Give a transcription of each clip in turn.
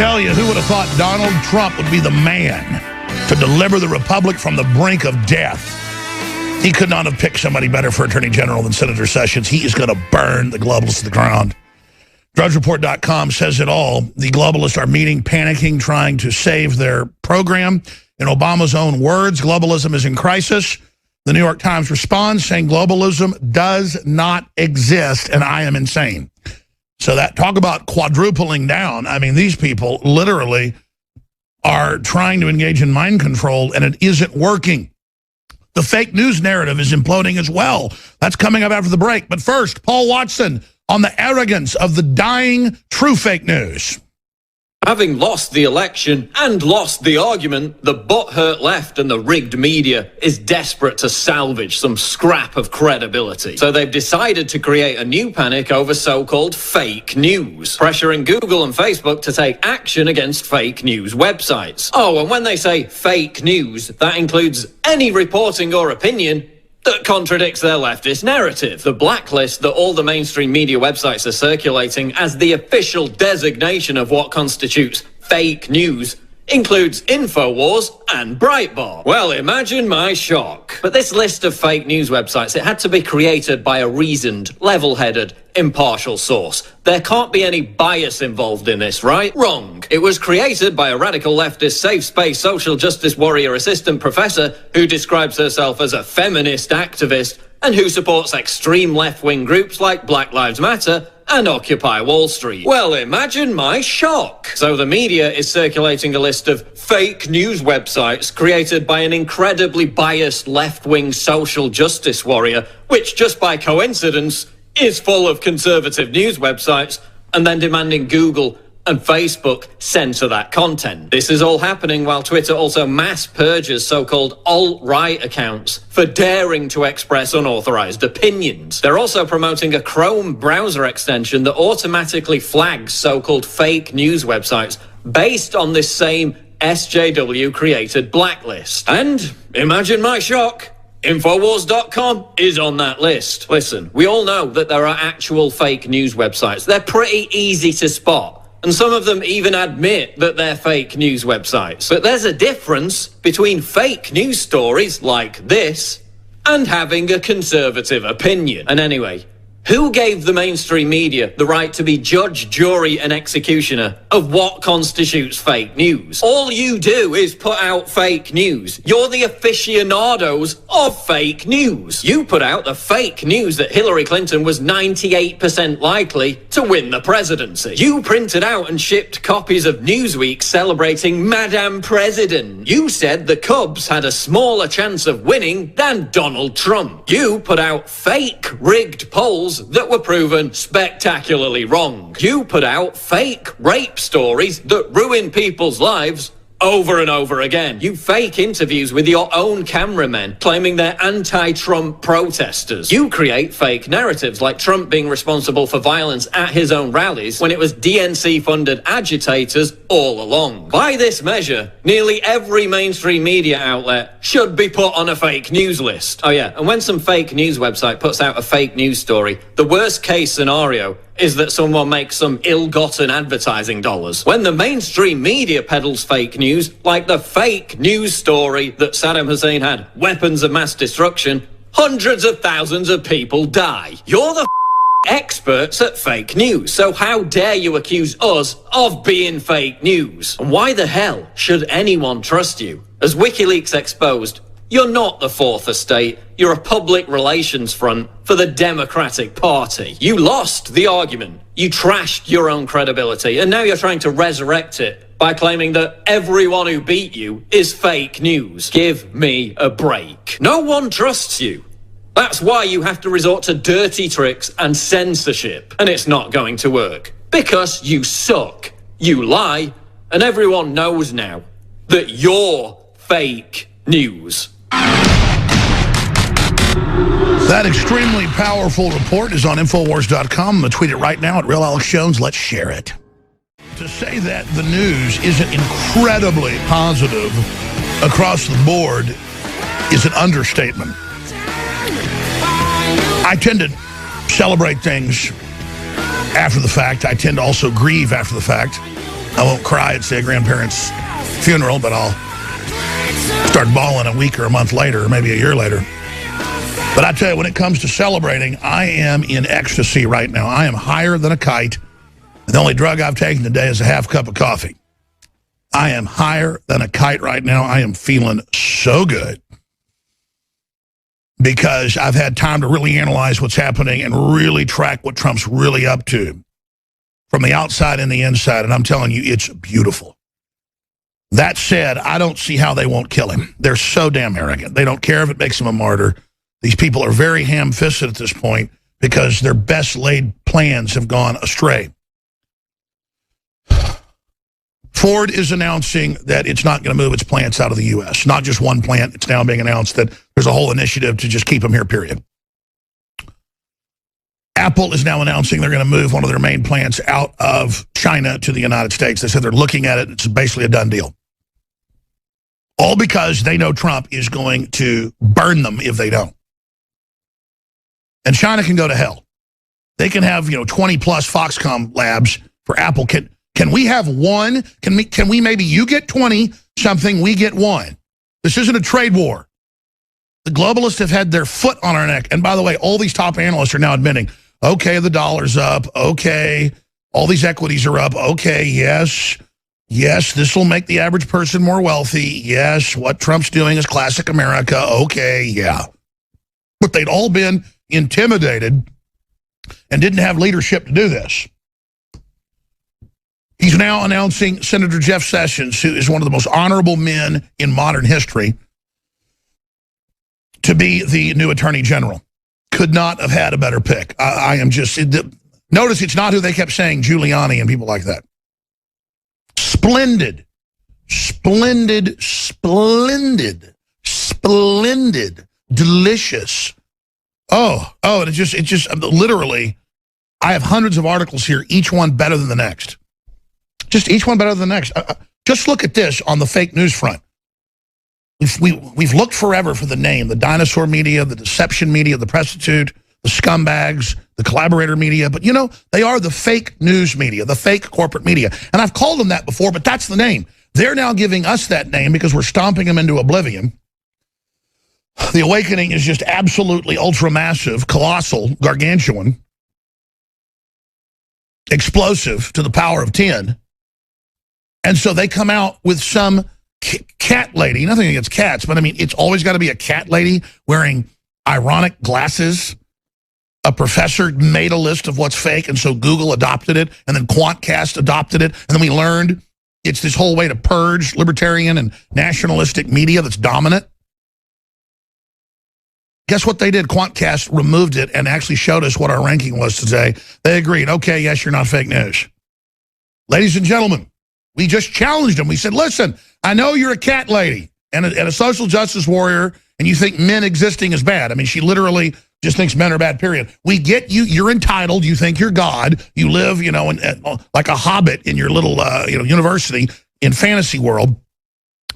tell you, who would have thought Donald Trump would be the man to deliver the republic from the brink of death? He could not have picked somebody better for Attorney General than Senator Sessions. He is going to burn the globalists to the ground. DrudgeReport.com says it all. The globalists are meeting, panicking, trying to save their program. In Obama's own words, globalism is in crisis. The New York Times responds saying globalism does not exist and I am insane. So that, talk about quadrupling down. I mean, these people literally are trying to engage in mind control and it isn't working. The fake news narrative is imploding as well. That's coming up after the break. But first, Paul Watson on the arrogance of the dying true fake news. Having lost the election and lost the argument, the butthurt left and the rigged media is desperate to salvage some scrap of credibility. So they've decided to create a new panic over so-called fake news, pressuring Google and Facebook to take action against fake news websites. Oh, and when they say fake news, that includes any reporting or opinion that contradicts their leftist narrative. The blacklist that all the mainstream media websites are circulating as the official designation of what constitutes fake news includes InfoWars and Breitbart. Well, imagine my shock. But this list of fake news websites, it had to be created by a reasoned, level-headed, impartial source. There can't be any bias involved in this, right? Wrong. It was created by a radical leftist safe space social justice warrior assistant professor who describes herself as a feminist activist and who supports extreme left-wing groups like Black Lives Matter and Occupy Wall Street. Well, imagine my shock. So the media is circulating a list of fake news websites created by an incredibly biased left-wing social justice warrior, which just by coincidence is full of conservative news websites, and then demanding Google and Facebook censor that content. This is all happening while Twitter also mass purges so-called alt-right accounts for daring to express unauthorized opinions. They're also promoting a Chrome browser extension that automatically flags so-called fake news websites based on this same SJW-created blacklist. And imagine my shock, Infowars.com is on that list. Listen, we all know that there are actual fake news websites. They're pretty easy to spot. And some of them even admit that they're fake news websites. But there's a difference between fake news stories like this and having a conservative opinion. And anyway, who gave the mainstream media the right to be judge, jury, and executioner of what constitutes fake news? All you do is put out fake news. You're the aficionados of fake news. You put out the fake news that Hillary Clinton was 98% likely to win the presidency. You printed out and shipped copies of Newsweek celebrating Madame President. You said the Cubs had a smaller chance of winning than Donald Trump. You put out fake rigged polls that were proven spectacularly wrong. You put out fake rape stories that ruin people's lives over and over again. You fake interviews with your own cameramen claiming they're anti-Trump protesters. You create fake narratives like Trump being responsible for violence at his own rallies when it was DNC-funded agitators all along. By this measure, nearly every mainstream media outlet should be put on a fake news list. Oh yeah, and when some fake news website puts out a fake news story, the worst case scenario is that someone makes some ill-gotten advertising dollars. When the mainstream media peddles fake news, like the fake news story that Saddam Hussein had weapons of mass destruction, hundreds of thousands of people die. You're the experts at fake news, so how dare you accuse us of being fake news? And why the hell should anyone trust you? As WikiLeaks exposed, you're not the Fourth Estate. You're a public relations front for the Democratic Party. You lost the argument. You trashed your own credibility, and now you're trying to resurrect it by claiming that everyone who beat you is fake news. Give me a break. No one trusts you. That's why you have to resort to dirty tricks and censorship. And it's not going to work. Because you suck. You lie. And everyone knows now that you're fake news. That extremely powerful report is on Infowars.com. I'm going to tweet it right now at Real Alex Jones. Let's share it. To say that the news isn't incredibly positive across the board is an understatement. I tend to celebrate things after the fact. I tend to also grieve after the fact. I won't cry at, say, a grandparent's funeral, but I'll start bawling a week or a month later, or maybe a year later. But I tell you, when it comes to celebrating, I am in ecstasy right now. I am higher than a kite. The only drug I've taken today is a half cup of coffee. I am higher than a kite right now. I am feeling so good because I've had time to really analyze what's happening and really track what Trump's really up to from the outside and the inside. And I'm telling you, it's beautiful. That said, I don't see how they won't kill him. They're so damn arrogant. They don't care if it makes him a martyr. These people are very ham-fisted at this point because their best-laid plans have gone astray. Ford is announcing that it's not going to move its plants out of the U.S. Not just one plant. It's now being announced that there's a whole initiative to just keep them here, period. Apple is now announcing they're going to move one of their main plants out of China to the United States. They said they're looking at it. It's basically a done deal. All because they know Trump is going to burn them if they don't. And China can go to hell. They can have, 20-plus Foxconn labs for Apple. Can we have one? Can we maybe you get 20 something, we get one? This isn't a trade war. The globalists have had their foot on our neck. And by the way, all these top analysts are now admitting, okay, the dollar's up. Okay, all these equities are up. Okay, yes, this will make the average person more wealthy. Yes, what Trump's doing is classic America. Okay, yeah. But they'd all been intimidated and didn't have leadership to do this. He's now announcing Senator Jeff Sessions, who is one of the most honorable men in modern history, to be the new Attorney General. Could not have had a better pick. I am just... Notice it's not who they kept saying, Giuliani and people like that. Splendid. Splendid. Splendid. Splendid. Delicious. Oh, and it just literally, I have hundreds of articles here, each one better than the next. Just each one better than the next. Just look at this on the fake news front. We've looked forever for the name, the dinosaur media, the deception media, the prostitute, the scumbags, the collaborator media. But, they are the fake news media, the fake corporate media. And I've called them that before, but that's the name. They're now giving us that name because we're stomping them into oblivion. The awakening is just absolutely ultra-massive, colossal, gargantuan, explosive to the power of 10. And so they come out with some cat lady, nothing against cats, but I mean, it's always got to be a cat lady wearing ironic glasses. A professor made a list of what's fake, and so Google adopted it, and then Quantcast adopted it, and then we learned it's this whole way to purge libertarian and nationalistic media that's dominant. Guess what they did? Quantcast removed it and actually showed us what our ranking was today. They agreed, okay, yes, you're not fake news. Ladies and gentlemen, we just challenged them. We said, listen, I know you're a cat lady and a social justice warrior, and you think men existing is bad. I mean, she literally just thinks men are bad, period. We get you. You're entitled. You think you're God. You live, like a hobbit in your little, university in fantasy world.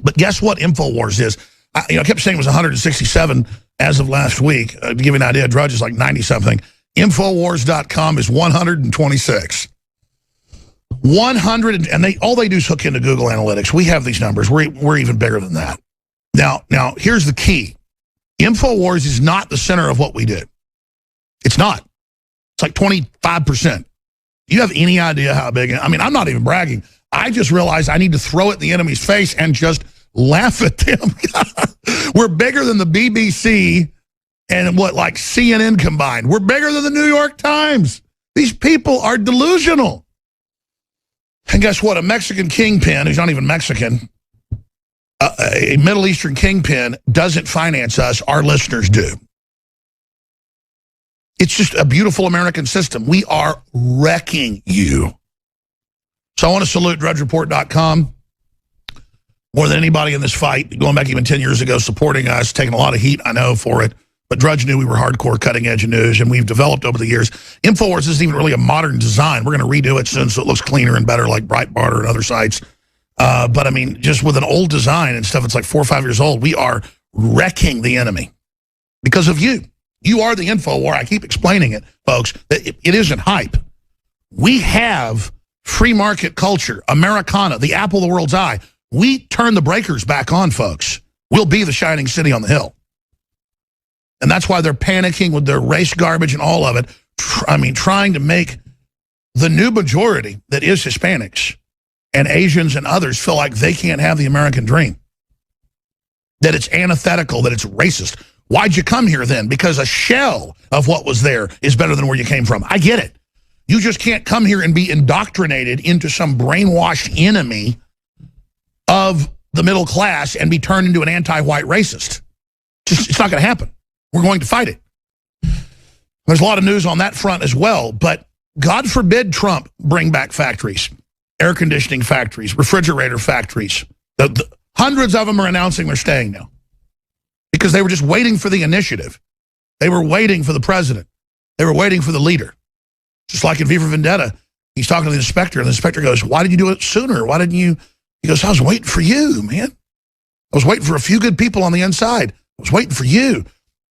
But guess what InfoWars is? I kept saying it was 167 as of last week. To give you an idea, Drudge is like 90-something. Infowars.com is 126. 100, and all they do is hook into Google Analytics. We have these numbers. We're even bigger than that. Now, here's the key. InfoWars is not the center of what we do. It's not. It's like 25%. Do you have any idea how big? I mean, I'm not even bragging. I just realized I need to throw it in the enemy's face and just laugh at them. We're bigger than the BBC and like CNN combined. We're bigger than the New York Times. These people are delusional. And guess what? A Mexican kingpin, who's not even Mexican, a Middle Eastern kingpin doesn't finance us. Our listeners do. It's just a beautiful American system. We are wrecking you. So I want to salute DrudgeReport.com. More than anybody in this fight, going back even 10 years ago, supporting us, taking a lot of heat, I know, for it. But Drudge knew we were hardcore cutting-edge news, and we've developed over the years. InfoWars isn't even really a modern design. We're going to redo it soon so it looks cleaner and better like Breitbart and other sites. But, I mean, just with an old design and stuff, it's like 4 or 5 years old, we are wrecking the enemy because of you. You are the InfoWar. I keep explaining it, folks. It isn't hype. We have free market culture, Americana, the apple of the world's eye. We turn the breakers back on, folks. We'll be the shining city on the hill. And that's why they're panicking with their race garbage and all of it. Trying to make the new majority that is Hispanics and Asians and others feel like they can't have the American dream. That it's antithetical, that it's racist. Why'd you come here then? Because a shell of what was there is better than where you came from. I get it. You just can't come here and be indoctrinated into some brainwashed enemy of the middle class and be turned into an anti-white racist. It's not going to happen. We're going to fight it. There's a lot of news on that front as well, but God forbid Trump bring back factories, air conditioning factories, refrigerator factories. Hundreds of them are announcing they're staying now because they were just waiting for the initiative. They were waiting for the president. They were waiting for the leader. Just like in V for Vendetta, he's talking to the inspector, and the inspector goes, why didn't you do it sooner? Why didn't you? He goes, I was waiting for you, man. I was waiting for a few good people on the inside. I was waiting for you.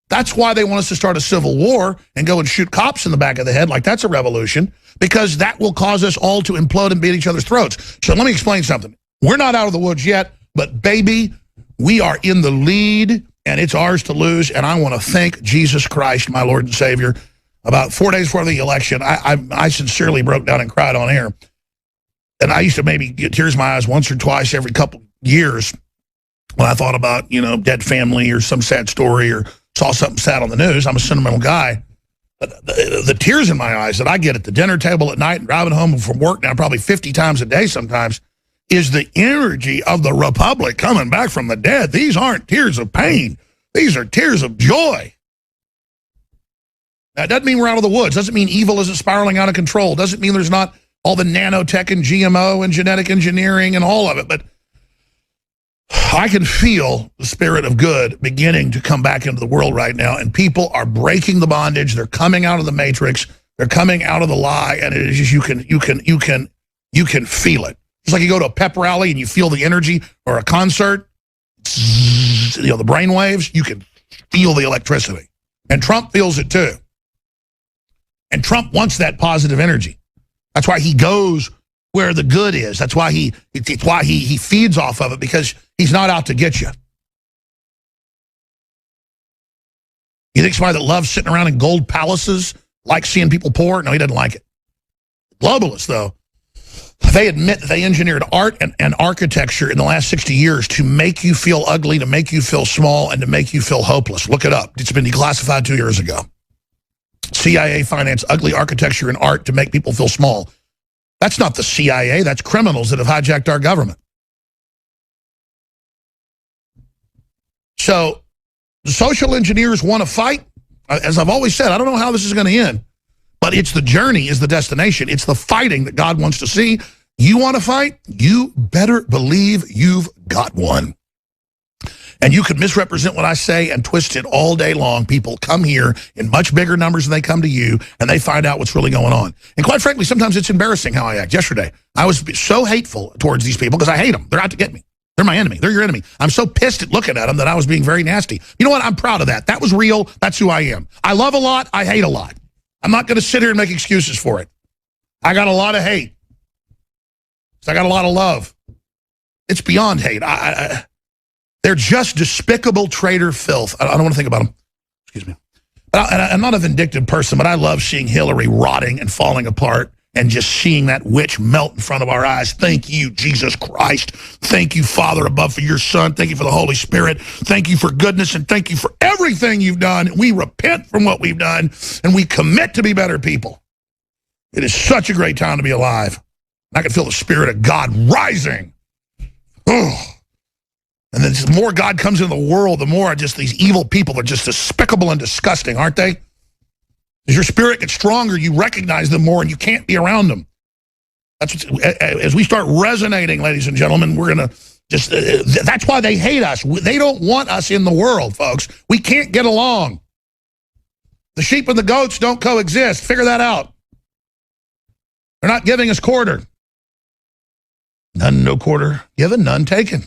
That's why they want us to start a civil war and go and shoot cops in the back of the head like that's a revolution, because that will cause us all to implode and beat each other's throats. So let me explain something. We're not out of the woods yet, but baby, we are in the lead, and it's ours to lose, and I want to thank Jesus Christ, my Lord and Savior. About 4 days before the election, I sincerely broke down and cried on air. And I used to maybe get tears in my eyes once or twice every couple years when I thought about, dead family or some sad story or saw something sad on the news. I'm a sentimental guy. But the tears in my eyes that I get at the dinner table at night and driving home from work now probably 50 times a day sometimes is the energy of the Republic coming back from the dead. These aren't tears of pain. These are tears of joy. That doesn't mean we're out of the woods. Doesn't mean evil isn't spiraling out of control. Doesn't mean there's not all the nanotech and GMO and genetic engineering and all of it. But I can feel the spirit of good beginning to come back into the world right now, and people are breaking the bondage. They're coming out of the matrix. They're coming out of the lie, and it is just you can feel it. It's like you go to a pep rally and you feel the energy, or a concert, the brain waves. You can feel the electricity, and Trump feels it too. And Trump wants that positive energy. That's why he goes where the good is. That's why he feeds off of it, because he's not out to get you. You think somebody that loves sitting around in gold palaces likes seeing people poor? No, he doesn't like it. Globalists, though, they admit that they engineered art and architecture in the last 60 years to make you feel ugly, to make you feel small, and to make you feel hopeless. Look it up. It's been declassified 2 years ago. CIA financed ugly architecture and art to make people feel small. That's not the CIA. That's criminals that have hijacked our government. So the social engineers want to fight. As I've always said, I don't know how this is going to end, but it's the journey is the destination. It's the fighting that God wants to see. You want to fight? You better believe you've got one. And you could misrepresent what I say and twist it all day long. People come here in much bigger numbers than they come to you, and they find out what's really going on. And quite frankly, sometimes it's embarrassing how I act. Yesterday, I was so hateful towards these people because I hate them. They're out to get me. They're my enemy. They're your enemy. I'm so pissed at looking at them that I was being very nasty. You know what? I'm proud of that. That was real. That's who I am. I love a lot. I hate a lot. I'm not going to sit here and make excuses for it. I got a lot of hate. I got a lot of love. It's beyond hate. They're just despicable traitor filth. I don't want to think about them. Excuse me. I'm not a vindictive person, but I love seeing Hillary rotting and falling apart and just seeing that witch melt in front of our eyes. Thank you, Jesus Christ. Thank you, Father above, for your Son. Thank you for the Holy Spirit. Thank you for goodness, and thank you for everything you've done. We repent from what we've done, and we commit to be better people. It is such a great time to be alive. I can feel the Spirit of God rising. Oh. And then the more God comes into the world, the more just these evil people are just despicable and disgusting, aren't they? As your spirit gets stronger, you recognize them more, and you can't be around them. As we start resonating, ladies and gentlemen, we're going to just, that's why they hate us. They don't want us in the world, folks. We can't get along. The sheep and the goats don't coexist. Figure that out. They're not giving us quarter. None, no quarter given, none taken.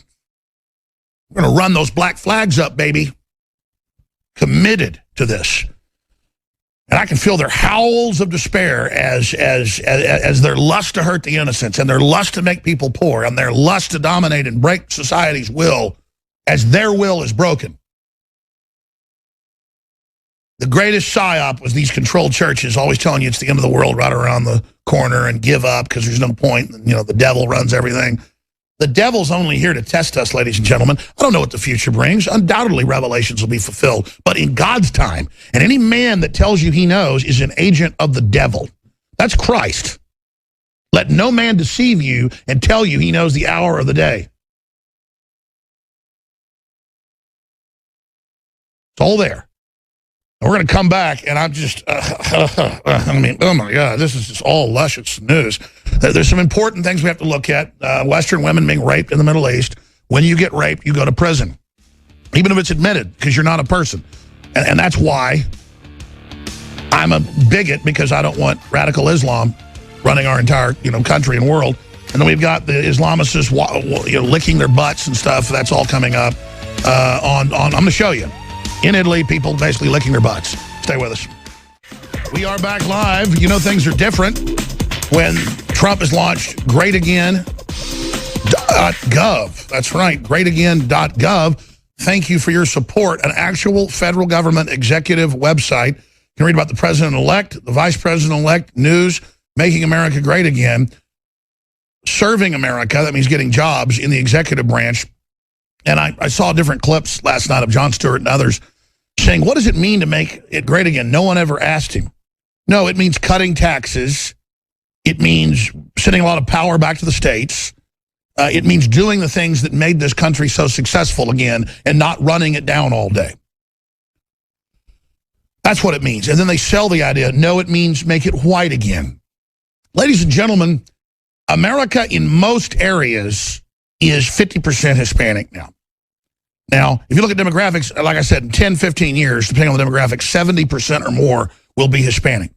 We're going to run those black flags up, baby. Committed to this. And I can feel their howls of despair as their lust to hurt the innocents and their lust to make people poor and their lust to dominate and break society's will as their will is broken. The greatest psyop was these controlled churches always telling you it's the end of the world right around the corner and give up because there's no point. You know, the devil runs everything. The devil's only here to test us, ladies and gentlemen. I don't know what the future brings. Undoubtedly, revelations will be fulfilled. But in God's time, and any man that tells you he knows is an agent of the devil. That's Christ. Let no man deceive you and tell you he knows the hour of the day. It's all there. And we're going to come back, and I'm just, I mean, oh my God, this is just all luscious news. There's some important things we have to look at. Western women being raped in the Middle East. When you get raped, you go to prison. Even if it's admitted, because you're not a person. And that's why I'm a bigot, because I don't want radical Islam running our entire country and world. And then we've got the Islamists licking their butts and stuff. That's all coming up I'm going to show you. In Italy, people basically licking their butts. Stay with us. We are back live. You know things are different when Trump has launched greatagain.gov. That's right, greatagain.gov. Thank you for your support. An actual federal government executive website. You can read about the president-elect, the vice president-elect, news, making America great again, serving America. That means getting jobs in the executive branch. And I saw different clips last night of Jon Stewart and others saying, what does it mean to make it great again? No one ever asked him. No, it means cutting taxes. It means sending a lot of power back to the states. It means doing the things that made this country so successful again and not running it down all day. That's what it means. And then they sell the idea, no, it means make it white again. Ladies and gentlemen, America in most areas is 50% Hispanic now. Now, if you look at demographics, like I said, in 10, 15 years, depending on the demographics, 70% or more will be Hispanic.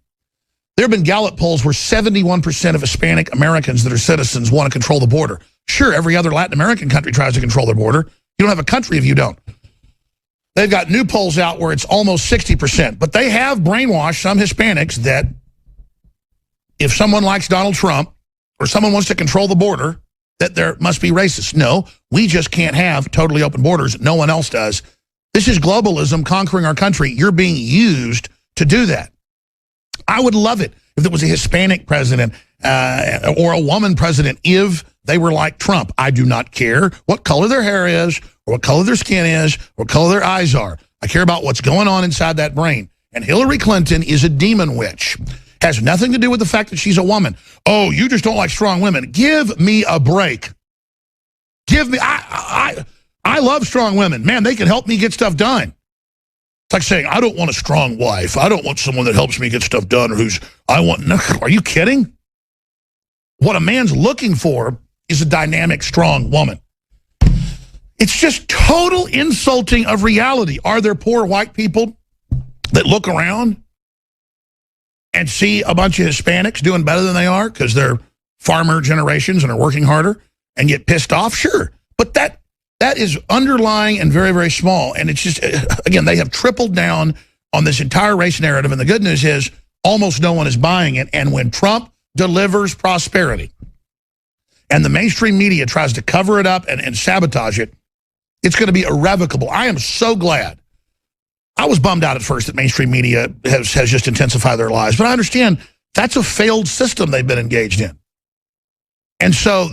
There have been Gallup polls where 71% of Hispanic Americans that are citizens want to control the border. Sure, every other Latin American country tries to control their border. You don't have a country if you don't. They've got new polls out where it's almost 60%. But they have brainwashed some Hispanics that if someone likes Donald Trump or someone wants to control the border, that there must be racist. No, we just can't have totally open borders. No one else does. This is globalism conquering our country. You're being used to do that. I would love it if there was a Hispanic president or a woman president if they were like Trump. I do not care what color their hair is or what color their skin is or what color their eyes are. I care about what's going on inside that brain. And Hillary Clinton is a demon witch. Has nothing to do with the fact that she's a woman. Oh, you just don't like strong women. Give me a break. Give me, I love strong women. Man, they can help me get stuff done. It's like saying, I don't want a strong wife. I don't want someone that helps me get stuff done no, are you kidding? What a man's looking for is a dynamic, strong woman. It's just total insulting of reality. Are there poor white people that look around and see a bunch of Hispanics doing better than they are because they're farmer generations and are working harder and get pissed off? Sure. But that is underlying and very, very small. And it's just, again, they have tripled down on this entire race narrative. And the good news is almost no one is buying it. And when Trump delivers prosperity and the mainstream media tries to cover it up and sabotage it, it's going to be irrevocable. I am so glad. I was bummed out at first that mainstream media has just intensified their lies. But I understand that's a failed system they've been engaged in. And so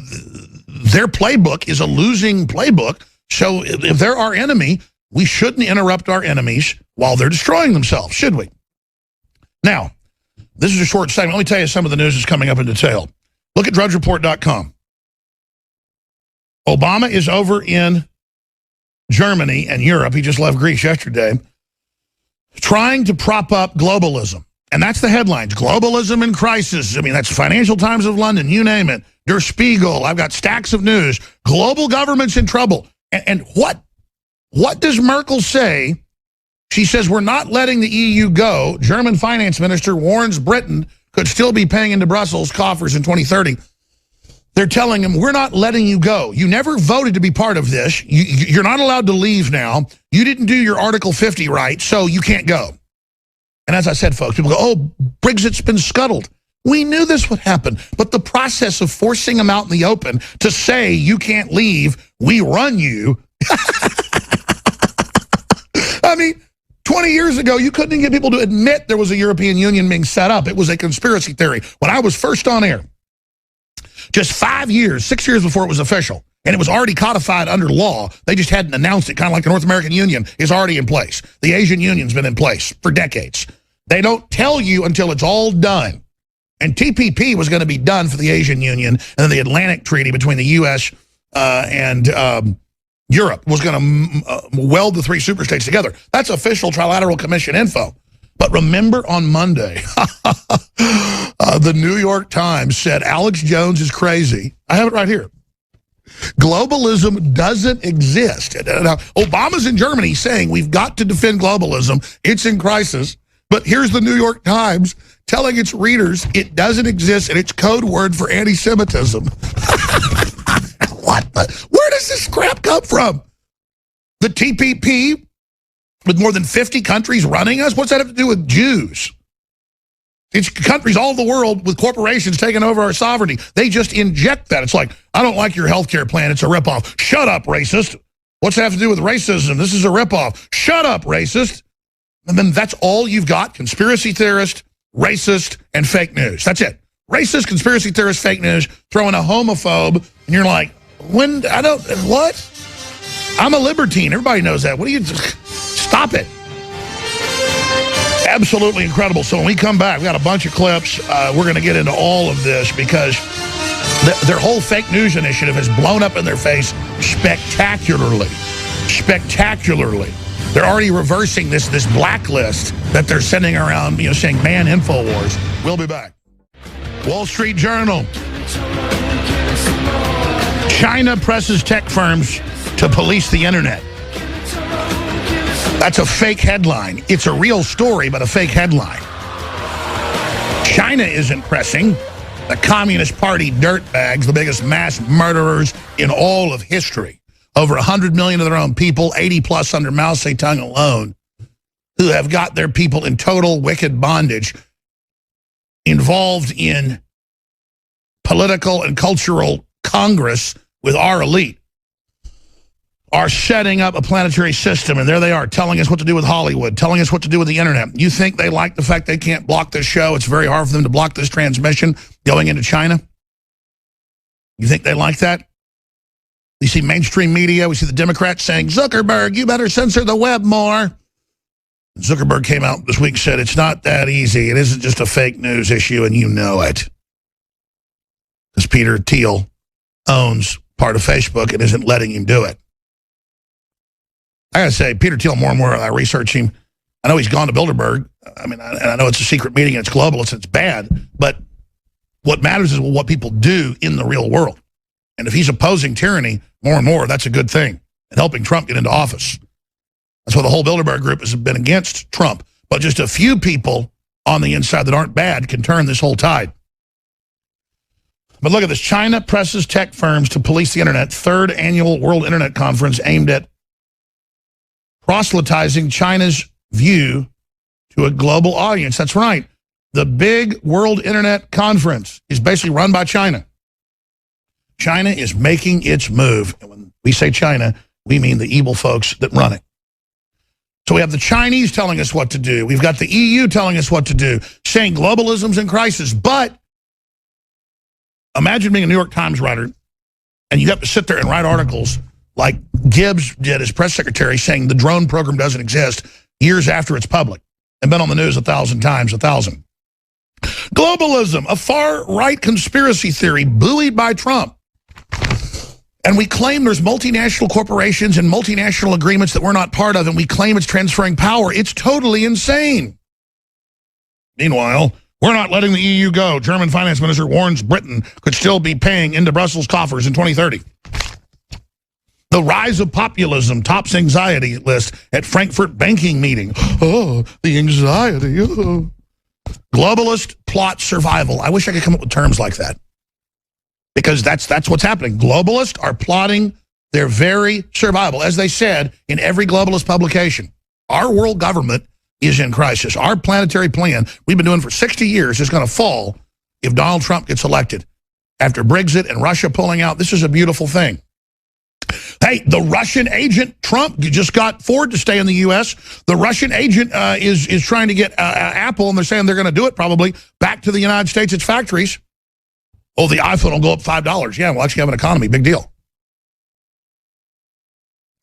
their playbook is a losing playbook. So if they're our enemy, we shouldn't interrupt our enemies while they're destroying themselves, should we? Now, this is a short segment. Let me tell you some of the news that's coming up in detail. Look at drudgereport.com. Obama is over in Germany and Europe. He just left Greece yesterday, trying to prop up globalism. And that's the headlines. Globalism in crisis. I mean, that's Financial Times of London, you name it. Der Spiegel. I've got stacks of news. Global government's in trouble. And what does Merkel say? She says, we're not letting the EU go. German finance minister warns Britain could still be paying into Brussels coffers in 2030. They're telling him, we're not letting you go. You never voted to be part of this. You're not allowed to leave now. You didn't do your Article 50 right, so you can't go. And as I said, folks, people go, oh, Brexit's been scuttled. We knew this would happen. But the process of forcing them out in the open to say you can't leave, we run you. I mean, 20 years ago, you couldn't even get people to admit there was a European Union being set up. It was a conspiracy theory. When I was first on air, just 5 years, 6 years before it was official, and it was already codified under law, they just hadn't announced it, kind of like the North American Union is already in place. The Asian Union's been in place for decades. They don't tell you until it's all done. And TPP was going to be done for the Asian Union, and then the Atlantic Treaty between the U.S. and Europe was going to weld the three superstates together. That's official Trilateral Commission info. But remember on Monday, the New York Times said Alex Jones is crazy. I have it right here. Globalism doesn't exist. Now, Obama's in Germany saying we've got to defend globalism. It's in crisis. But here's the New York Times telling its readers it doesn't exist and it's code word for anti-Semitism. What the? Where does this crap come from? The TPP with more than 50 countries running us? What's that have to do with Jews? It's countries all over the world with corporations taking over our sovereignty. They just inject that. It's like, I don't like your health care plan. It's a ripoff. Shut up, racist. What's that have to do with racism? This is a ripoff. Shut up, racist. And then that's all you've got, conspiracy theorist, racist, and fake news. That's it. Racist, conspiracy theorist, fake news, throw in a homophobe, and you're like, what? I'm a libertine. Everybody knows that. What do you, stop it. Absolutely incredible. So when we come back, we got a bunch of clips. We're going to get into all of this because their whole fake news initiative has blown up in their face spectacularly. Spectacularly. They're already reversing this blacklist that they're sending around, saying ban InfoWars. We'll be back. Wall Street Journal. China presses tech firms to police the internet. That's a fake headline. It's a real story, but a fake headline. China isn't pressing. The Communist Party dirtbags, the biggest mass murderers in all of history. Over 100 million of their own people, 80 plus under Mao Zedong alone, who have got their people in total wicked bondage, involved in political and cultural congress with our elite, are setting up a planetary system, and there they are telling us what to do with Hollywood, telling us what to do with the internet. You think they like the fact they can't block this show? It's very hard for them to block this transmission going into China? You think they like that? We see mainstream media, we see the Democrats saying, Zuckerberg, you better censor the web more. Zuckerberg came out this week and said, it's not that easy. It isn't just a fake news issue, and you know it. Because Peter Thiel owns part of Facebook and isn't letting him do it. I gotta say, Peter Thiel, more and more I research him. I know he's gone to Bilderberg. I mean, I know it's a secret meeting and it's globalist, it's bad. But what matters is what people do in the real world. And if he's opposing tyranny more and more, that's a good thing. And helping Trump get into office. That's why the whole Bilderberg group has been against Trump. But just a few people on the inside that aren't bad can turn this whole tide. But look at this. China presses tech firms to police the internet. Third annual World Internet Conference aimed at proselytizing China's view to a global audience. That's right. The big World Internet Conference is basically run by China. China is making its move. And when we say China, we mean the evil folks that run it. So we have the Chinese telling us what to do. We've got the EU telling us what to do, saying globalism's in crisis. But imagine being a New York Times writer, and you have to sit there and write articles like Gibbs did as press secretary, saying the drone program doesn't exist years after it's public, and been on the news 1,000 times, 1,000. Globalism, a far-right conspiracy theory buoyed by Trump. And we claim there's multinational corporations and multinational agreements that we're not part of, and we claim it's transferring power. It's totally insane. Meanwhile, we're not letting the EU go. German finance minister warns Britain could still be paying into Brussels coffers in 2030. The rise of populism tops anxiety list at Frankfurt banking meeting. Oh, the anxiety. Oh. Globalist plot survival. I wish I could come up with terms like that. Because that's what's happening. Globalists are plotting their very survival. As they said in every globalist publication, our world government is in crisis. Our planetary plan we've been doing for 60 years is going to fall if Donald Trump gets elected. After Brexit and Russia pulling out, this is a beautiful thing. Hey, the Russian agent, Trump, just got Ford to stay in the U.S. The Russian agent is trying to get Apple, and they're saying they're going to do it probably, back to the United States, its factories. Oh, the iPhone will go up $5. Yeah, we'll actually have an economy. Big deal.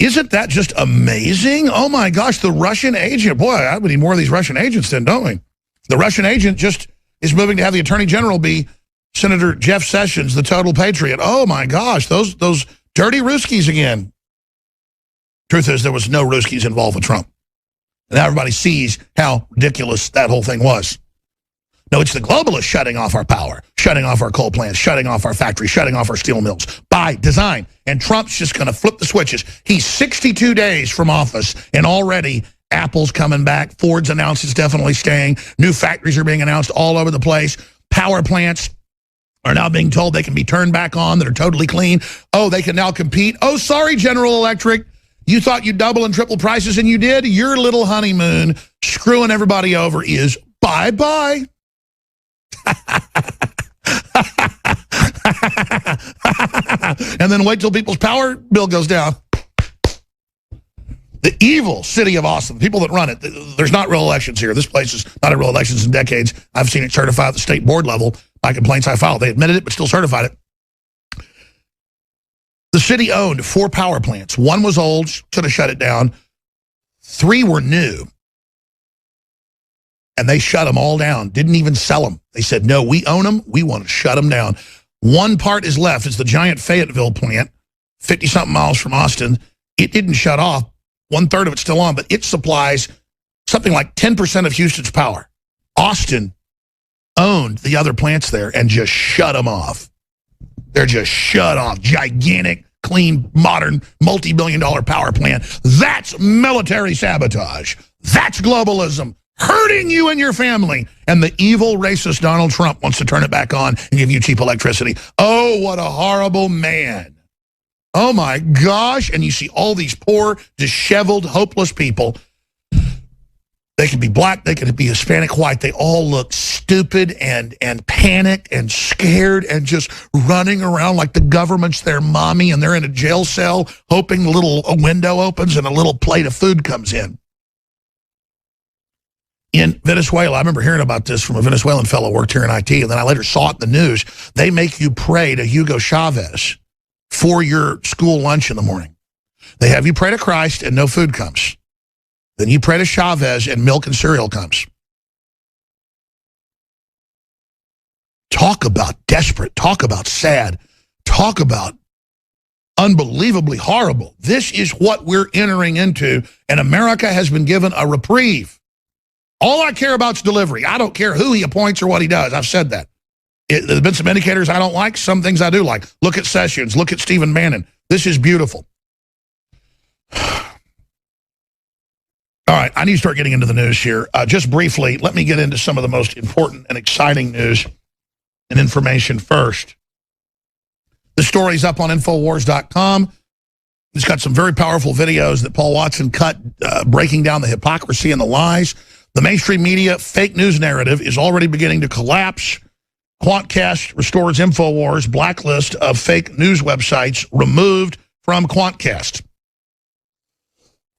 Isn't that just amazing? Oh, my gosh, the Russian agent. Boy, we need more of these Russian agents then, don't we? The Russian agent just is moving to have the Attorney General be Senator Jeff Sessions, the total patriot. Oh, my gosh, those dirty Ruskies again. Truth is, there was no Ruskies involved with Trump. And now everybody sees how ridiculous that whole thing was. No, it's the globalists shutting off our power, shutting off our coal plants, shutting off our factories, shutting off our steel mills by design. And Trump's just going to flip the switches. He's 62 days from office, and already Apple's coming back. Ford's announced it's definitely staying. New factories are being announced all over the place. Power plants are now being told they can be turned back on, that are totally clean. Oh, they can now compete. Oh, sorry, General Electric. You thought you'd double and triple prices, and you did. Your little honeymoon screwing everybody over is bye-bye. And then wait till people's power bill goes down. The evil city of Austin, the people that run it, there's not real elections here. This place is not a real elections in decades. I've seen it certified at the state board level by complaints I filed. They admitted it, but still certified it. The city owned 4 power plants. 1 was old, should have shut it down. 3 were new. And they shut them all down, didn't even sell them. They said, no, we own them, we want to shut them down. 1 part is left. It's the giant Fayetteville plant, 50-something miles from Austin. It didn't shut off. 1/3 of it's still on, but it supplies something like 10% of Houston's power. Austin owned the other plants there and just shut them off. They're just shut off. Gigantic, clean, modern, multi-billion-dollar power plant. That's military sabotage. That's globalism. Hurting you and your family. And the evil, racist Donald Trump wants to turn it back on and give you cheap electricity. Oh, what a horrible man. Oh, my gosh. And you see all these poor, disheveled, hopeless people. They could be black, they could be Hispanic, white. They all look stupid and panicked and scared and just running around like the government's their mommy, and they're in a jail cell hoping a window opens and a little plate of food comes in. In Venezuela, I remember hearing about this from a Venezuelan fellow who worked here in IT, and then I later saw it in the news. They make you pray to Hugo Chavez for your school lunch in the morning. They have you pray to Christ and no food comes. Then you pray to Chavez and milk and cereal comes. Talk about desperate. Talk about sad. Talk about unbelievably horrible. This is what we're entering into, and America has been given a reprieve. All I care about is delivery. I don't care who he appoints or what he does. I've said that. There's been some indicators I don't like, some things I do like. Look at Sessions. Look at Stephen Bannon. This is beautiful. All right, I need to start getting into the news here. Just briefly, let me get into some of the most important and exciting news and information first. The story's up on Infowars.com. It's got some very powerful videos that Paul Watson cut, breaking down the hypocrisy and the lies. The mainstream media fake news narrative is already beginning to collapse. Quantcast restores Infowars blacklist of fake news websites removed from Quantcast.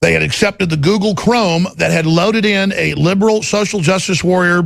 They had accepted the Google Chrome that had loaded in a liberal social justice warrior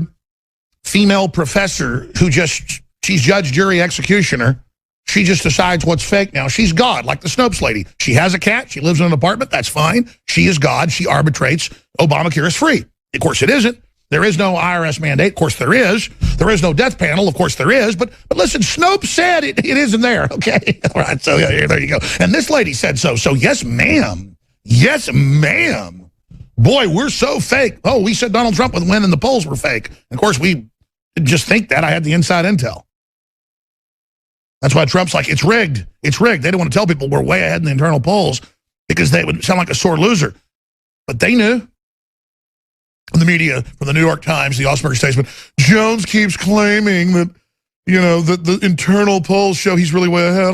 female professor who she's judge, jury, executioner. She just decides what's fake now. She's God, like the Snopes lady. She has a cat. She lives in an apartment. That's fine. She is God. She arbitrates. Obamacare is free. Of course, it isn't. There is no IRS mandate. Of course, there is. There is no death panel. Of course, there is. But listen, Snopes said it isn't there. Okay. All right. So yeah, there you go. And this lady said so. So yes, ma'am. Yes, ma'am. Boy, we're so fake. Oh, we said Donald Trump would win and the polls were fake. And of course, we didn't just think that. I had the inside intel. That's why Trump's like, it's rigged. It's rigged. They didn't want to tell people we're way ahead in the internal polls because they would sound like a sore loser. But they knew. The media, from the New York Times, the Austin statesman, Jones keeps claiming that, that the internal polls show he's really way ahead.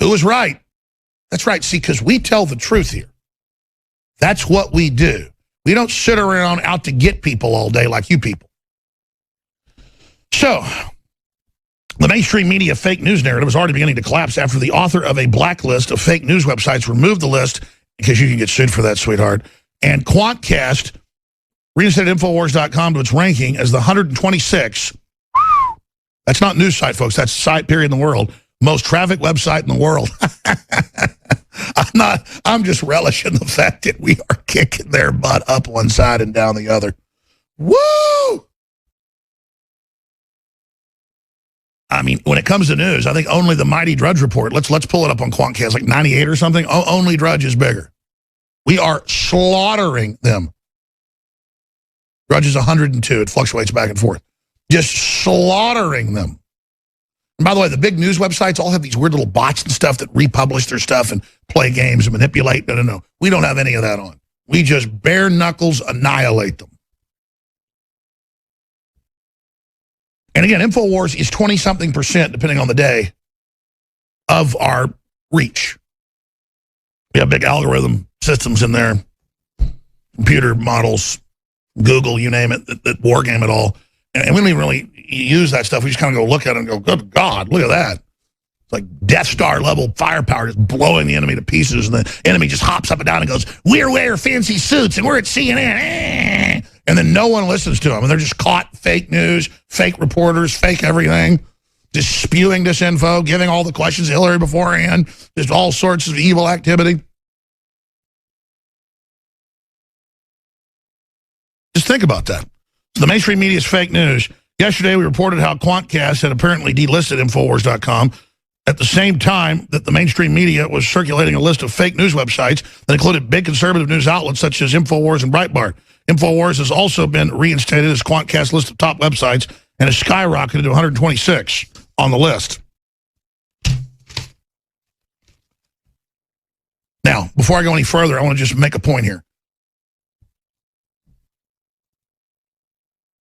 Who was right? That's right. See, because we tell the truth here. That's what we do. We don't sit around out to get people all day like you people. So, the mainstream media fake news narrative is already beginning to collapse after the author of a blacklist of fake news websites removed the list, because you can get sued for that, sweetheart. And Quantcast reinstated Infowars.com to its ranking as the 126. That's not news site, folks. That's site, period, in the world. Most trafficked website in the world. I'm just relishing the fact that we are kicking their butt up one side and down the other. Woo! I mean, when it comes to news, I think only the mighty Drudge Report, let's pull it up on Quantcast, like 98 or something. Only Drudge is bigger. We are slaughtering them. Drudge is 102. It fluctuates back and forth. Just slaughtering them. And by the way, the big news websites all have these weird little bots and stuff that republish their stuff and play games and manipulate. No. We don't have any of that on. We just bare knuckles annihilate them. And again, InfoWars is 20-something%, depending on the day, of our reach. We have big algorithm systems in there, computer models, Google, you name it, that war game it all. And we don't even really use that stuff. We just kind of go look at it and go, good God, look at that. It's like Death Star level firepower just blowing the enemy to pieces. And the enemy just hops up and down and goes, we're wearing fancy suits and we're at CNN. And then no one listens to them. And they're just caught fake news, fake reporters, fake everything, just spewing disinfo, giving all the questions to Hillary beforehand, just all sorts of evil activity. Just think about that. So the mainstream media is fake news. Yesterday, we reported how Quantcast had apparently delisted Infowars.com at the same time that the mainstream media was circulating a list of fake news websites that included big conservative news outlets such as Infowars and Breitbart. Infowars has also been reinstated as Quantcast's list of top websites and has skyrocketed to 126 on the list. Now, before I go any further, I want to just make a point here.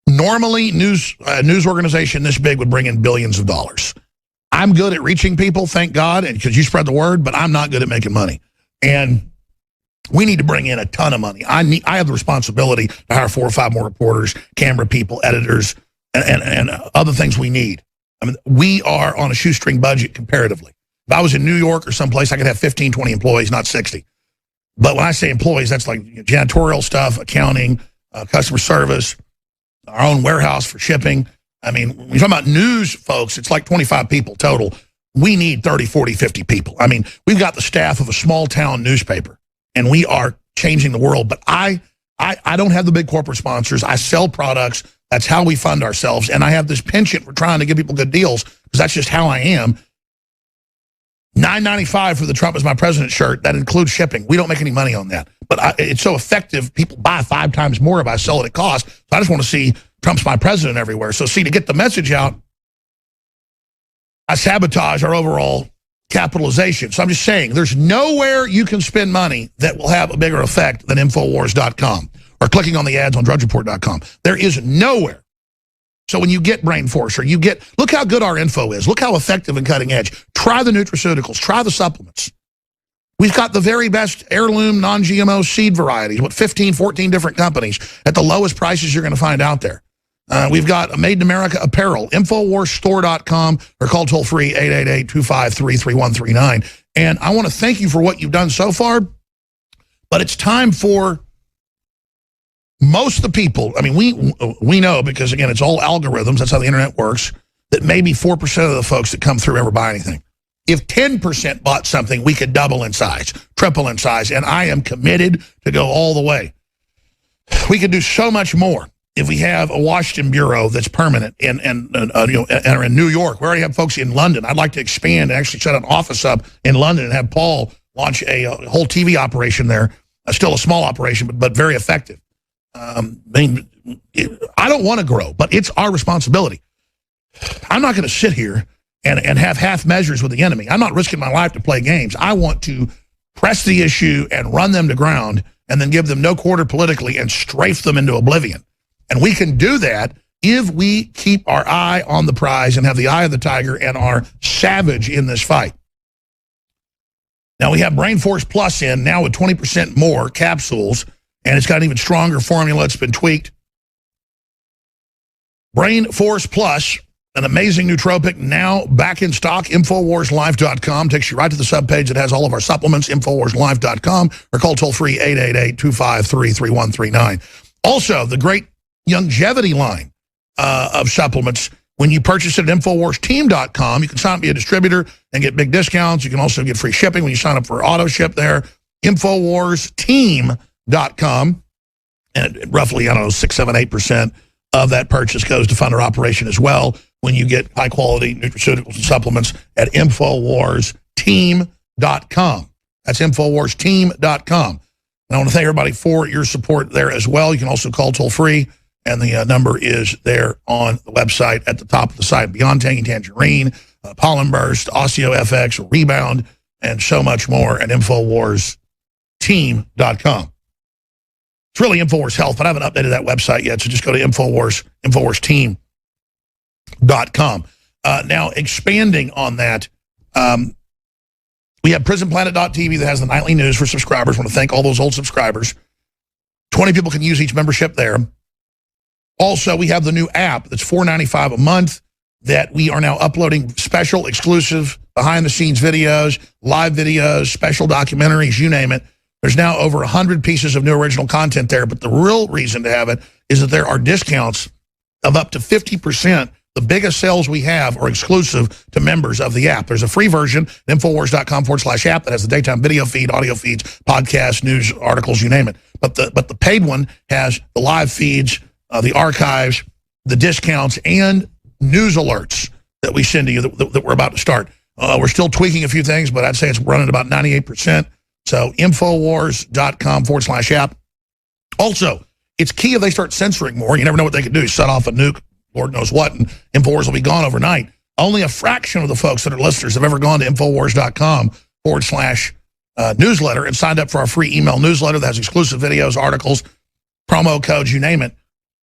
Normally, news organization this big would bring in billions of dollars. I'm good at reaching people, thank God, and because you spread the word, but I'm not good at making money. And we need to bring in a ton of money. I have the responsibility to hire 4 or 5 more reporters, camera people, editors, and other things we need. I mean, we are on a shoestring budget comparatively. If I was in New York or someplace, I could have 15, 20 employees, not 60. But when I say employees, that's like janitorial stuff, accounting, customer service, our own warehouse for shipping. I mean, when you're talking about news, folks, it's like 25 people total. We need 30, 40, 50 people. I mean, we've got the staff of a small town newspaper, and we are changing the world. But I don't have the big corporate sponsors. I sell products. That's how we fund ourselves. And I have this penchant for trying to give people good deals because that's just how I am. $9.95 for the Trump is my president shirt. That includes shipping. We don't make any money on that. But it's so effective, people buy 5 times more if I sell it at cost. So I just want to see Trump's my president everywhere. So see, to get the message out, I sabotage our overall capitalization. So I'm just saying, there's nowhere you can spend money that will have a bigger effect than Infowars.com or clicking on the ads on DrudgeReport.com. There is nowhere. So when you get Brain Force or you get, look how good our info is. Look how effective and cutting edge. Try the nutraceuticals. Try the supplements. We've got the very best heirloom non-GMO seed varieties, 15, 14 different companies at the lowest prices you're going to find out there. We've got a Made in America apparel, InfoWarsStore.com, or call toll-free 888-253-3139. And I want to thank you for what you've done so far, but it's time for most of the people. I mean, we know, because, again, it's all algorithms. That's how the internet works, that maybe 4% of the folks that come through ever buy anything. If 10% bought something, we could double in size, triple in size, and I am committed to go all the way. We could do so much more if we have a Washington bureau that's permanent and are in New York. We already have folks in London. I'd like to expand and actually set an office up in London and have Paul launch a whole TV operation there. Still a small operation, but very effective. I mean, I don't want to grow, but it's our responsibility. I'm not going to sit here and have half measures with the enemy. I'm not risking my life to play games. I want to press the issue and run them to ground and then give them no quarter politically and strafe them into oblivion. And we can do that if we keep our eye on the prize and have the eye of the tiger and are savage in this fight. Now we have Brain Force Plus in, now with 20% more capsules, and it's got an even stronger formula. It's been tweaked. Brain Force Plus, an amazing nootropic, now back in stock. InfoWarsLife.com takes you right to the subpage that has all of our supplements, InfoWarsLife.com, or call toll-free 888-253-3139. Also, the great longevity line of supplements. When you purchase it at InfoWarsTeam.com, you can sign up to be a distributor and get big discounts. You can also get free shipping when you sign up for auto ship there. InfoWarsTeam.com. And roughly, 6, 7, 8% of that purchase goes to fund our operation as well when you get high-quality nutraceuticals and supplements at InfoWarsTeam.com. That's InfoWarsTeam.com. And I want to thank everybody for your support there as well. You can also call toll-free, and the number is there on the website at the top of the site. Beyond Tangy Tangerine, Pollen Burst, OsteoFX, Rebound, and so much more at InfoWarsTeam.com. It's really InfoWars Health, but I haven't updated that website yet, so just go to InfoWarsTeam.com. Now, expanding on that, we have PrisonPlanet.tv that has the nightly news for subscribers. I want to thank all those old subscribers. 20 people can use each membership there. Also, we have the new app that's $4.95 a month that we are now uploading special, exclusive, behind-the-scenes videos, live videos, special documentaries, you name it. There's now over 100 pieces of new original content there, but the real reason to have it is that there are discounts of up to 50%. The biggest sales we have are exclusive to members of the app. There's a free version, Infowars.com/app, that has the daytime video feed, audio feeds, podcasts, news, articles, you name it. But the paid one has the live feeds, the archives, the discounts, and news alerts that we send to you that we're about to start. We're still tweaking a few things, but I'd say it's running about 98%. So Infowars.com/app. Also, it's key if they start censoring more. You never know what they could do. Set off a nuke, Lord knows what, and Infowars will be gone overnight. Only a fraction of the folks that are listeners have ever gone to Infowars.com/newsletter and signed up for our free email newsletter that has exclusive videos, articles, promo codes, you name it.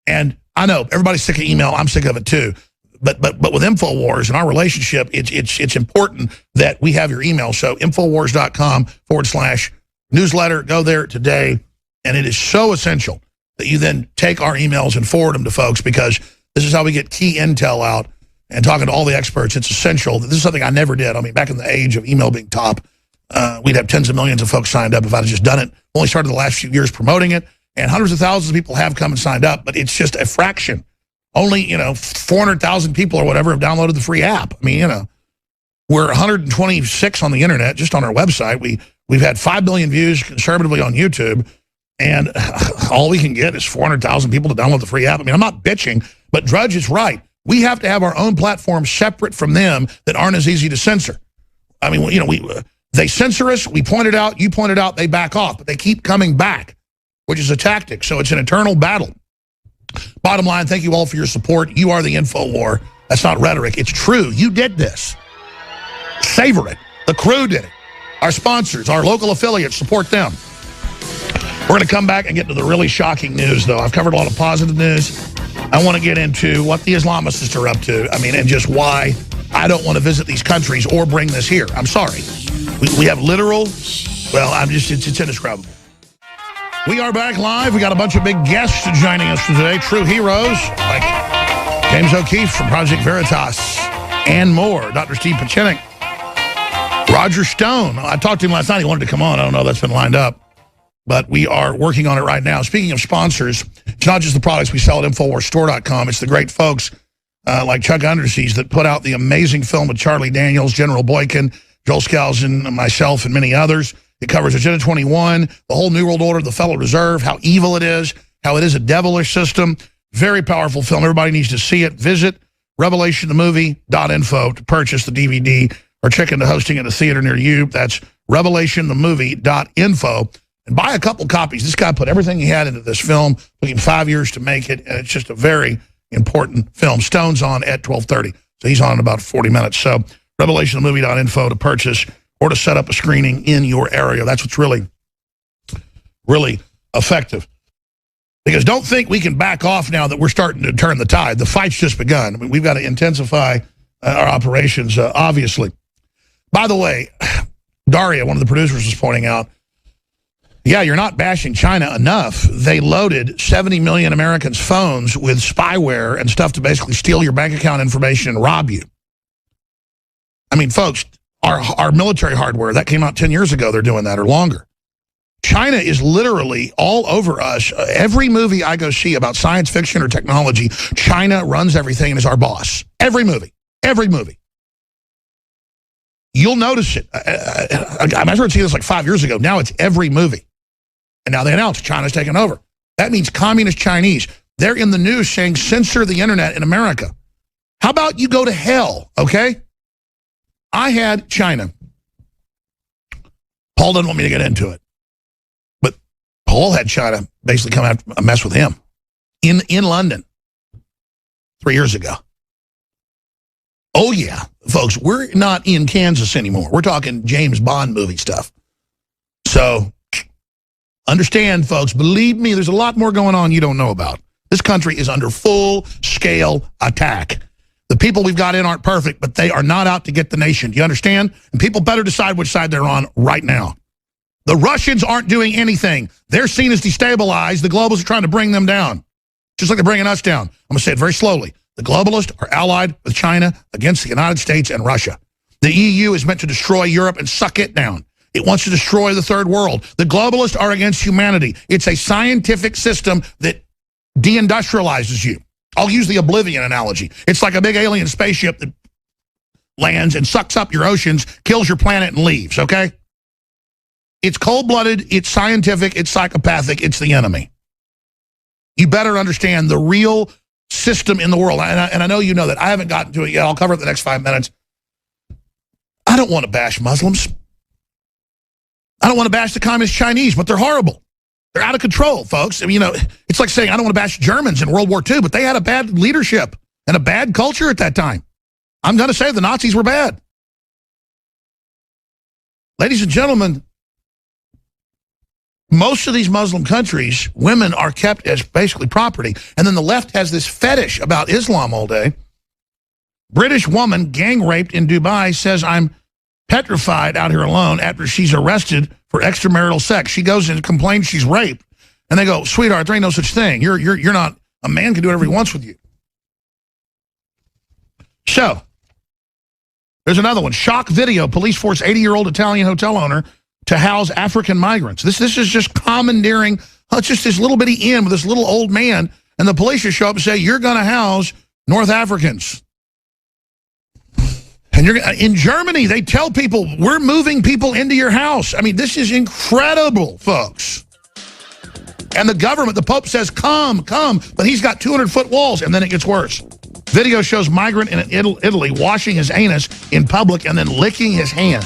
And I know everybody's sick of email. I'm sick of it too. But with InfoWars and our relationship, it's important that we have your email. So Infowars.com/newsletter. Go there today. And it is so essential that you then take our emails and forward them to folks, because this is how we get key intel out. And talking to all the experts, it's essential. This is something I never did. I mean, back in the age of email being top, we'd have tens of millions of folks signed up if I'd have just done it. Only started the last few years promoting it. And hundreds of thousands of people have come and signed up, but it's just a fraction. Only, 400,000 people or whatever have downloaded the free app. I mean, we're 126 on the internet, just on our website. We've had 5 billion views conservatively on YouTube, and all we can get is 400,000 people to download the free app. I mean, I'm not bitching, but Drudge is right. We have to have our own platform separate from them that aren't as easy to censor. I mean, they censor us, we point it out, you point it out, they back off, but they keep coming back, which is a tactic. So it's an eternal battle. Bottom line, thank you all for your support. You are the InfoWar. That's not rhetoric. It's true. You did this. Savor it. The crew did it. Our sponsors, our local affiliates, support them. We're going to come back and get to the really shocking news, though. I've covered a lot of positive news. I want to get into what the Islamists are up to. I mean, and just why I don't want to visit these countries or bring this here. I'm sorry. We have literal, it's indescribable. We are back live. We got a bunch of big guests joining us today. True heroes like James O'Keefe from Project Veritas and more. Dr. Steve Pieczenik. Roger Stone. I talked to him last night. He wanted to come on. I don't know. That's been lined up. But we are working on it right now. Speaking of sponsors, it's not just the products we sell at InfoWarsStore.com. It's the great folks like Chuck Underseas that put out the amazing film with Charlie Daniels, General Boykin, Joel Skousen, myself, and many others. It covers Agenda 21, the whole New World Order, the Federal Reserve, how evil it is, how it is a devilish system. Very powerful film. Everybody needs to see it. Visit revelationthemovie.info to purchase the DVD or check into hosting at a theater near you. That's revelationthemovie.info. And buy a couple copies. This guy put everything he had into this film. Took him 5 years to make it, and it's just a very important film. Stone's on at 12:30, so he's on in about 40 minutes. So revelationthemovie.info to purchase or to set up a screening in your area. That's what's really, really effective. Because don't think we can back off now that we're starting to turn the tide. The fight's just begun. I mean, we've got to intensify our operations, obviously. By the way, Daria, one of the producers, was pointing out, yeah, you're not bashing China enough. They loaded 70 million Americans' phones with spyware and stuff to basically steal your bank account information and rob you. I mean, folks, our military hardware, that came out 10 years ago, they're doing that or longer. China is literally all over us. Every movie I go see about science fiction or technology, China runs everything and is our boss. Every movie. Every movie. You'll notice it. I started seeing this like 5 years ago. Now it's every movie. And now they announced China's taken over. That means communist Chinese. They're in the news saying censor the internet in America. How about you go to hell, okay? I had China. Paul doesn't want me to get into it. But Paul had China basically come out a mess with him in London 3 years ago. Oh, yeah, folks, we're not in Kansas anymore. We're talking James Bond movie stuff. So understand, folks, believe me, there's a lot more going on you don't know about. This country is under full-scale attack. The people we've got in aren't perfect, but they are not out to get the nation. Do you understand? And people better decide which side they're on right now. The Russians aren't doing anything. They're seen as destabilized. The globalists are trying to bring them down, just like they're bringing us down. I'm going to say it very slowly. The globalists are allied with China against the United States and Russia. The EU is meant to destroy Europe and suck it down. It wants to destroy the third world. The globalists are against humanity. It's a scientific system that deindustrializes you. I'll use the Oblivion analogy. It's like a big alien spaceship that lands and sucks up your oceans, kills your planet, and leaves, okay? It's cold-blooded, it's scientific, it's psychopathic, it's the enemy. You better understand the real system in the world. And I know you know that. I haven't gotten to it yet. I'll cover it in the next 5 minutes. I don't want to bash Muslims. I don't want to bash the communist Chinese, but they're horrible. They're out of control, folks. I mean, you know, it's like saying I don't want to bash Germans in World War II, but they had a bad leadership and a bad culture at that time. I'm going to say the Nazis were bad. Ladies and gentlemen, most of these Muslim countries, women are kept as basically property. And then the left has this fetish about Islam all day. British woman gang raped in Dubai says, I'm petrified out here alone after she's arrested for extramarital sex. She goes and complains she's raped. And they go, sweetheart, there ain't no such thing. You're not, a man can do whatever he wants with you. So, there's another one. Shock video. Police force 80-year-old Italian hotel owner to house African migrants. This is just commandeering. It's just this little bitty inn with this little old man, and the police just show up and say, you're going to house North Africans. And in Germany, they tell people, we're moving people into your house. I mean, this is incredible, folks. And the government, the Pope says, come, but he's got 200-foot walls, and then it gets worse. Video shows migrant in Italy washing his anus in public and then licking his hand.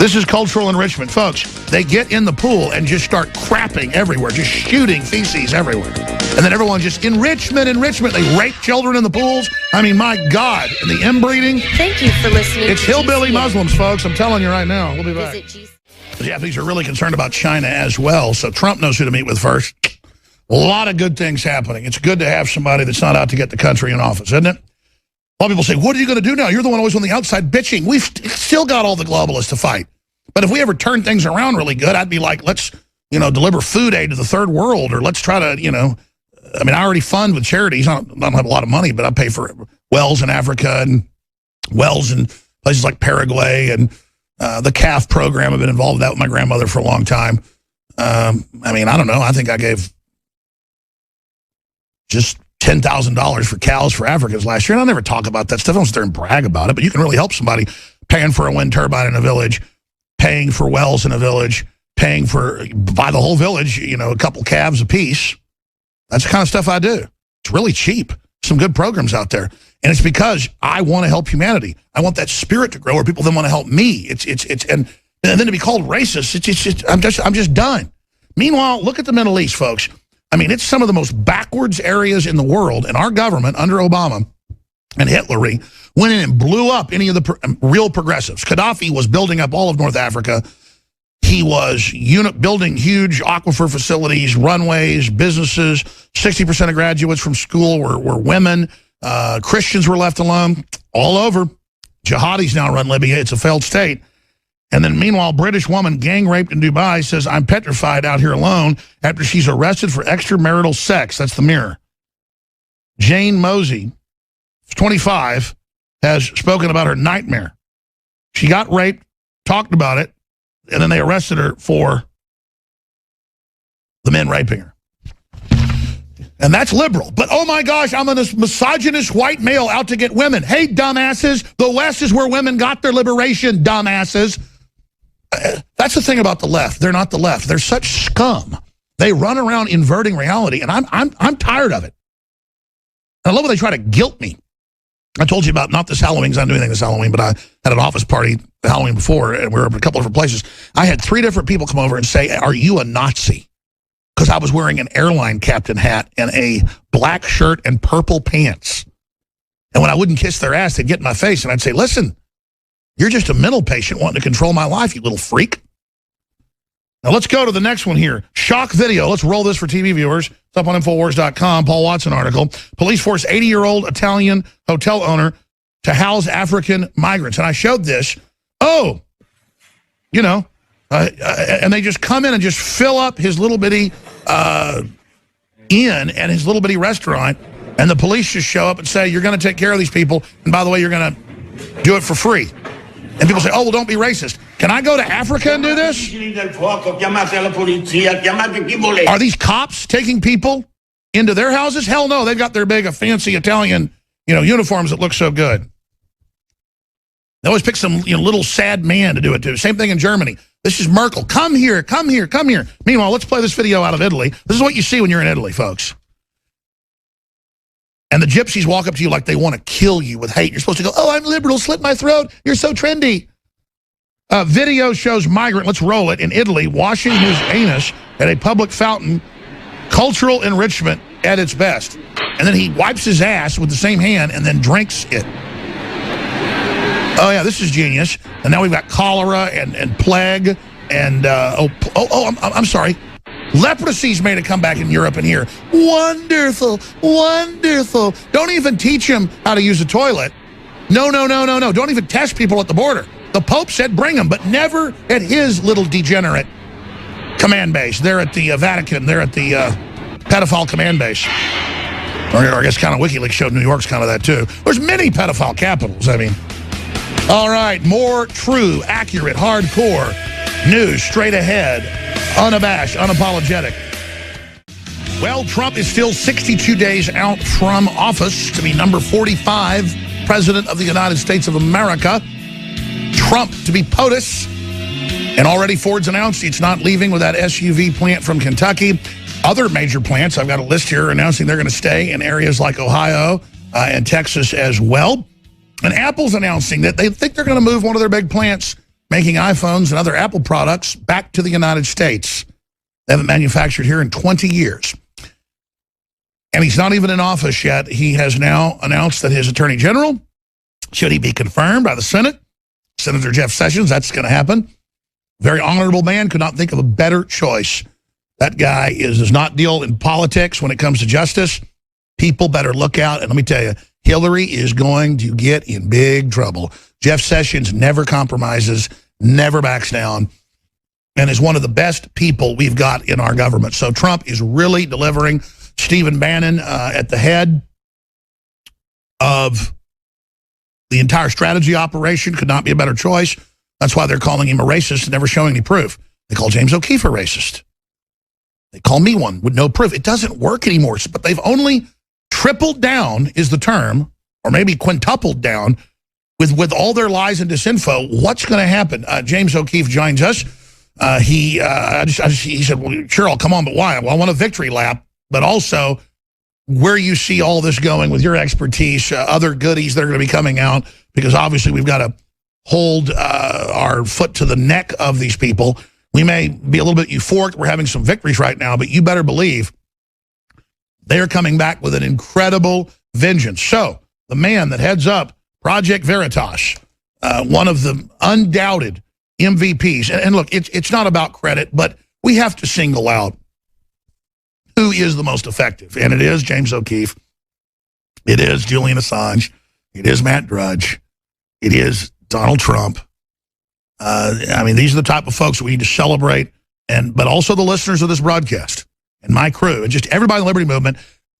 This is cultural enrichment. Folks, they get in the pool and just start crapping everywhere, just shooting feces everywhere. And then everyone just, enrichment. They rape children in the pools. I mean, my God. And the inbreeding. Thank you for listening. It's hillbilly Muslims, folks. I'm telling you right now. We'll be back. The Japanese are really concerned about China as well, so Trump knows who to meet with first. A lot of good things happening. It's good to have somebody that's not out to get the country in office, isn't it? A lot of people say, what are you going to do now? You're the one always on the outside bitching. We've still got all the globalists to fight. But if we ever turn things around really good, I'd be like, let's, deliver food aid to the third world, or let's try to, I mean, I already fund with charities. I don't have a lot of money, but I pay for wells in Africa and wells in places like Paraguay, and the CAF program. I've been involved with that with my grandmother for a long time. I mean, I don't know. I think I gave just $10,000 for cows for Africans last year. And I'll never talk about that stuff. I don't sit there and brag about it, but you can really help somebody paying for a wind turbine in a village, paying for wells in a village, paying for, buy the whole village, a couple calves apiece. That's the kind of stuff I do. It's really cheap. Some good programs out there. And it's because I want to help humanity. I want that spirit to grow where people then want to help me. And then to be called racist, I'm just done. Meanwhile, look at the Middle East, folks. I mean, it's some of the most backwards areas in the world, and our government under Obama and Hitler went in and blew up any of the real progressives. Gaddafi was building up all of North Africa. He was building huge aquifer facilities, runways, businesses. 60% of graduates from school were women. Christians were left alone all over. Jihadis now run Libya. It's a failed state. And then meanwhile, British woman gang raped in Dubai says, I'm petrified out here alone after she's arrested for extramarital sex. That's the Mirror. Jane Mosey, 25, has spoken about her nightmare. She got raped, talked about it, and then they arrested her for the men raping her. And that's liberal. But, oh, my gosh, I'm a misogynist white male out to get women. Hey, dumbasses, the West is where women got their liberation, dumbasses. That's the thing about the left. They're not the left. They're such scum. They run around inverting reality, and I'm tired of it. I love when they try to guilt me. I told you about, not this Halloween, because I didn't do anything this Halloween, but I had an office party the Halloween before, and we were at a couple of different places. I had 3 different people come over and say, are you a Nazi? Because I was wearing an airline captain hat and a black shirt and purple pants. And when I wouldn't kiss their ass, they'd get in my face, and I'd say, listen, you're just a mental patient wanting to control my life, you little freak. Now let's go to the next one here. Shock video. Let's roll this for TV viewers. It's up on Infowars.com. Paul Watson article. Police force 80-year-old Italian hotel owner to house African migrants. And I showed this. Oh, you know, and they just come in and just fill up his little bitty inn and his little bitty restaurant. And the police just show up and say, you're going to take care of these people. And by the way, you're going to do it for free. And people say, oh, well, don't be racist. Can I go to Africa and do this? Are these cops taking people into their houses? Hell no, they've got their big, fancy Italian, uniforms that look so good. They always pick some little sad man to do it too. Same thing in Germany. This is Merkel. Come here, come here, come here. Meanwhile, let's play this video out of Italy. This is what you see when you're in Italy, folks. And the gypsies walk up to you like they want to kill you with hate. You're supposed to go, oh, I'm liberal, slit my throat. You're so trendy. Video shows migrant, let's roll it, in Italy, washing his anus at a public fountain. Cultural enrichment at its best. And then he wipes his ass with the same hand and then drinks it. Oh, yeah, this is genius. And now we've got cholera and plague and, I'm sorry. Leprosy's made a comeback in Europe and here. Wonderful, wonderful. Don't even teach him how to use a toilet. No. Don't even test people at the border. The Pope said bring them, but never at his little degenerate command base. They're at the Vatican. They're at the pedophile command base. Or I guess kind of WikiLeaks showed New York's kind of that too. There's many pedophile capitals, I mean. All right, more true, accurate, hardcore news straight ahead, unabashed, unapologetic. Well, Trump is still 62 days out from office to be number 45 president of the United States of America. Trump to be POTUS. And already Ford's announced it's not leaving with that SUV plant from Kentucky. Other major plants, I've got a list here, announcing they're going to stay in areas like Ohio and Texas as well. And Apple's announcing that they think they're going to move one of their big plants making iPhones and other Apple products back to the United States. They haven't manufactured here in 20 years. And he's not even in office yet. He has now announced that his attorney general, should he be confirmed by the Senate, Senator Jeff Sessions, that's going to happen. Very honorable man, could not think of a better choice. That guy does not deal in politics when it comes to justice. People better look out. And let me tell you, Hillary is going to get in big trouble. Jeff Sessions never compromises, never backs down, and is one of the best people we've got in our government. So Trump is really delivering. Stephen Bannon at the head of the entire strategy operation could not be a better choice. That's why they're calling him a racist and never showing any proof. They call James O'Keefe a racist. They call me one with no proof. It doesn't work anymore, but they've only tripled down is the term, or maybe quintupled down with all their lies and disinfo. What's going to happen? James O'Keefe joins us. He said, well, sure, I'll come on, but why? Well, I want a victory lap, but also where you see all this going with your expertise, other goodies that are going to be coming out, because obviously we've got to hold our foot to the neck of these people. We may be a little bit euphoric. We're having some victories right now, but you better believe they're coming back with an incredible vengeance. So the man that heads up Project Veritas, one of the undoubted MVPs, and look, it's not about credit, but we have to single out who is the most effective, and it is James O'Keefe. It is Julian Assange. It is Matt Drudge. It is Donald Trump. I mean, these are the type of folks that we need to celebrate, but also the listeners of this broadcast and my crew and just everybody in the Liberty Movement.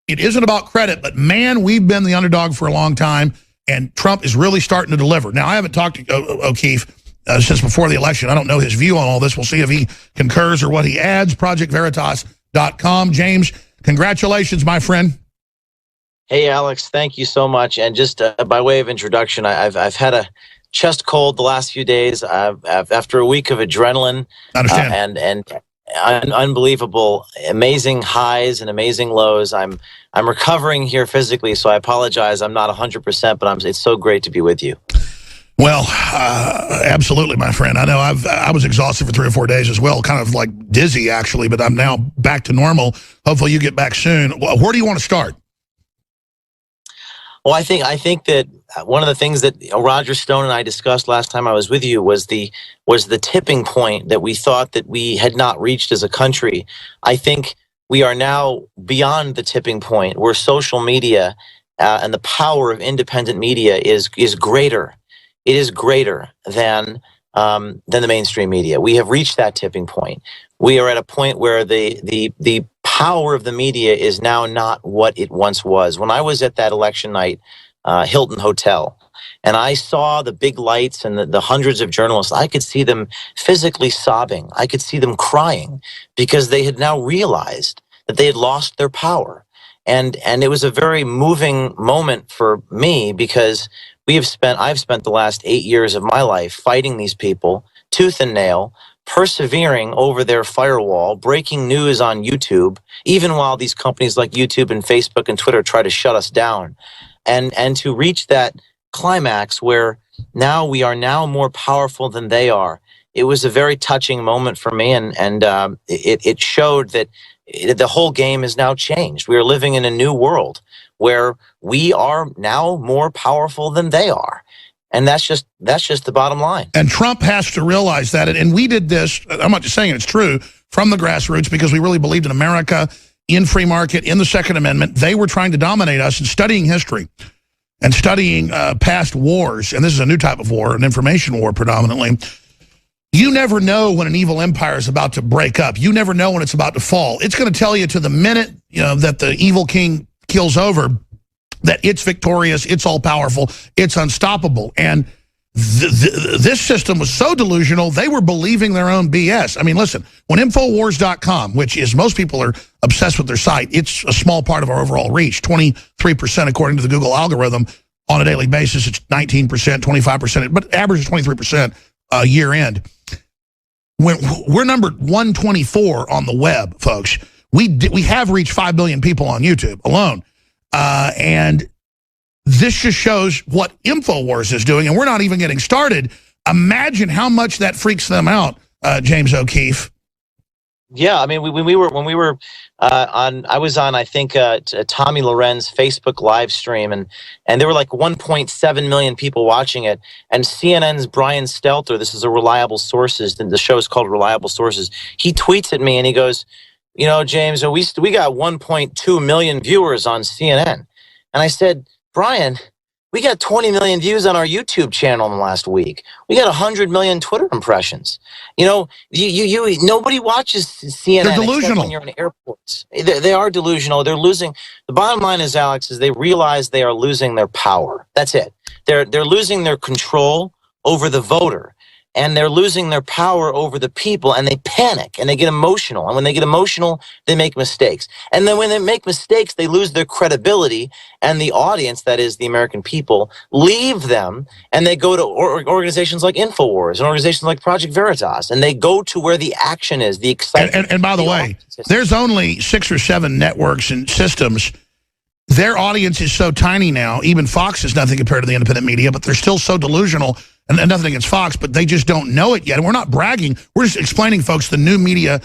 It isn't about credit, but man, we've been the underdog for a long time, and Trump is really starting to deliver. Now, I haven't talked to O'Keefe since before the election. I don't know his view on all this. We'll see if he concurs or what he adds. ProjectVeritas.com. James, congratulations, my friend. Hey, Alex, thank you so much. And just by way of introduction, I've had a chest cold the last few days. After a week of adrenaline and unbelievable, amazing highs and amazing lows. I'm recovering here physically, so I apologize. I'm not 100%, but it's so great to be with you. Well, absolutely, my friend. I know I was exhausted for 3 or 4 days as well, kind of like dizzy actually, but I'm now back to normal. Hopefully, you get back soon. Where do you want to start? Well, I think that one of the things that Roger Stone and I discussed last time I was with you was the tipping point that we thought that we had not reached as a country. I think we are now beyond the tipping point where social media and the power of independent media is greater. It is greater than the mainstream media. We have reached that tipping point. We are at a point where the power of the media is now not what it once was. When I was at that election night, Hilton Hotel, and I saw the big lights and the hundreds of journalists, I could see them physically sobbing. I could see them crying because they had now realized that they had lost their power. And it was a very moving moment for me because I've spent the last 8 years of my life fighting these people tooth and nail, persevering over their firewall, breaking news on YouTube, even while these companies like YouTube and Facebook and Twitter try to shut us down. And to reach that climax where now we are now more powerful than they are, it was a very touching moment for me, and it showed that the whole game has now changed. We are living in a new world where we are now more powerful than they are. And that's just the bottom line. And Trump has to realize that. And we did this, I'm not just saying it's true, from the grassroots because we really believed in America, in free market, in the Second Amendment. They were trying to dominate us and studying history and studying past wars. And this is a new type of war, an information war predominantly. You never know when an evil empire is about to break up. You never know when it's about to fall. It's going to tell you to the minute that the evil king kills over that it's victorious, it's all-powerful, it's unstoppable. And this system was so delusional, they were believing their own BS. I mean, listen, when Infowars.com, which is, most people are obsessed with their site, it's a small part of our overall reach, 23% according to the Google algorithm on a daily basis. It's 19%, 25%, but average is 23% year end. When we're number 124 on the web, folks, we have reached 5 billion people on YouTube alone. And this just shows what InfoWars is doing, and we're not even getting started. Imagine how much that freaks them out, James O'Keefe. Yeah, I mean, when we were I was on, I think, Tommy Loren's Facebook live stream, and there were like 1.7 million people watching it. And CNN's Brian Stelter, this is a Reliable Sources, the show is called Reliable Sources. He tweets at me and he goes, James, we got 1.2 million viewers on CNN. And I said, Brian, we got 20 million views on our YouTube channel in the last week. We got 100 million Twitter impressions. Nobody watches CNN. They're delusional. Except when you're in airports. They are delusional. They're losing. The bottom line is, Alex, is they realize they are losing their power. That's it. They're losing their control over the voter. And they're losing their power over the people, and they panic, and they get emotional. And when they get emotional, they make mistakes. And then when they make mistakes, they lose their credibility, and the audience, that is the American people, leave them, and they go to organizations like InfoWars and organizations like Project Veritas, and they go to where the action is, the excitement. And by the way, there's only 6 or 7 networks and systems. Their audience is so tiny now, even Fox is nothing compared to the independent media, but they're still so delusional. And nothing against Fox, but they just don't know it yet. And we're not bragging. We're just explaining, folks, the new media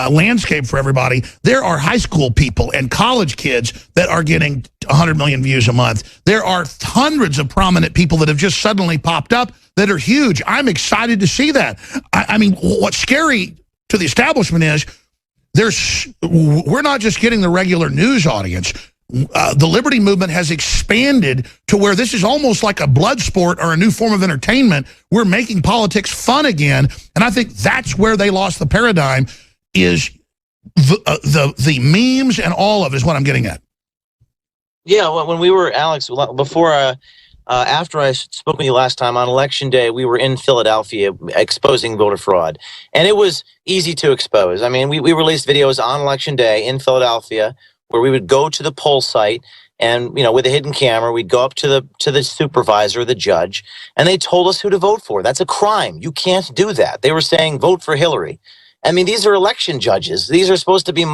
landscape for everybody. There are high school people and college kids that are getting 100 million views a month. There are hundreds of prominent people that have just suddenly popped up that are huge. I'm excited to see that. I mean, what's scary to the establishment is we're not just getting the regular news audience. the liberty movement has expanded to where this is almost like a blood sport or a new form of entertainment. We're making politics fun again, and I think that's where they lost the paradigm, is the memes and all of it is what I'm getting at. Yeah, well, when we were, Alex, before, after I spoke with you last time on Election Day, we were in Philadelphia exposing voter fraud. And it was easy to expose. I mean, we released videos on Election Day in Philadelphia where we would go to the poll site and, you know, with a hidden camera, we'd go up to the supervisor, the judge, and they told us who to vote for. That's a crime. You can't do that. They were saying, vote for Hillary. I mean, these are election judges. These are supposed to be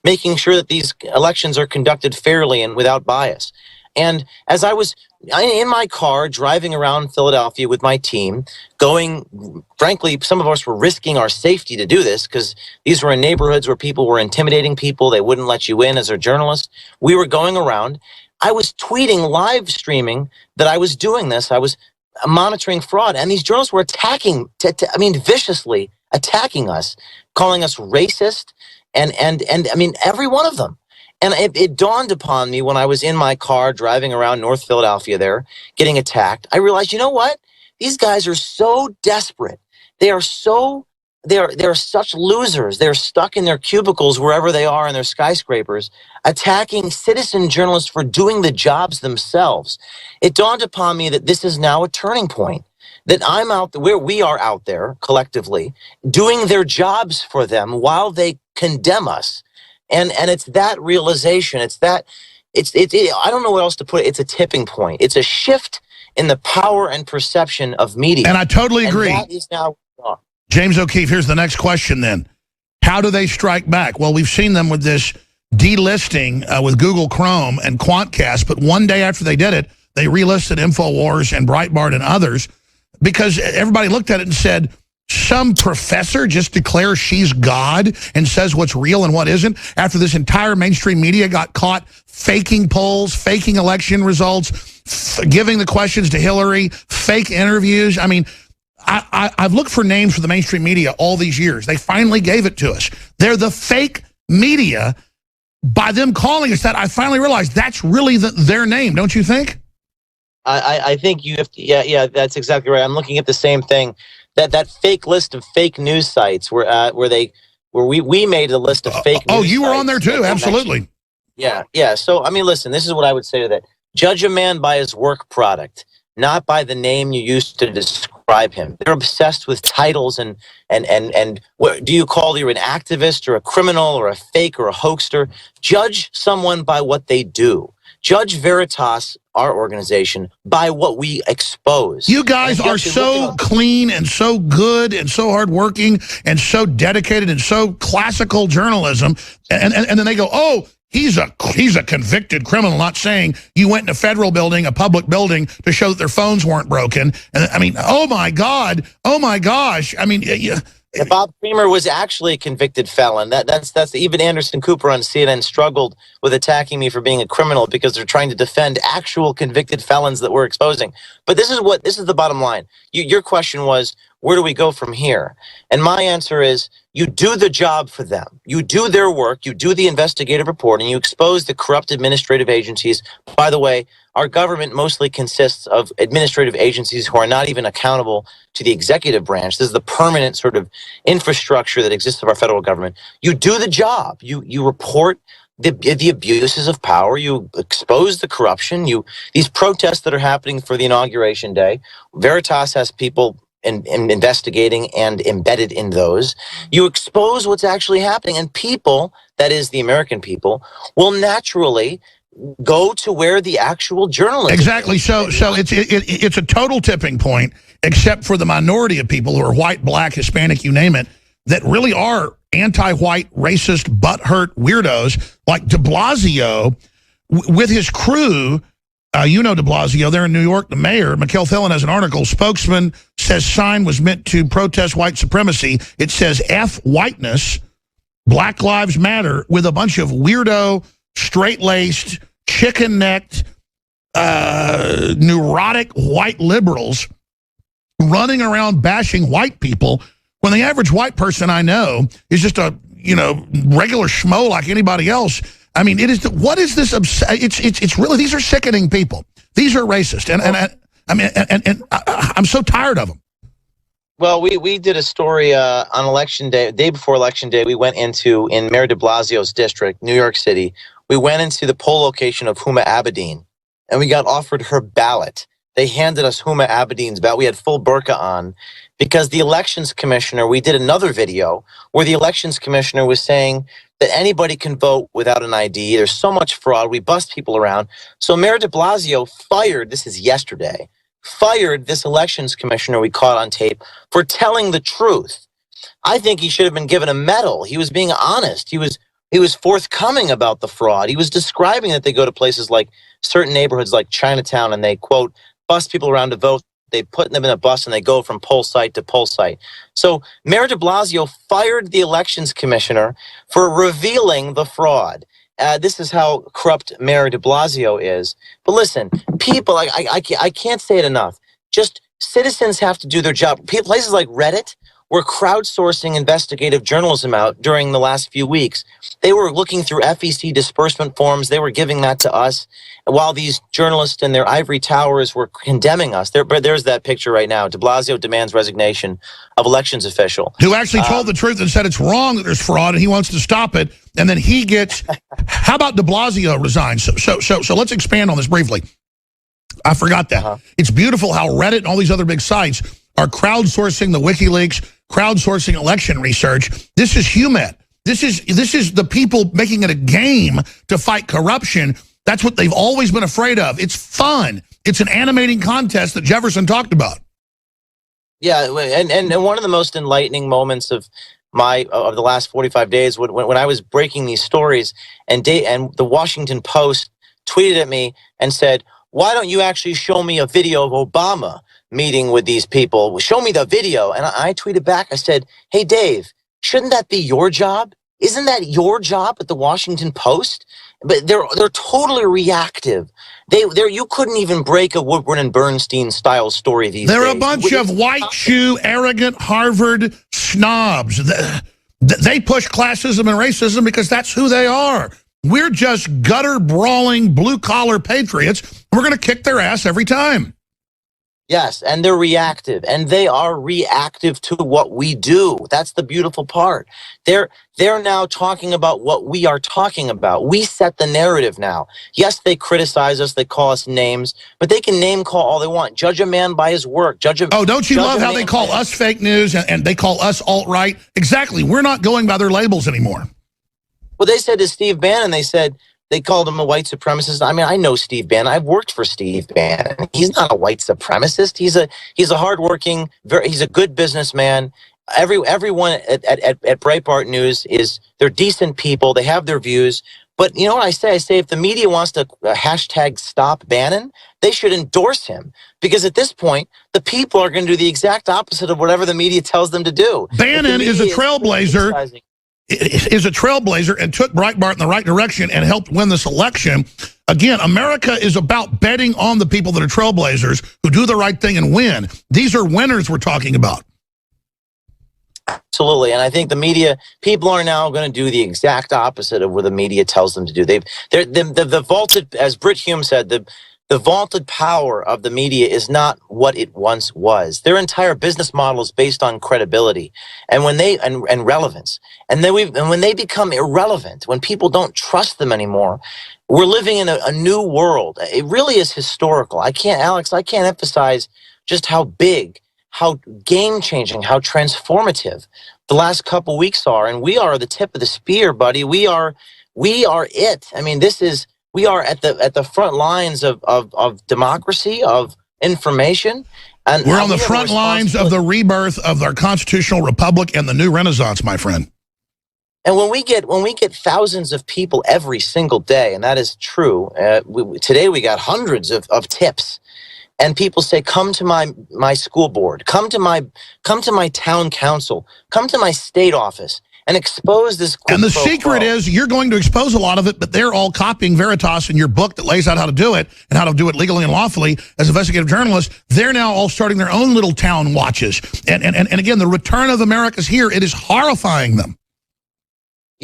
making sure that these elections are conducted fairly and without bias. And as I was in my car driving around Philadelphia with my team, going, frankly, some of us were risking our safety to do this because these were in neighborhoods where people were intimidating people. They wouldn't let you in as a journalist. We were going around. I was tweeting, live streaming that I was doing this. I was monitoring fraud. And these journalists were attacking, viciously attacking us, calling us racist, and I mean, every one of them. And it dawned upon me when I was in my car driving around North Philadelphia there, getting attacked. I realized, you know what? These guys are so desperate. They're such losers. They're stuck in their cubicles wherever they are in their skyscrapers, attacking citizen journalists for doing the jobs themselves. It dawned upon me that this is now a turning point. That I'm out there, where we are out there collectively, doing their jobs for them while they condemn us. And it's that realization, I don't know what else to put it. It's a tipping point. It's a shift in the power and perception of media. And I totally agree. And that is now gone. James O'Keefe, here's the next question then. How do they strike back? Well, we've seen them with this delisting with Google Chrome and Quantcast, but one day after they did it, they relisted InfoWars and Breitbart and others, because everybody looked at it and said, some professor just declares she's God and says what's real and what isn't, after this entire mainstream media got caught faking polls, faking election results, giving the questions to Hillary, fake interviews. I mean, I've looked for names for the mainstream media all these years. They finally gave it to us. They're the fake media. By them calling us that, I finally realized that's really their name, don't you think? I think you have to, yeah, that's exactly right. I'm looking at the same thing. That fake list of fake news sites where we made a list of fake news sites. You were on there too, absolutely. Yeah. So, I mean, listen, this is what I would say to that. Judge a man by his work product, not by the name you used to describe him. They're obsessed with titles and what do you call you an activist or a criminal or a fake or a hoaxer? Judge someone by what they do. Judge Veritas, our organization, by what we expose. You guys are so clean and so good and so hardworking and so dedicated and so classical journalism. And then they go, oh, he's a convicted criminal, not saying you went in a federal building, a public building, to show that their phones weren't broken. And I mean, oh my God, oh my gosh. I mean, Bob Creamer was actually a convicted felon. That's even Anderson Cooper on CNN struggled with attacking me for being a criminal because they're trying to defend actual convicted felons that we're exposing. But this is the bottom line. Your question was, where do we go from here? And my answer is, you do the job for them. You do their work. You do the investigative reporting. You expose the corrupt administrative agencies. By the way, our government mostly consists of administrative agencies who are not even accountable to the executive branch. This is the permanent sort of infrastructure that exists of our federal government. You do the job. You report the abuses of power. You expose the corruption. These protests that are happening for the inauguration day. Veritas has people investigating and embedded in those. You expose what's actually happening, and people, that is the American people, will naturally go to where the actual journalism exactly. So it's a total tipping point, except for the minority of people who are white, black, Hispanic, you name it, that really are anti-white, racist, butthurt weirdos like de Blasio with his crew. You know de Blasio, they're in New York, the mayor. Mikhail Thelen has an article. Spokesman says sign was meant to protest white supremacy. It says F whiteness, Black Lives Matter, with a bunch of weirdo, straight-laced, chicken-necked, neurotic white liberals running around bashing white people when the average white person I know is just a, regular schmo like anybody else. I mean, it is. What is this? It's really, these are sickening people. These are racist, and I'm so tired of them. Well, we did a story on election day, day before election day. We went in Mayor de Blasio's district, New York City. We went into the poll location of Huma Abedin, and we got offered her ballot. They handed us Huma Abedin's ballot. We had full burqa on because the elections commissioner, we did another video where the elections commissioner was saying that anybody can vote without an ID. There's so much fraud. We bust people around. So Mayor de Blasio fired, this is yesterday, fired this elections commissioner we caught on tape for telling the truth. I think he should have been given a medal. He was being honest. He was forthcoming about the fraud. He was describing that they go to places like certain neighborhoods like Chinatown and they, quote, bus people around to vote. They put them in a bus and they go from poll site to poll site. So Mayor de Blasio fired the elections commissioner for revealing the fraud. This is how corrupt Mayor de Blasio is. But listen, people, I can't say it enough. Just citizens have to do their job. Places like Reddit were crowdsourcing investigative journalism out during the last few weeks. They were looking through FEC disbursement forms. They were giving that to us while these journalists in their ivory towers were condemning us. There's that picture right now. De Blasio demands resignation of elections official. Who actually told the truth and said it's wrong that there's fraud and he wants to stop it. And then he gets, how about de Blasio resigns? So let's expand on this briefly. I forgot that. It's beautiful how Reddit and all these other big sites are crowdsourcing the WikiLeaks, crowdsourcing election research. This is HUMET. This is the people making it a game to fight corruption. That's what they've always been afraid of. It's fun. It's an animating contest that Jefferson talked about. Yeah, and one of the most enlightening moments of the last 45 days when I was breaking these stories and the Washington Post tweeted at me and said, "Why don't you actually show me a video of Obama meeting with these people? Show me the video." And I tweeted back, I said, "Hey, Dave, shouldn't that be your job? Isn't that your job at the Washington Post?" But they're totally reactive. You couldn't even break a Woodward and Bernstein style story these days. They're a bunch of white shoe, arrogant Harvard snobs. They push classism and racism because that's who they are. We're just gutter-brawling, blue-collar patriots. We're going to kick their ass every time. Yes, and they're reactive, and they are reactive to what we do. That's the beautiful part. They're now talking about what we are talking about. We set the narrative now. Yes, they criticize us, they call us names, but they can name call all they want. Judge a man by his work. Don't you love how they call us fake news and they call us alt-right? Exactly. We're not going by their labels anymore. Well, they said to Steve Bannon, they called him a white supremacist. I mean, I know Steve Bannon. I've worked for Steve Bannon. He's not a white supremacist. He's a hardworking, he's a good businessman. Everyone at Breitbart News they're decent people. They have their views. But you know what I say? I say if the media wants to hashtag stop Bannon, they should endorse him. Because at this point, the people are going to do the exact opposite of whatever the media tells them to do. Bannon is a trailblazer. Is a trailblazer and took Breitbart in the right direction and helped win this election. Again, America is about betting on the people that are trailblazers who do the right thing and win. These are winners we're talking about. Absolutely. And I think the media, people are now going to do the exact opposite of what the media tells them to do. The vaulted, as Brit Hume said, the vaunted power of the media is not what it once was. Their entire business model is based on credibility and and relevance. And when they become irrelevant, when people don't trust them anymore, we're living in a new world. It really is historical. Alex, I can't emphasize just how big, how game-changing, how transformative the last couple weeks are. And we are the tip of the spear, buddy. We are it. I mean, we are at the front lines of democracy, of information. And we're on the front lines of the rebirth of our constitutional republic and the new renaissance, my friend. And when we get thousands of people every single day, and that is true, today we got hundreds of tips, and people say, come to my school board, come to my town council, come to my state office, and expose this. And the secret is you're going to expose a lot of it, but they're all copying Veritas in your book that lays out how to do it and how to do it legally and lawfully as investigative journalists. They're now all starting their own little town watches. And again, the return of America's here. It is horrifying them.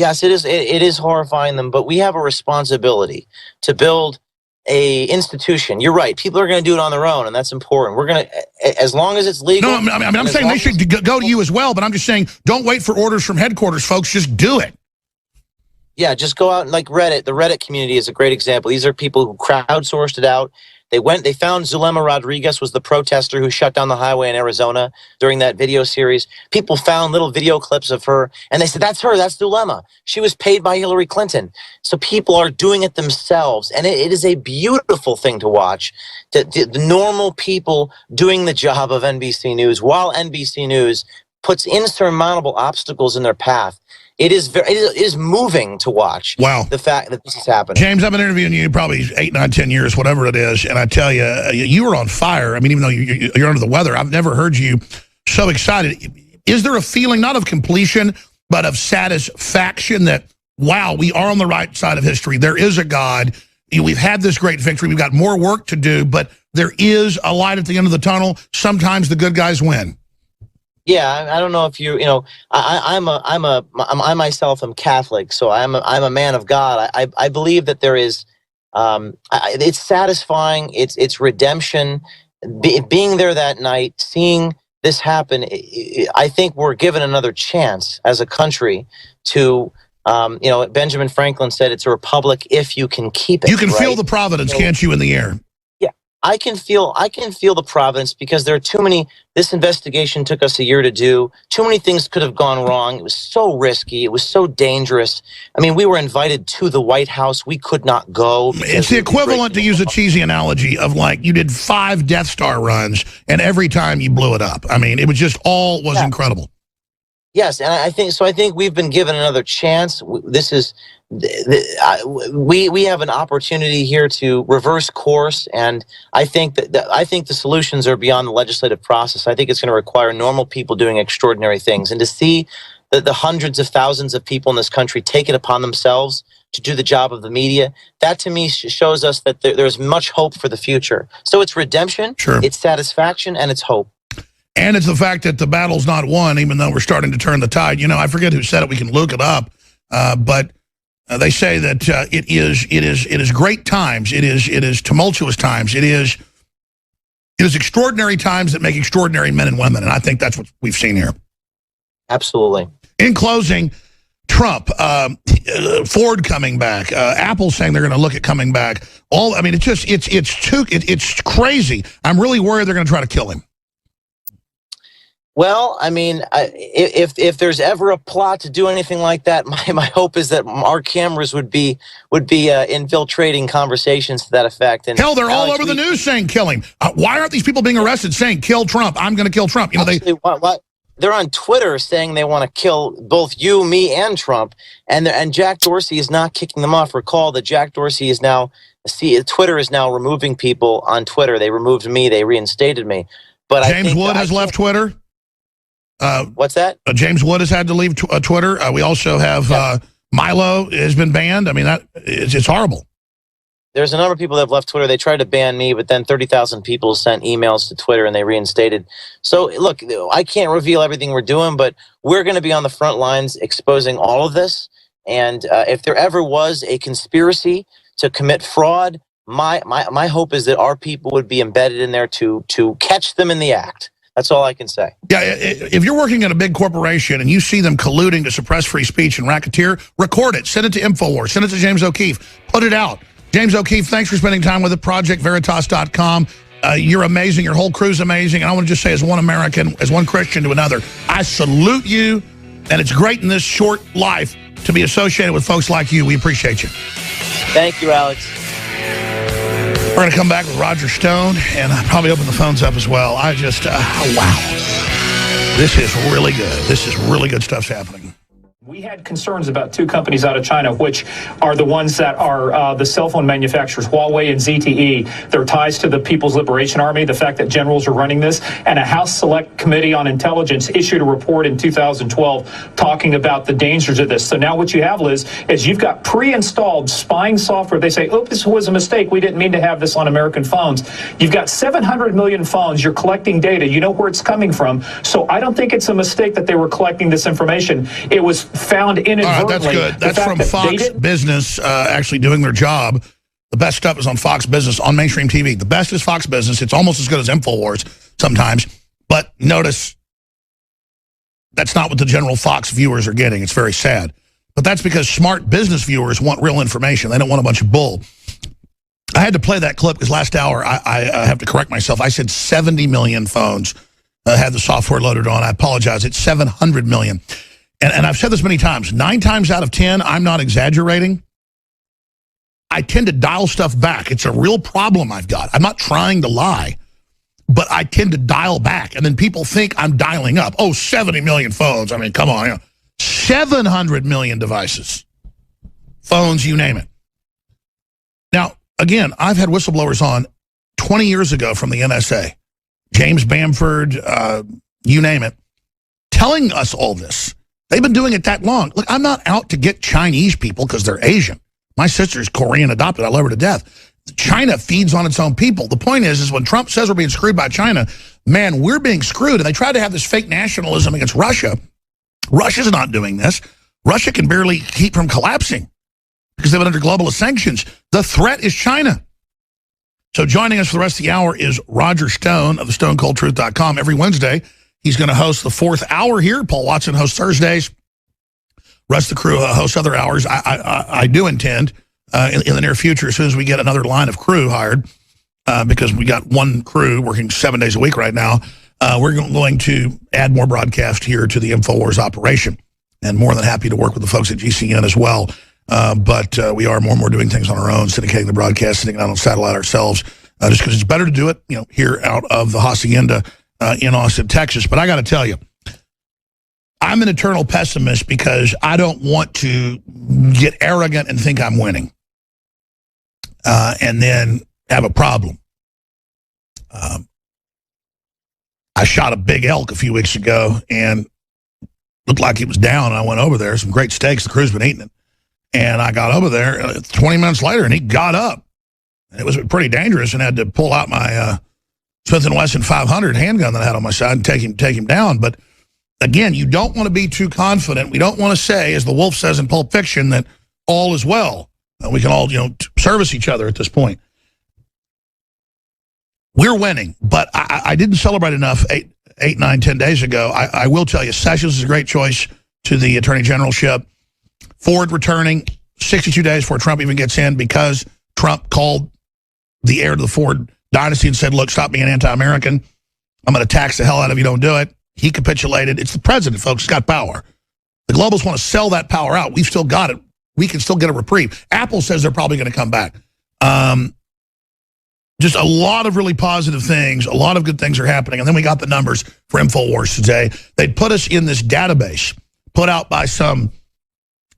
Yes, it is. It is horrifying them, but we have a responsibility to build a institution. You're right. People are going to do it on their own, and that's important. We're going to, as long as it's legal. No, I'm saying they should go to you as well, but I'm just saying don't wait for orders from headquarters, folks. Just do it. Yeah, just go out and like Reddit. The Reddit community is a great example. These are people who crowdsourced it out. They found Zulema Rodriguez was the protester who shut down the highway in Arizona during that video series. People found little video clips of her, and they said, that's her, that's Zulema. She was paid by Hillary Clinton. So people are doing it themselves, and it is a beautiful thing to watch. The normal people doing the job of NBC News, while NBC News puts insurmountable obstacles in their path. It is moving to watch. Wow. The fact that this is happening. James, I've been interviewing you probably 8, 9, 10 years, whatever it is, and I tell you, you were on fire. I mean, even though you're under the weather, I've never heard you so excited. Is there a feeling, not of completion, but of satisfaction that, wow, we are on the right side of history. There is a God. We've had this great victory. We've got more work to do, but there is a light at the end of the tunnel. Sometimes the good guys win. Yeah, I don't know if I myself am Catholic, so I'm a man of God. I believe that there is, it's satisfying. It's redemption. Being there that night, seeing this happen, I think we're given another chance as a country to, Benjamin Franklin said it's a republic if you can keep it. You can right? feel the providence, can't you, in the air? I can feel the providence because there are too many. This investigation took us a year to do. Too many things could have gone wrong. It was so risky. It was so dangerous. I mean, we were invited to the White House. We could not go. It's the equivalent, to use a cheesy analogy, of like you did 5 Death Star runs and every time you blew it up. I mean, it was just all was incredible. Yes, and I think we've been given another chance. This is we have an opportunity here to reverse course, and I think I think the solutions are beyond the legislative process. I think it's going to require normal people doing extraordinary things, and to see the hundreds of thousands of people in this country take it upon themselves to do the job of the media, that to me shows us that there's much hope for the future. So it's redemption, sure. It's satisfaction, and it's hope. And it's the fact that the battle's not won, even though we're starting to turn the tide. You know, I forget who said it. We can look it up, but they say that it is great times. It is tumultuous times. It is extraordinary times that make extraordinary men and women, and I think that's what we've seen here. Absolutely. In closing, Trump, Ford coming back, Apple saying they're going to look at coming back. I mean, it's crazy. I'm really worried they're going to try to kill him. Well, I mean, if there's ever a plot to do anything like that, my hope is that our cameras would be infiltrating conversations to that effect. And hell, they're all over the news saying kill him. Why aren't these people being arrested saying kill Trump? I'm going to kill Trump. You know, actually, they're on Twitter saying they want to kill both you, me, and Trump, and Jack Dorsey is not kicking them off. Recall that Jack Dorsey is now Twitter is now removing people on Twitter. They removed me. They reinstated me. But James Wood has left Twitter. What's that? James Wood has had to leave Twitter. We also have Milo has been banned. I mean, it's horrible. There's a number of people that have left Twitter. They tried to ban me, but then 30,000 people sent emails to Twitter and they reinstated. So, look, I can't reveal everything we're doing, but we're going to be on the front lines exposing all of this. And if there ever was a conspiracy to commit fraud, my hope is that our people would be embedded in there to catch them in the act. That's all I can say. Yeah, if you're working at a big corporation and you see them colluding to suppress free speech and racketeer, record it. Send it to InfoWars. Send it to James O'Keefe. Put it out. James O'Keefe, thanks for spending time with it. ProjectVeritas.com. You're amazing. Your whole crew's amazing. And I want to just say, as one American, as one Christian to another, I salute you. And it's great in this short life to be associated with folks like you. We appreciate you. Thank you, Alex. We're going to come back with Roger Stone and probably open the phones up as well. I just, wow. This is really good. This is really good stuff's happening. We had concerns about 2 companies out of China, which are the ones that are the cell phone manufacturers, Huawei and ZTE. Their ties to the People's Liberation Army, the fact that generals are running this, and a House Select Committee on Intelligence issued a report in 2012 talking about the dangers of this. So now what you have, Liz, is you've got pre-installed spying software. They say, oh, this was a mistake. We didn't mean to have this on American phones. You've got 700 million phones. You're collecting data. You know where it's coming from. So I don't think it's a mistake that they were collecting this information. It was found All inadvertently. right, that's good. the That's fact from that they Fox didn't- Business actually doing their job. The best stuff is on Fox Business on mainstream TV. The best is Fox Business. It's almost as good as InfoWars sometimes. But notice that's not what the general Fox viewers are getting. It's very sad. But that's because smart business viewers want real information. They don't want a bunch of bull. I had to play that clip because last hour I have to correct myself. I said 70 million phones had the software loaded on. I apologize. It's 700 million. And I've said this many times. 9 times out of 10, I'm not exaggerating. I tend to dial stuff back. It's a real problem I've got. I'm not trying to lie, but I tend to dial back. And then people think I'm dialing up. Oh, 70 million phones. I mean, come on. You know, 700 million devices. Phones, you name it. Now, again, I've had whistleblowers on 20 years ago from the NSA. James Bamford, you name it, telling us all this. They've been doing it that long. Look, I'm not out to get Chinese people because they're Asian. My sister's Korean adopted. I love her to death. China feeds on its own people. The point is when Trump says we're being screwed by China, man, we're being screwed. And they try to have this fake nationalism against Russia. Russia's not doing this. Russia can barely keep from collapsing because they've been under globalist sanctions. The threat is China. So joining us for the rest of the hour is Roger Stone of the StoneColdTruth.com. Every Wednesday, he's going to host the 4th hour here. Paul Watson hosts Thursdays. Rest of the crew hosts other hours. I do intend in the near future, as soon as we get another line of crew hired, because we got one crew working 7 days a week right now, we're going to add more broadcast here to the InfoWars operation. And more than happy to work with the folks at GCN as well. But we are more and more doing things on our own, syndicating the broadcast, sitting out on satellite ourselves, just because it's better to do it, here out of the hacienda in Austin, Texas. But I got to tell you, I'm an eternal pessimist because I don't want to get arrogant and think I'm winning, and then have a problem. I shot a big elk a few weeks ago and looked like it was down. And I went over there, some great steaks. The crew's been eating it. And I got over there 20 minutes later, and he got up. It was pretty dangerous, and I had to pull out my Smith & Wesson 500 handgun that I had on my side and take him down. But again, you don't want to be too confident. We don't want to say, as the wolf says in Pulp Fiction, that all is well. We can all, service each other at this point. We're winning, but I didn't celebrate enough 8, 9, 10 days ago. I will tell you, Sessions is a great choice to the Attorney Generalship. Ford returning 62 days before Trump even gets in because Trump called the heir to the Ford dynasty and said, look, stop being anti-American. I'm going to tax the hell out of you, don't do it. He capitulated. It's the president, folks. He's got power. The globalists want to sell that power out. We've still got it. We can still get a reprieve. Apple says they're probably going to come back. Just a lot of really positive things. A lot of good things are happening. And then we got the numbers for InfoWars today. They put us in this database put out by some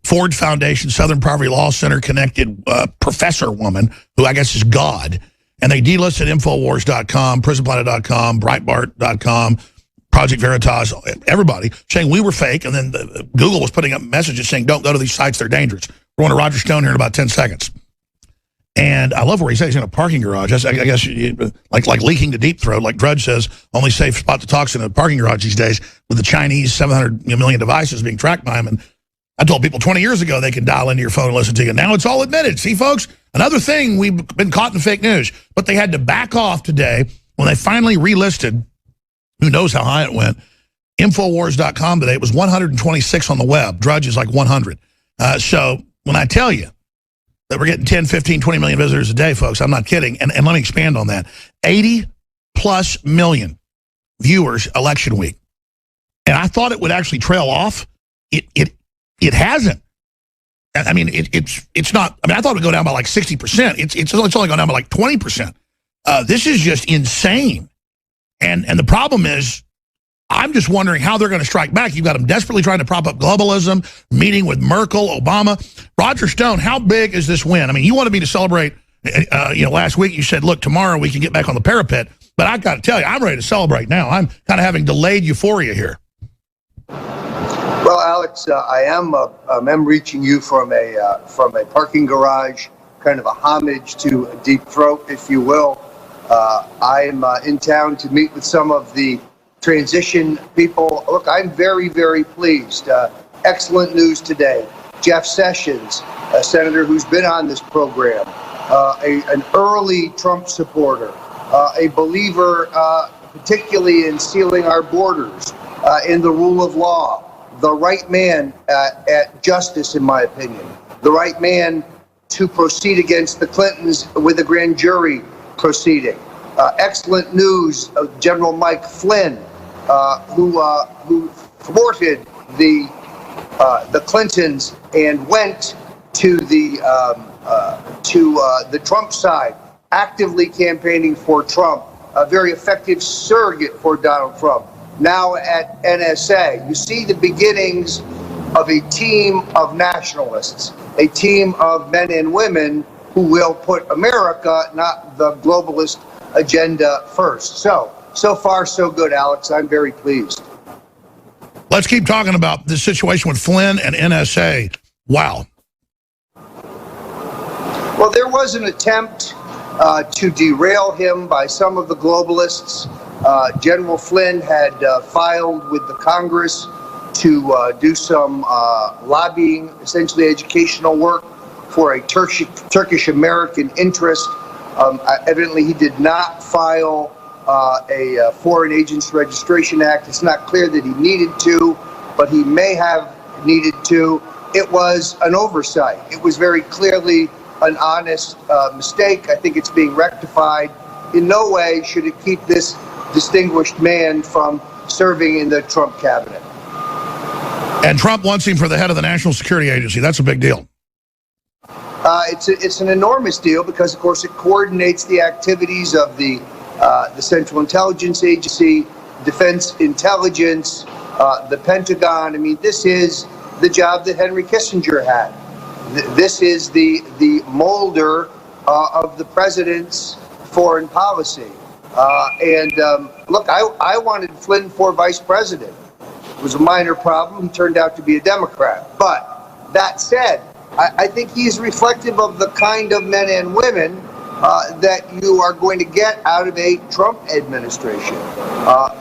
Ford Foundation, Southern Poverty Law Center connected professor woman, who I guess is God. And they delisted InfoWars.com, PrisonPlanet.com, Breitbart.com, Project Veritas, everybody, saying we were fake. And then Google was putting up messages saying, don't go to these sites, they're dangerous. We're going to Roger Stone here in about 10 seconds. And I love where he says he's in a parking garage. I guess like leaking to deep throat, like Drudge says, only safe spot to talk's in a parking garage these days with the Chinese 700 million devices being tracked by him. And I told people 20 years ago they can dial into your phone and listen to you. Now it's all admitted. See, folks, another thing, we've been caught in fake news. But they had to back off today when they finally relisted. Who knows how high it went. Infowars.com today, it was 126 on the web. Drudge is like 100. So when I tell you that we're getting 10, 15, 20 million visitors a day, folks, I'm not kidding. And let me expand on that. 80+ million viewers election week. And I thought it would actually trail off. It hasn't. I mean, it's not. I mean, I thought it would go down by like 60%. It's only gone down by like 20%. This is just insane. And the problem is, I'm just wondering how they're going to strike back. You've got them desperately trying to prop up globalism, meeting with Merkel, Obama. Roger Stone, how big is this win? I mean, you wanted me to celebrate. Last week you said, look, tomorrow we can get back on the parapet. But I got to tell you, I'm ready to celebrate now. I'm kind of having delayed euphoria here. Well, Alex, I am reaching you from a parking garage, kind of a homage to Deep Throat, if you will. I'm in town to meet with some of the transition people. Look, I'm very, very pleased. excellent news today. Jeff Sessions, a senator who's been on this program, an early Trump supporter, a believer particularly in sealing our borders, in the rule of law, the right man at justice, in my opinion, the right man to proceed against the Clintons with a grand jury proceeding. Excellent news of General Mike Flynn, who thwarted the Clintons and went to the Trump side, actively campaigning for Trump, a very effective surrogate for Donald Trump. Now at NSA, you see the beginnings of a team of nationalists, a team of men and women who will put America, not the globalist agenda, first. So far, so good, Alex. I'm very pleased. Let's keep talking about this situation with Flynn and NSA. Wow. Well, there was an attempt to derail him by some of the globalists. General Flynn had filed with the Congress to do some lobbying, essentially educational work for a Turkish-American interest. Evidently, he did not file a Foreign Agents Registration Act. It's not clear that he needed to, but he may have needed to. It was an oversight. It was very clearly an honest mistake. I think it's being rectified. In no way should it keep this distinguished man from serving in the Trump cabinet. And Trump wants him for the head of the National Security Agency. That's a big deal. It's an enormous deal because, of course, it coordinates the activities of the Central Intelligence Agency, Defense Intelligence, the Pentagon. I mean, this is the job that Henry Kissinger had. This is the molder of the president's foreign policy. Look, I wanted Flynn for vice president. It was a minor problem. He turned out to be a Democrat. But that said, I think he's reflective of the kind of men and women that you are going to get out of a Trump administration.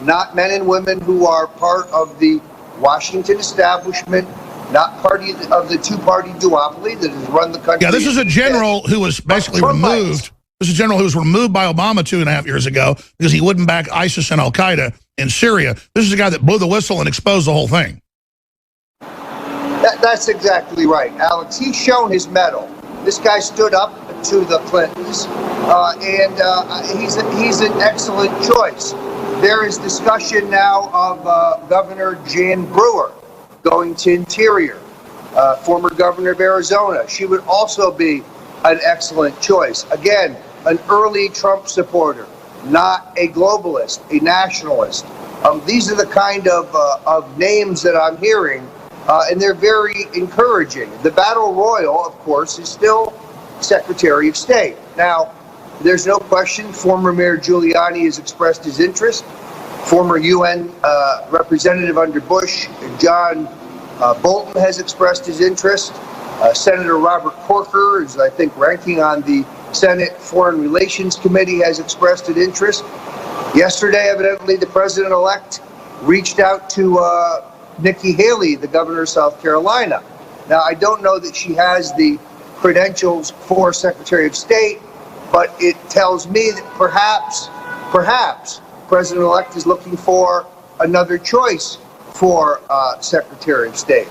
Not men and women who are part of the Washington establishment, not part of the two-party duopoly that has run the country. Yeah, this is a general who was basically removed. This is a general who was removed by Obama 2.5 years ago because he wouldn't back ISIS and Al-Qaeda in Syria. This is a guy that blew the whistle and exposed the whole thing. That's exactly right, Alex. He's shown his mettle. This guy stood up to the Clintons, and he's an excellent choice. There is discussion now of Governor Jan Brewer going to Interior, former governor of Arizona. She would also be an excellent choice. Again, an early Trump supporter, not a globalist, a nationalist. These are the kind of names that I'm hearing, and they're very encouraging. The battle royal, of course, is still Secretary of State. Now, there's no question former Mayor Giuliani has expressed his interest. Former UN representative under Bush, John Bolton, has expressed his interest. Senator Robert Corker is, I think, ranking on the Senate Foreign Relations Committee, has expressed an interest. Yesterday, evidently, the president-elect reached out to Nikki Haley, the governor of South Carolina. Now, I don't know that she has the credentials for Secretary of State, but it tells me that perhaps President-elect is looking for another choice for Secretary of State.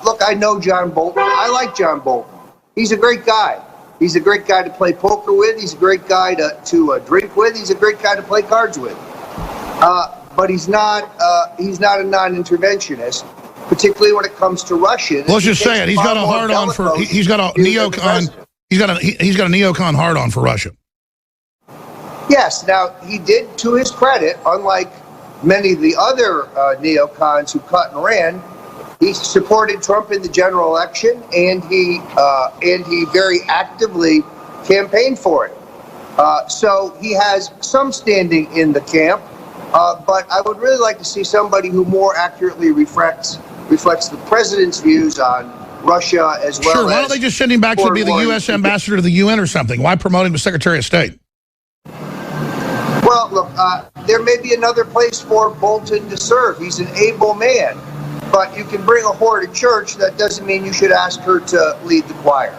Look, I know John Bolton. I like John Bolton. He's a great guy. He's a great guy to play poker with. He's a great guy to drink with. He's a great guy to play cards with. But he's not a non-interventionist, particularly when it comes to Russia. Let's just say it. He's got a hard on for. He's got a neocon. He's got a neocon hard on for Russia. Yes. Now, he did, to his credit, unlike many of the other neocons who cut and ran, he supported Trump in the general election, and he very actively campaigned for it. So he has some standing in the camp, but I would really like to see somebody who more accurately reflects the president's views on Russia as well. Sure. Why don't they just send him back to be the U.S. ambassador to the UN or something? Why promote him to Secretary of State? Well, look, there may be another place for Bolton to serve. He's an able man. but you can bring a whore to church. That doesn't mean you should ask her to lead the choir.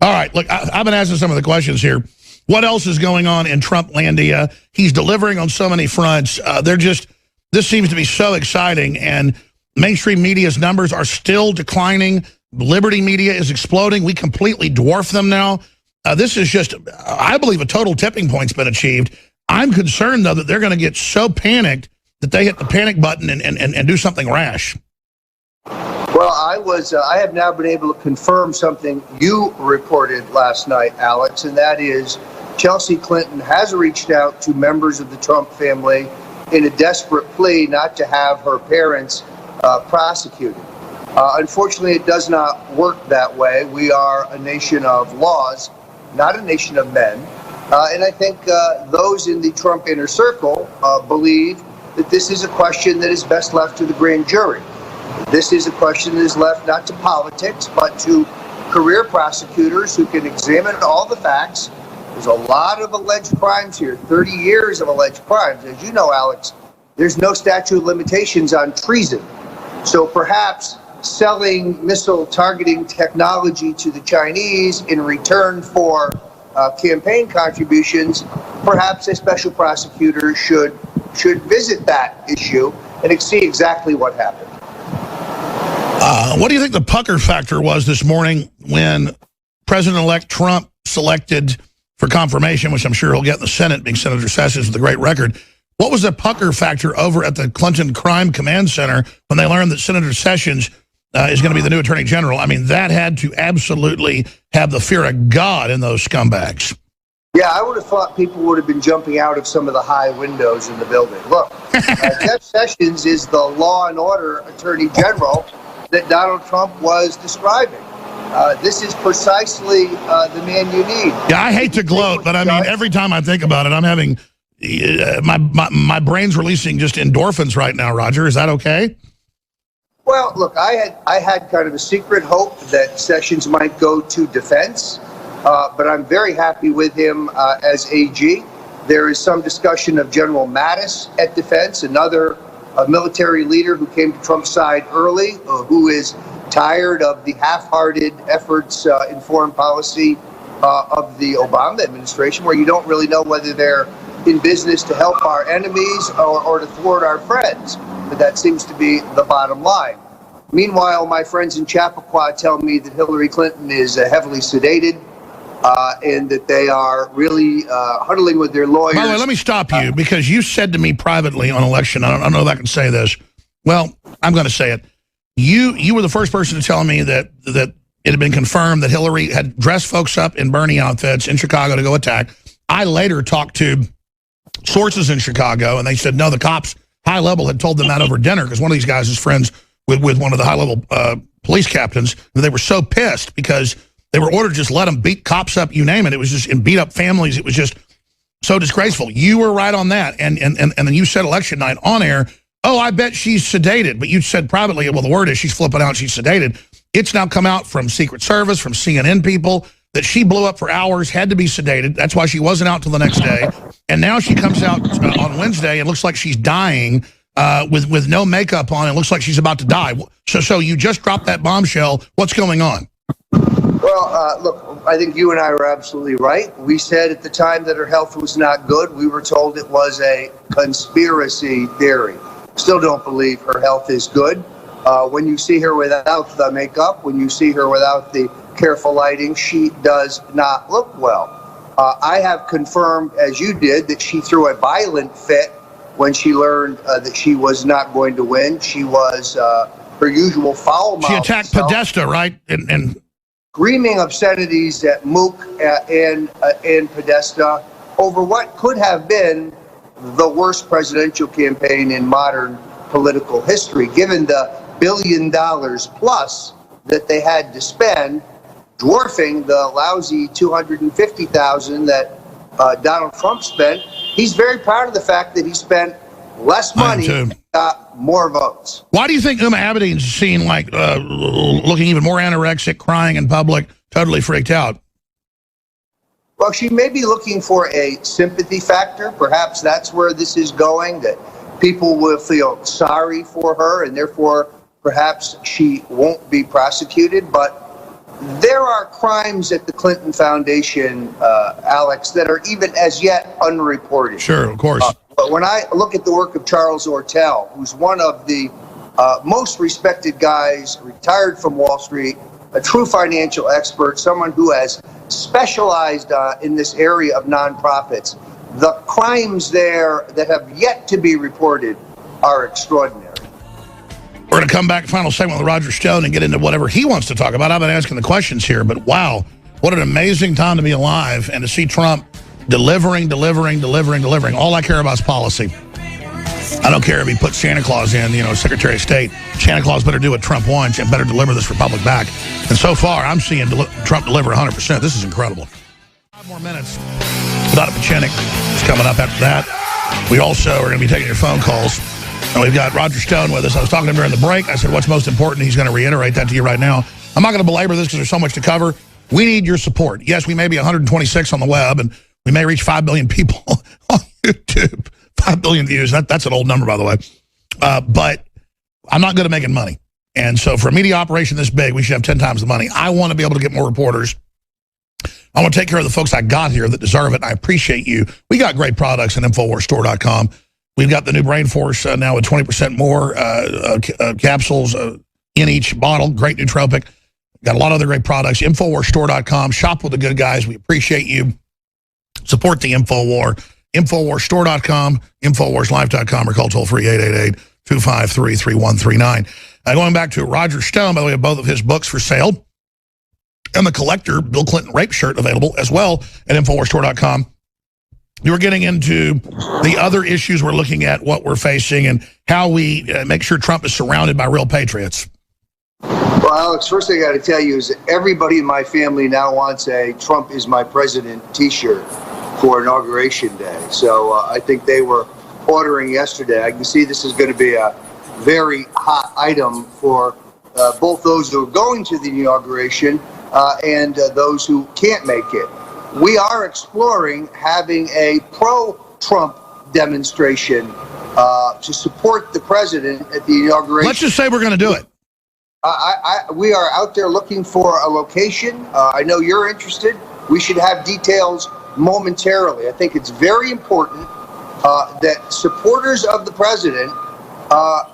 All right, look, I've been asking some of the questions here. What else is going on in Trumplandia? He's delivering on so many fronts. This seems to be so exciting, and mainstream media's numbers are still declining. Liberty media is exploding. We completely dwarf them now. This is just, I believe, a total tipping point's been achieved. I'm concerned, though, that they're going to get so panicked that they hit the panic button and do something rash. Well, I have now been able to confirm something you reported last night, Alex, and that is Chelsea Clinton has reached out to members of the Trump family in a desperate plea not to have her parents prosecuted. Unfortunately, it does not work that way. We are a nation of laws, not a nation of men. And I think those in the Trump inner circle believe that this is a question that is best left to the grand jury. This is a question that is left not to politics, but to career prosecutors who can examine all the facts. There's a lot of alleged crimes here, 30 years of alleged crimes. As you know, Alex, there's no statute of limitations on treason. So perhaps selling missile targeting technology to the Chinese in return for campaign contributions, perhaps a special prosecutor should visit that issue and see exactly what happened. What do you think the pucker factor was this morning when President-elect Trump selected for confirmation, which I'm sure he'll get in the Senate, being Senator Sessions with a great record? What was the pucker factor over at the Clinton Crime Command Center when they learned that Senator Sessions is going to be the new Attorney General? I mean, that had to absolutely have the fear of God in those scumbags. Yeah, I would have thought people would have been jumping out of some of the high windows in the building. Look, Jeff Sessions is the law and order Attorney General that Donald Trump was describing. This is precisely the man you need. Yeah, I hate to gloat, but I mean, every time I think about it, I'm having my brain's releasing just endorphins right now, Roger. Is that okay? Well, look, I had kind of a secret hope that Sessions might go to defense, but I'm very happy with him as AG. There is some discussion of General Mattis at defense, another military leader who came to Trump's side early, who is tired of the half-hearted efforts in foreign policy of the Obama administration, where you don't really know whether they're in business to help our enemies or to thwart our friends. But that seems to be the bottom line. Meanwhile, my friends in Chappaqua tell me that Hillary Clinton is heavily sedated and that they are really huddling with their lawyers. By the way, let me stop you, because you said to me privately on election, I don't know if I can say this. Well, I'm going to say it. You were the first person to tell me that it had been confirmed that Hillary had dressed folks up in Bernie outfits in Chicago to go attack. I later talked to sources in Chicago, and they said, no, the cops, high level, had told them that over dinner, because one of these guys is friends with one of the high-level police captains, and they were so pissed because they were ordered to just let them beat cops up, you name it. It was just, and beat up families. It was just so disgraceful. You were right on that, and then you said election night on air, oh, I bet she's sedated. But you said privately, well, the word is she's flipping out, she's sedated. It's now come out from Secret Service, from CNN people, that she blew up for hours, had to be sedated. That's why she wasn't out till the next day. And now she comes out on Wednesday and looks like she's dying with no makeup on. It looks like she's about to die. So you just dropped that bombshell. What's going on? Well, look, I think you and I were absolutely right. We said at the time that her health was not good. We were told it was a conspiracy theory. Still don't believe her health is good. When you see her without the makeup, when you see her without the careful lighting, she does not look well. I have confirmed, as you did, that she threw a violent fit when she learned that she was not going to win. She was her usual foul mouth. She attacked Podesta, right? And screaming obscenities at Mook and Podesta over what could have been the worst presidential campaign in modern political history, given the $1 billion plus that they had to spend, dwarfing the lousy $250,000 that Donald Trump spent. He's very proud of the fact that he spent less money and got more votes. Why do you think Uma Abedin's seen like looking even more anorexic, crying in public, totally freaked out? Well, she may be looking for a sympathy factor. Perhaps that's where this is going, that People will feel sorry for her, and therefore perhaps she won't be prosecuted. But there are crimes at the Clinton Foundation, Alex, that are even as yet unreported. Sure, of course. But when I look at the work of Charles Ortel, who's one of the most respected guys, retired from Wall Street, a true financial expert, someone who has specialized in this area of nonprofits, the crimes there that have yet to be reported are extraordinary. We're going to come back, final segment with Roger Stone, and get into whatever he wants to talk about. I've been asking the questions here, but wow, what an amazing time to be alive and to see Trump delivering. All I care about is policy. I don't care if he puts Santa Claus in, Secretary of State. Santa Claus better do what Trump wants and better deliver this republic back. And so far, I'm seeing Trump deliver 100%. This is incredible. 5 more minutes. Donna Pachenik is coming up after that. We also are going to be taking your phone calls. And we've got Roger Stone with us. I was talking to him during the break. I said, what's most important? He's going to reiterate that to you right now. I'm not going to belabor this because there's so much to cover. We need your support. Yes, we may be 126 on the web, and we may reach 5 billion people on YouTube. 5 billion views. That's an old number, by the way. But I'm not good at making money. And so for a media operation this big, we should have 10 times the money. I want to be able to get more reporters. I want to take care of the folks I got here that deserve it, and I appreciate you. We got great products at InfoWarsStore.com. We've got the new Brain Force now with 20% more capsules in each bottle. Great nootropic. Got a lot of other great products. InfoWarsStore.com. Shop with the good guys. We appreciate you. Support the InfoWar. InfoWarsStore.com, InfoWarsLife.com, or call toll-free 888-253-3139. Going back to Roger Stone, by the way, both of his books for sale. And the collector Bill Clinton rape shirt available as well at InfoWarsStore.com. You were getting into the other issues we're looking at, what we're facing, and how we make sure Trump is surrounded by real patriots. Well, Alex, first thing I got to tell you is that everybody in my family now wants a Trump is my president t-shirt for Inauguration Day. So I think they were ordering yesterday. I can see this is going to be a very hot item for both those who are going to the inauguration and those who can't make it. We are exploring having a pro-Trump demonstration to support the president at the inauguration. Let's just say we're going to do it. We are out there looking for a location. I know you're interested. We should have details momentarily. I think it's very important that supporters of the president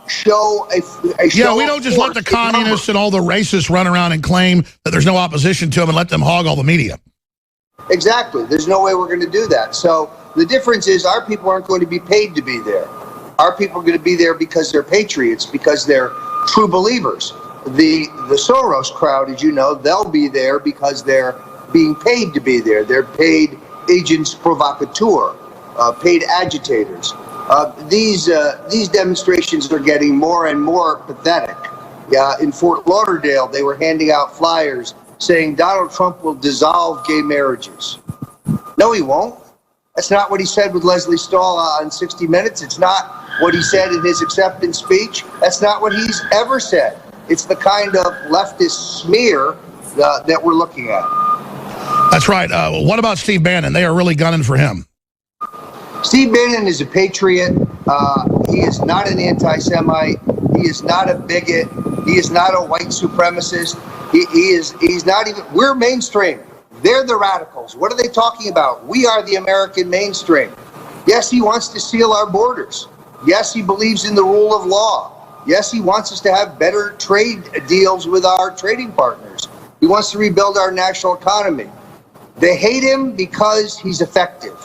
show a show. Yeah, we don't just let the communists and all the racists run around and claim that there's no opposition to them and let them hog all the media. Exactly. There's no way we're going to do that. So the difference is our people aren't going to be paid to be there. Our people are going to be there because they're patriots, because they're true believers. The Soros crowd, as you know, they'll be there because they're being paid to be there. They're paid agents provocateur, paid agitators. These demonstrations are getting more and more pathetic. In Fort Lauderdale, they were handing out flyers saying Donald Trump will dissolve gay marriages. No, he won't. That's not what he said with Leslie Stahl on 60 Minutes. It's not what he said in his acceptance speech. That's not what he's ever said. It's the kind of leftist smear that we're looking at. That's right. What about Steve Bannon? They are really gunning for him. Steve Bannon is a patriot. He is not an anti-Semite. He is not a bigot. He is not a white supremacist. He's not even, we're mainstream. They're the radicals. What are they talking about? We are the American mainstream. Yes, he wants to seal our borders. Yes, he believes in the rule of law. Yes, he wants us to have better trade deals with our trading partners. He wants to rebuild our national economy. They hate him because he's effective.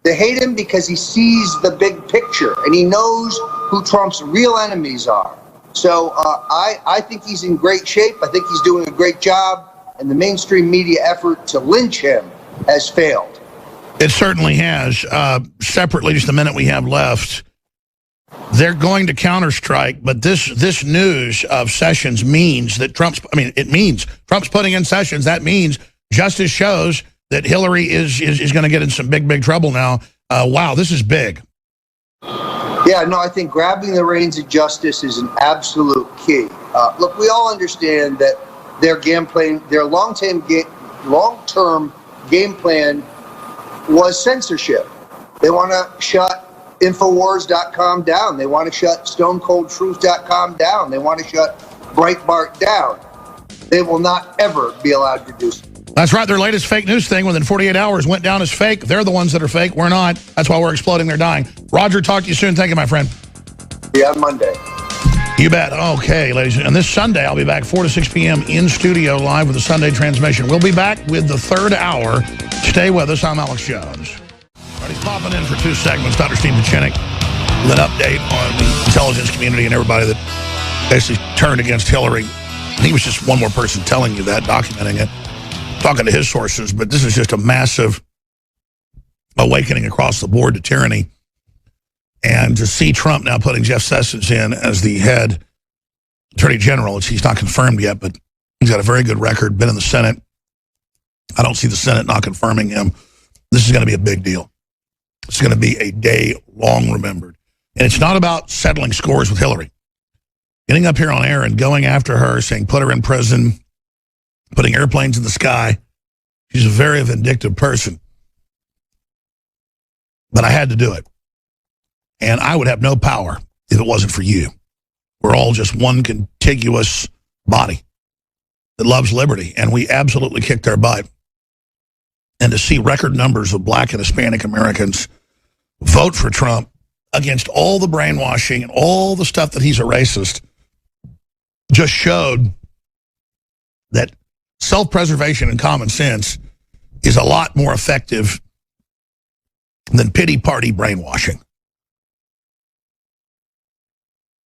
They hate him because he sees the big picture and he knows who Trump's real enemies are. So I think he's in great shape. I think he's doing a great job. And the mainstream media effort to lynch him has failed. It certainly has. Separately, just the minute we have left, they're going to counterstrike. But this news of Sessions means that it means Trump's putting in Sessions. That means justice shows that Hillary is going to get in some big trouble now. Wow, this is big. Yeah, no, I think grabbing the reins of justice is an absolute key. Look, we all understand that their long-term game plan was censorship. They want to shut Infowars.com down. They want to shut StoneColdTruth.com down. They want to shut Breitbart down. They will not ever be allowed to do so. That's right. Their latest fake news thing within 48 hours went down as fake. They're the ones that are fake. We're not. That's why we're exploding. They're dying. Roger, talk to you soon. Thank you, my friend. See you on Monday. You bet. Okay, ladies. And this Sunday, I'll be back 4 to 6 p.m. in studio live with the Sunday transmission. We'll be back with the third hour. Stay with us. I'm Alex Jones. All right, he's popping in for 2 segments. Dr. Steve Pieczenik with an update on the intelligence community and everybody that basically turned against Hillary. He was just one more person telling you that, documenting it, talking to his sources. But this is just a massive awakening across the board to tyranny. And to see Trump now putting Jeff Sessions in as the head attorney general, he's not confirmed yet, but he's got a very good record, been in the Senate. I don't see the Senate not confirming him. This is going to be a big deal. It's going to be a day long remembered. And it's not about settling scores with Hillary. Getting up here on air and going after her, saying put her in prison, putting airplanes in the sky. She's a very vindictive person. But I had to do it. And I would have no power if it wasn't for you. We're all just one contiguous body that loves liberty, and we absolutely kicked their butt. And to see record numbers of Black and Hispanic Americans vote for Trump against all the brainwashing and all the stuff that he's a racist just showed that self-preservation and common sense is a lot more effective than pity party brainwashing.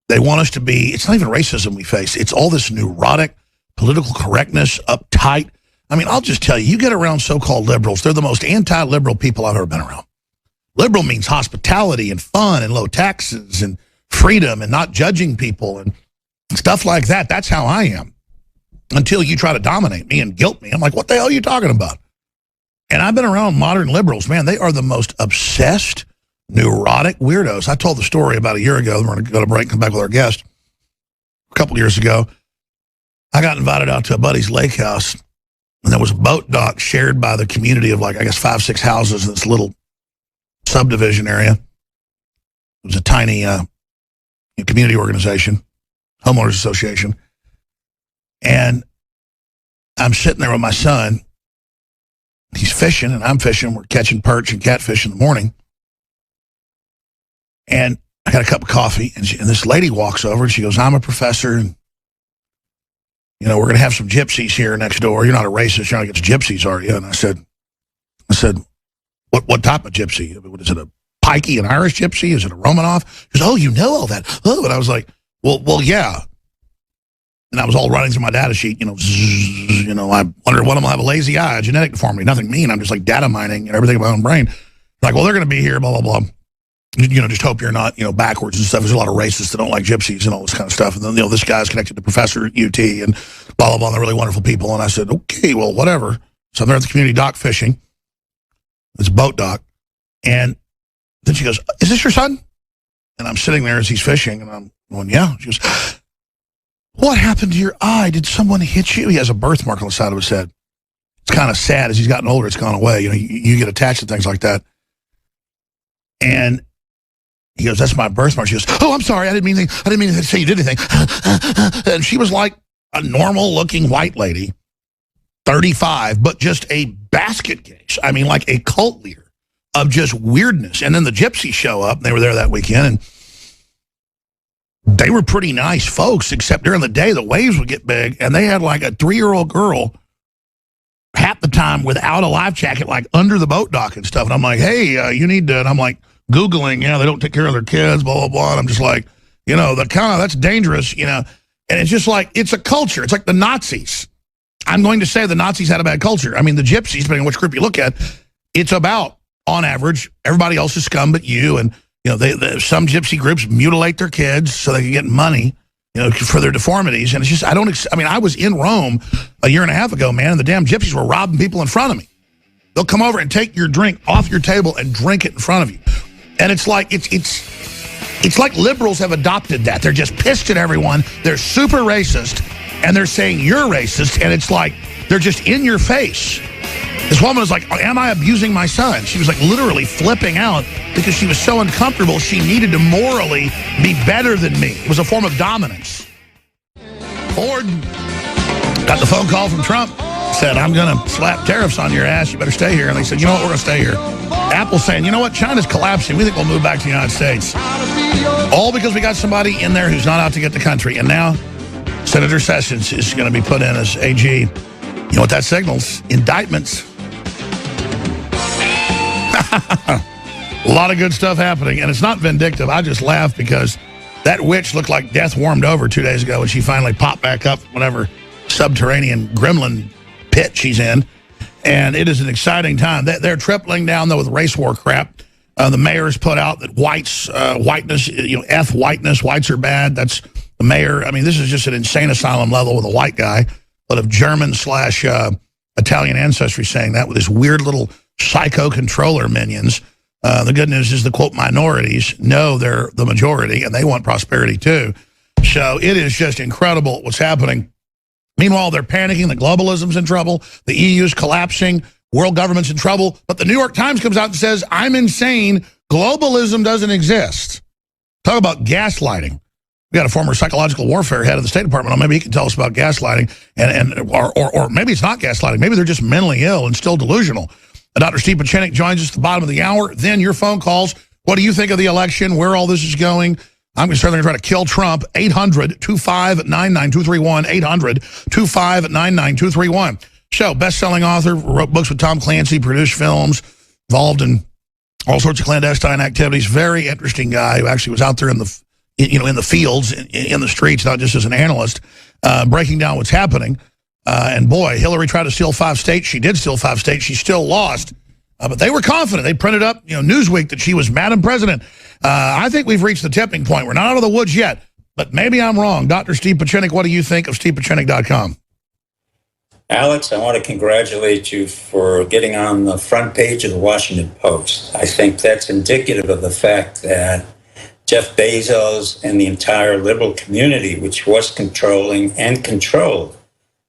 They want us to be, it's not even racism we face, it's all this neurotic, political correctness, uptight. I mean, I'll just tell you, you get around so-called liberals, they're the most anti-liberal people I've ever been around. Liberal means hospitality and fun and low taxes and freedom and not judging people and stuff like that. That's how I am. Until you try to dominate me and guilt me. I'm like, what the hell are you talking about? And I've been around modern liberals. Man, they are the most obsessed, neurotic weirdos. I told the story about a year ago. We're going to go to break and come back with our guest. A couple years ago, I got invited out to a buddy's lake house, and there was a boat dock shared by the community of, like, I guess 5, 6 houses in this little subdivision area. It was a tiny community organization, homeowners association. And I'm sitting there with my son. He's fishing, and I'm fishing. We're catching perch and catfish in the morning. And I got a cup of coffee, and this lady walks over, and she goes, I'm a professor, and, you know, we're going to have some gypsies here next door. You're not a racist. You're not against gypsies, are you? And I said, what type of gypsy? Is it a pikey, an Irish gypsy? Is it a Romanov? She goes, oh, you know all that. Oh, and I was like, well, yeah. And I was all running through my data sheet, you know, zzz, you know, I wonder one of them will have a lazy eye, a genetic deformity, nothing mean. I'm just like data mining and everything in my own brain. Like, well, they're going to be here, blah, blah, blah. You know, just hope you're not, you know, backwards and stuff. There's a lot of racists that don't like gypsies and all this kind of stuff. And then, you know, this guy's connected to Professor at UT and blah, blah, blah. And they're really wonderful people. And I said, okay, well, whatever. So I'm there at the community dock fishing. It's a boat dock. And then she goes, is this your son? And I'm sitting there as he's fishing. And I'm going, yeah. She goes, what happened to your eye? Did someone hit you? He has a birthmark on the side of his head. It's kind of sad. As he's gotten older, it's gone away. You know, you get attached to things like that. And he goes, that's my birthmark. She goes, oh, I'm sorry. I didn't mean to say you did anything. And she was like a normal-looking white lady, 35, but just a basket case. I mean, like a cult leader of just weirdness. And then the gypsies show up. And they were there that weekend, and they were pretty nice folks, except during the day, the waves would get big, and they had like a 3-year-old girl half the time without a life jacket, like under the boat dock and stuff. And I'm like, hey, you need to, and I'm like, Googling, they don't take care of their kids, blah, blah, blah. And I'm just like, you know, that's dangerous, you know. And it's just like, it's a culture. It's like the Nazis. I'm going to say the Nazis had a bad culture. I mean, the gypsies, depending on which group you look at, it's about, on average, everybody else is scum but you. And, you know, some gypsy groups mutilate their kids so they can get money, you know, for their deformities. And it's just, I was in Rome a year and a half ago, man, and the damn gypsies were robbing people in front of me. They'll come over and take your drink off your table and drink it in front of you. And it's like, it's like liberals have adopted that. They're just pissed at everyone. They're super racist, and they're saying you're racist, and it's like they're just in your face. This woman was like, am I abusing my son? She was like literally flipping out because she was so uncomfortable. She needed to morally be better than me. It was a form of dominance. Ford got the phone call from Trump, said, I'm going to slap tariffs on your ass. You better stay here. And they said, you know what, we're going to stay here. Apple saying, you know what, China's collapsing. We think we'll move back to the United States. All because we got somebody in there who's not out to get the country. And now Senator Sessions is going to be put in as AG. You know what that signals? Indictments. A lot of good stuff happening, and it's not vindictive. I just laugh because that witch looked like death warmed over 2 days ago, and she finally popped back up from whatever subterranean gremlin pit she's in, and it is an exciting time. They're tripling down, though, with race war crap. The mayor's put out that whiteness, whiteness, whites are bad. That's the mayor. I mean, this is just an insane asylum level with a white guy, but of German/Italian ancestry saying that with his weird little psycho controller minions. The good news is the, quote, minorities know they're the majority, and they want prosperity, too. So it is just incredible what's happening. Meanwhile, they're panicking. The globalism's in trouble. The EU's collapsing. World government's in trouble. But the New York Times comes out and says, I'm insane. Globalism doesn't exist. Talk about gaslighting. We got a former psychological warfare head of the State Department. Maybe he can tell us about gaslighting. Or maybe it's not gaslighting. Maybe they're just mentally ill and still delusional. Dr. Steve Pieczenik joins us at the bottom of the hour. Then your phone calls. What do you think of the election? Where all this is going? I'm certainly going to try to kill Trump. 800-259-9231. 800-259-9231. So, best-selling author, wrote books with Tom Clancy, produced films, involved in all sorts of clandestine activities. Very interesting guy who actually was out there in the fields, in the streets, not just as an analyst, breaking down what's happening. And boy, Hillary tried to steal 5 states. She did steal 5 states. She still lost. But they were confident. They printed up, Newsweek that she was Madam President. I think we've reached the tipping point. We're not out of the woods yet, but maybe I'm wrong. Dr. Steve Pieczenik, what do you think of StevePieczenik.com? Alex, I want to congratulate you for getting on the front page of the Washington Post. I think that's indicative of the fact that Jeff Bezos and the entire liberal community, which was controlling and controlled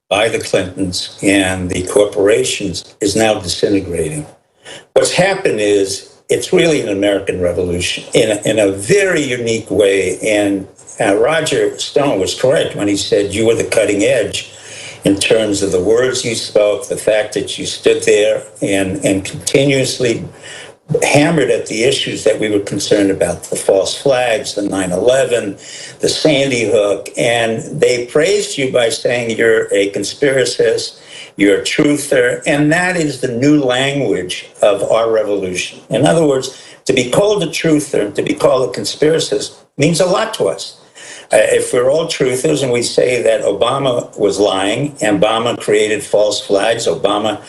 by the Clintons and the corporations, is now disintegrating. What's happened is it's really an American revolution in a very unique way. And Roger Stone was correct when he said you were the cutting edge in terms of the words you spoke, the fact that you stood there and continuously hammered at the issues that we were concerned about, the false flags, the 9/11, the Sandy Hook, and they praised you by saying you're a conspiracist, you're a truther, and that is the new language of our revolution. In other words, to be called a truther, to be called a conspiracist means a lot to us. If we're all truthers and we say that Obama was lying, Obama created false flags, Obama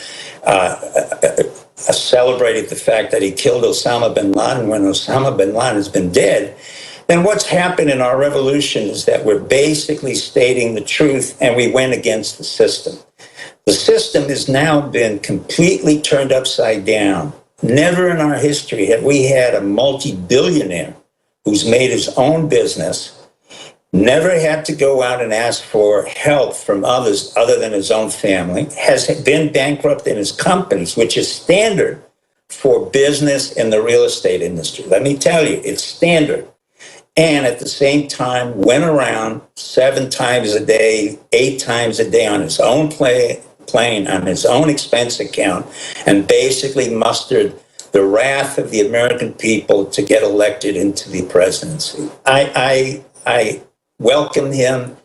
celebrated the fact that he killed Osama bin Laden when Osama bin Laden has been dead, then what's happened in our revolution is that we're basically stating the truth and we went against the system. The system has now been completely turned upside down. Never in our history have we had a multi-billionaire who's made his own business, never had to go out and ask for help from others other than his own family, has been bankrupt in his companies, which is standard for business in the real estate industry. Let me tell you, it's standard. And at the same time, went around 7 times a day, 8 times a day on his own plane, on his own expense account, and basically mustered the wrath of the American people to get elected into the presidency. I welcome him.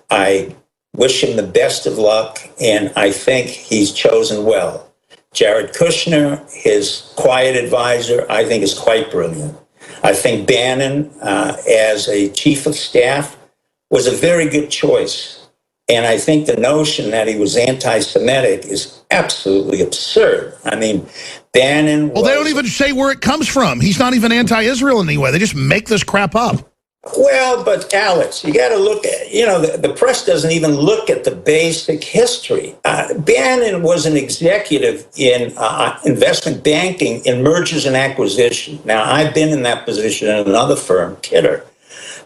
I wish him the best of luck, and I think he's chosen well. Jared Kushner, his quiet advisor, I think is quite brilliant. I think Bannon, as a chief of staff, was a very good choice. And I think the notion that he was anti-Semitic is absolutely absurd. I mean, Bannon was... Well, they don't even say where it comes from. He's not even anti-Israel in any way. They just make this crap up. Well, but Alex, you got to look at, the press doesn't even look at the basic history. Bannon was an executive in investment banking in mergers and acquisition. Now, I've been in that position in another firm, Kidder.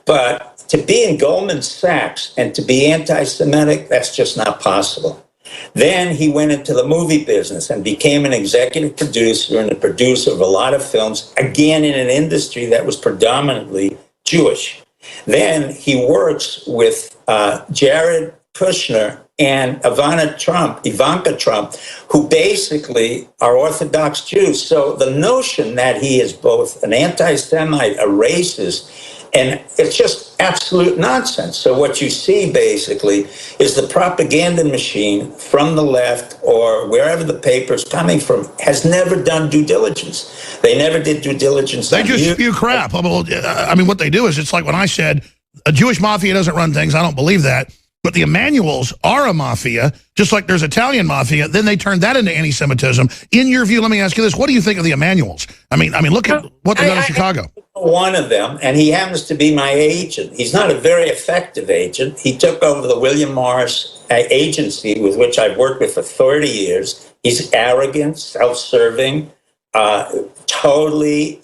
But to be in Goldman Sachs and to be anti-Semitic, that's just not possible. Then he went into the movie business and became an executive producer and a producer of a lot of films, again in an industry that was predominantly Jewish. Then he works with Jared Kushner and Ivanka Trump, who basically are Orthodox Jews. So the notion that he is both an anti-Semite, a racist, and it's just absolute nonsense. So what you see basically is the propaganda machine from the left or wherever the paper's coming from has never done due diligence. They never did due diligence. They just spew crap. I mean, what they do is, it's like when I said a Jewish mafia doesn't run things. I don't believe that. But the Emanuels are a mafia, just like there's Italian mafia. Then they turned that into anti-Semitism. In your view, let me ask you this. What do you think of the Emanuels? I mean, look at what they done in Chicago. One of them, and he happens to be my agent. He's not a very effective agent. He took over the William Morris agency, with which I've worked with for 30 years. He's arrogant, self-serving, totally,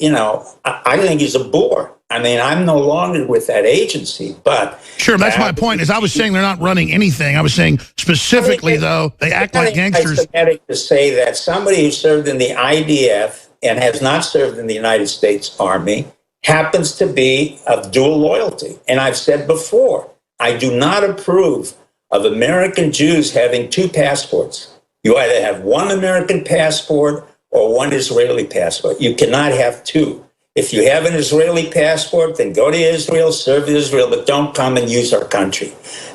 I think he's a bore. I mean, I'm no longer with that agency, but... Sure, that's my point, is I was saying they're not running anything. I was saying specifically, though, they act like gangsters. It's pathetic to say that somebody who served in the IDF and has not served in the United States Army happens to be of dual loyalty. And I've said before, I do not approve of American Jews having two passports. You either have one American passport or one Israeli passport. You cannot have two. If you have an Israeli passport, then go to Israel, serve Israel, but don't come and use our country.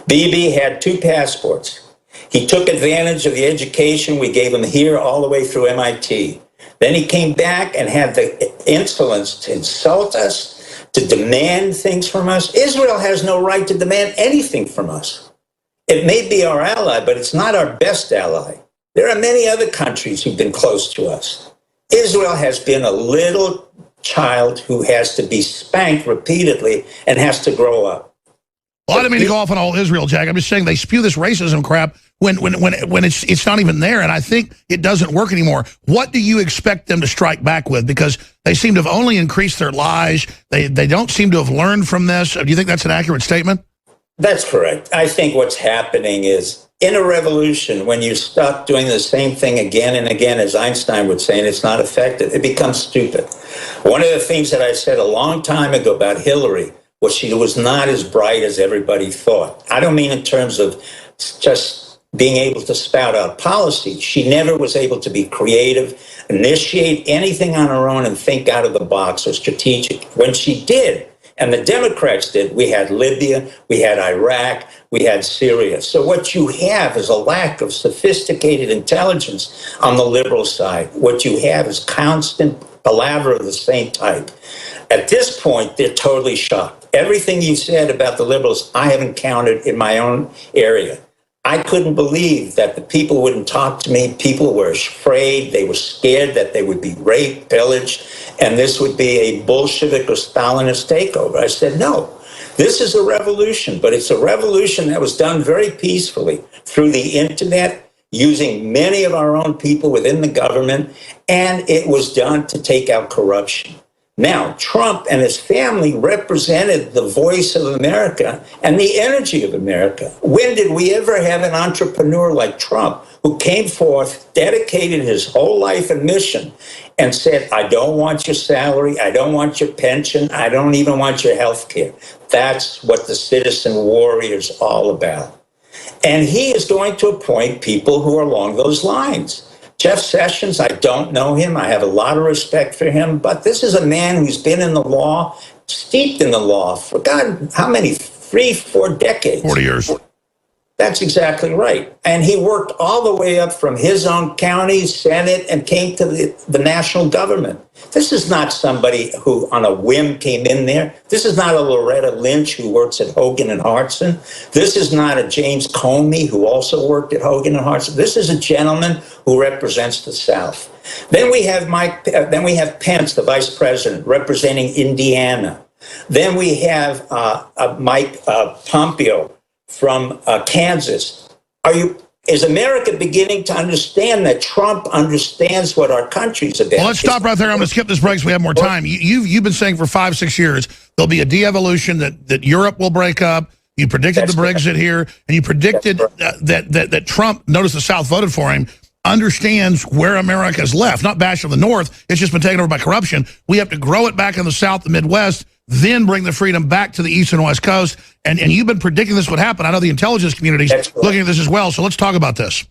Bibi had two passports. He took advantage of the education we gave him here all the way through MIT. Then he came back and had the insolence to insult us, to demand things from us. Israel has no right to demand anything from us. It may be our ally, but it's not our best ally. There are many other countries who've been close to us. Israel has been a little child who has to be spanked repeatedly and has to grow up. Well, I didn't mean to go off on all Israel, Jack. I'm just saying they spew this racism crap when it's not even there, and I think it doesn't work anymore. What do you expect them to strike back with? Because they seem to have only increased their lies. They don't seem to have learned from this. Do you think that's an accurate statement? That's correct. I think what's happening is, in a revolution, when you stop doing the same thing again and again, as Einstein would say, and it's not effective, it becomes stupid. One of the things that I said a long time ago about Hillary was she was not as bright as everybody thought. I don't mean in terms of just being able to spout out policy. She never was able to be creative, initiate anything on her own, and think out of the box or strategic. When she did, and the Democrats did, we had Libya, we had Iraq, we had Syria. So what you have is a lack of sophisticated intelligence on the liberal side. What you have is constant palaver of the same type. At this point, they're totally shocked. Everything you said about the liberals, I have encountered in my own area. I couldn't believe that the people wouldn't talk to me. People were afraid. They were scared that they would be raped, pillaged, and this would be a Bolshevik or Stalinist takeover. I said, no, this is a revolution, but it's a revolution that was done very peacefully through the internet, using many of our own people within the government, and it was done to take out corruption. Now, Trump and his family represented the voice of America and the energy of America. When did we ever have an entrepreneur like Trump who came forth, dedicated his whole life and mission, and said, I don't want your salary, I don't want your pension, I don't even want your health care. That's what the citizen warrior is all about. And he is going to appoint people who are along those lines. Jeff Sessions, I don't know him. I have a lot of respect for him, but this is a man who's been in the law, steeped in the law for God, how many? 3-4 decades. 40 years. That's exactly right. And he worked all the way up from his own county, Senate, and came to the national government. This is not somebody who on a whim came in there. This is not a Loretta Lynch who works at Hogan and Hartson. This is not a James Comey who also worked at Hogan and Hartson. This is a gentleman who represents the South. Then we have Pence, the vice president, representing Indiana. Then we have Mike Pompeo from Kansas. Is America beginning to understand that Trump understands what our country's about? Well, let's stop right there. I'm going to skip this break so we have more time. You've been saying for 5-6 years there'll be a de-evolution, that Europe will break up, You predicted That's the Brexit here, and you predicted that Trump, notice the South voted for him, understands where America's left. Not bash of the North. It's just been taken over by corruption. We have to grow it back in the South, the Midwest, then bring the freedom back to the East and West Coast. And you've been predicting this would happen. I know the intelligence community's looking at this as well. So let's talk about this.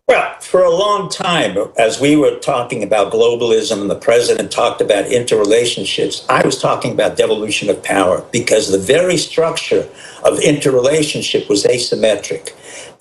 Well, for a long time, as we were talking about globalism and the president talked about interrelationships, I was talking about devolution of power because the very structure of interrelationship was asymmetric.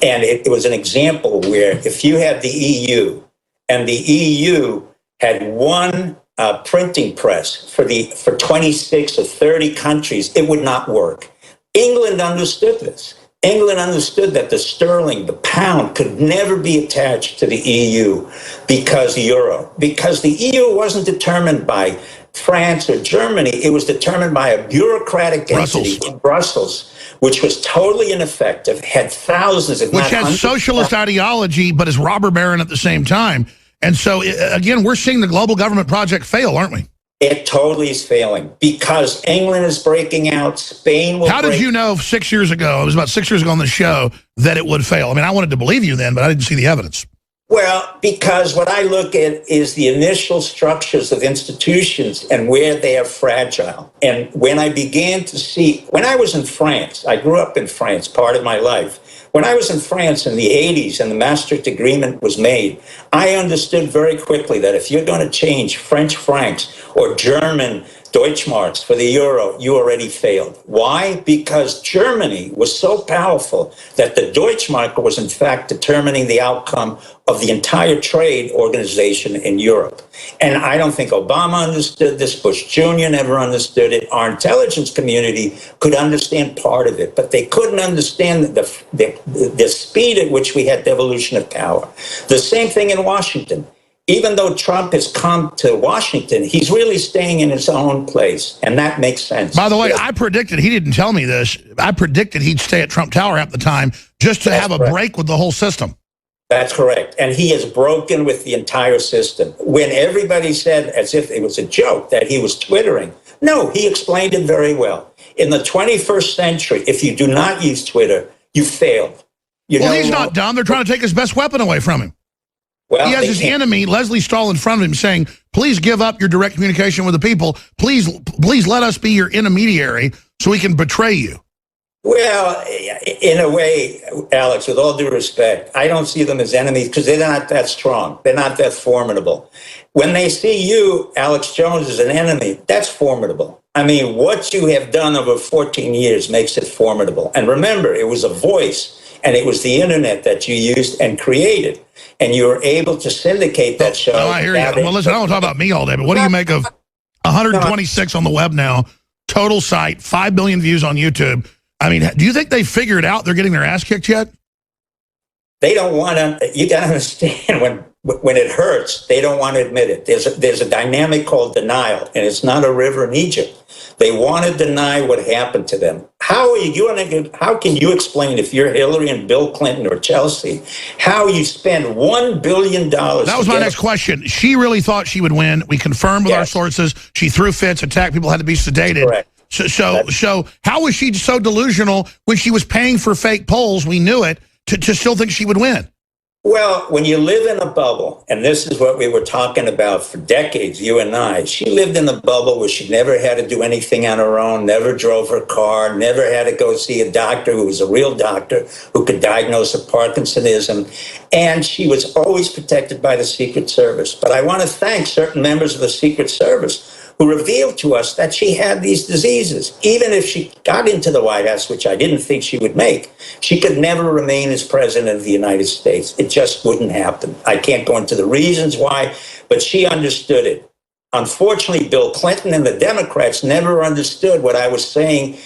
And it was an example where if you had the EU and the EU had one printing press for 26 or 30 countries, it would not work. England understood this. England understood that the sterling, the pound, could never be attached to the EU because the EU wasn't determined by France or Germany. It was determined by a bureaucratic entity in Brussels, which was totally ineffective, had thousands of... Which has socialist ideology, but is robber baron at the same time. And so, again, we're seeing the global government project fail, aren't we? It totally is failing because England is breaking out. Spain will. How did you know 6 years ago, it was about 6 years ago on the show, that it would fail? I mean, I wanted to believe you then, but I didn't see the evidence. Well, because what I look at is the initial structures of institutions and where they are fragile. And when I began to see, when I was in France, I grew up in France, part of my life. When I was in France in the 80s and the Maastricht Agreement was made, I understood very quickly that if you're going to change French francs or German Deutschmarks for the euro, you already failed. Why? Because Germany was so powerful that the Deutschmark was in fact determining the outcome of the entire trade organization in Europe. And I don't think Obama understood this. Bush Jr. never understood it. Our intelligence community could understand part of it, but they couldn't understand the speed at which we had devolution of power. The same thing in Washington. Even though Trump has come to Washington, he's really staying in his own place, and that makes sense. By the way, I predicted, he didn't tell me this, I predicted he'd stay at Trump Tower at the time just to have a break with the whole system. That's correct. And he has broken with the entire system. When everybody said, as if it was a joke, that he was Twittering, no, he explained it very well. In the 21st century, if you do not use Twitter, you failed. Well, he's not dumb. They're trying to take his best weapon away from him. Well, he has his enemy, Leslie Stahl, in front of him saying, please give up your direct communication with the people. Please let us be your intermediary so we can betray you. Well, in a way, Alex, with all due respect, I don't see them as enemies because they're not that strong. They're not that formidable. When they see you, Alex Jones, as an enemy, that's formidable. I mean, what you have done over 14 years makes it formidable. And remember, it was a voice. And it was the internet that you used and created. And you were able to syndicate that show. Oh, I hear you. Well, listen, I don't talk about me all day, but what do you make of 126 on the web now, total site, 5 billion views on YouTube? I mean, do you think they figured out they're getting their ass kicked yet? They don't want to, you got to understand, when it hurts, they don't want to admit it. There's a dynamic called denial, and it's not a river in Egypt. They want to deny what happened to them. How can you explain, if you're Hillary and Bill Clinton or Chelsea, how you spend $1 billion? That was my next question. She really thought she would win. We confirmed with our sources. She threw fits, attacked people, had to be sedated. Correct. So how was she so delusional when she was paying for fake polls? We knew it, to still think she would win. Well, when you live in a bubble, and this is what we were talking about for decades, you and I, she lived in a bubble where she never had to do anything on her own, never drove her car, never had to go see a doctor who was a real doctor who could diagnose her Parkinsonism, and she was always protected by the Secret Service. But I want to thank certain members of the Secret Service who revealed to us that she had these diseases. Even if she got into the White House, which I didn't think she would make, she could never remain as president of the United States. It just wouldn't happen. I can't go into the reasons why, but she understood it. Unfortunately, Bill Clinton and the Democrats never understood what I was saying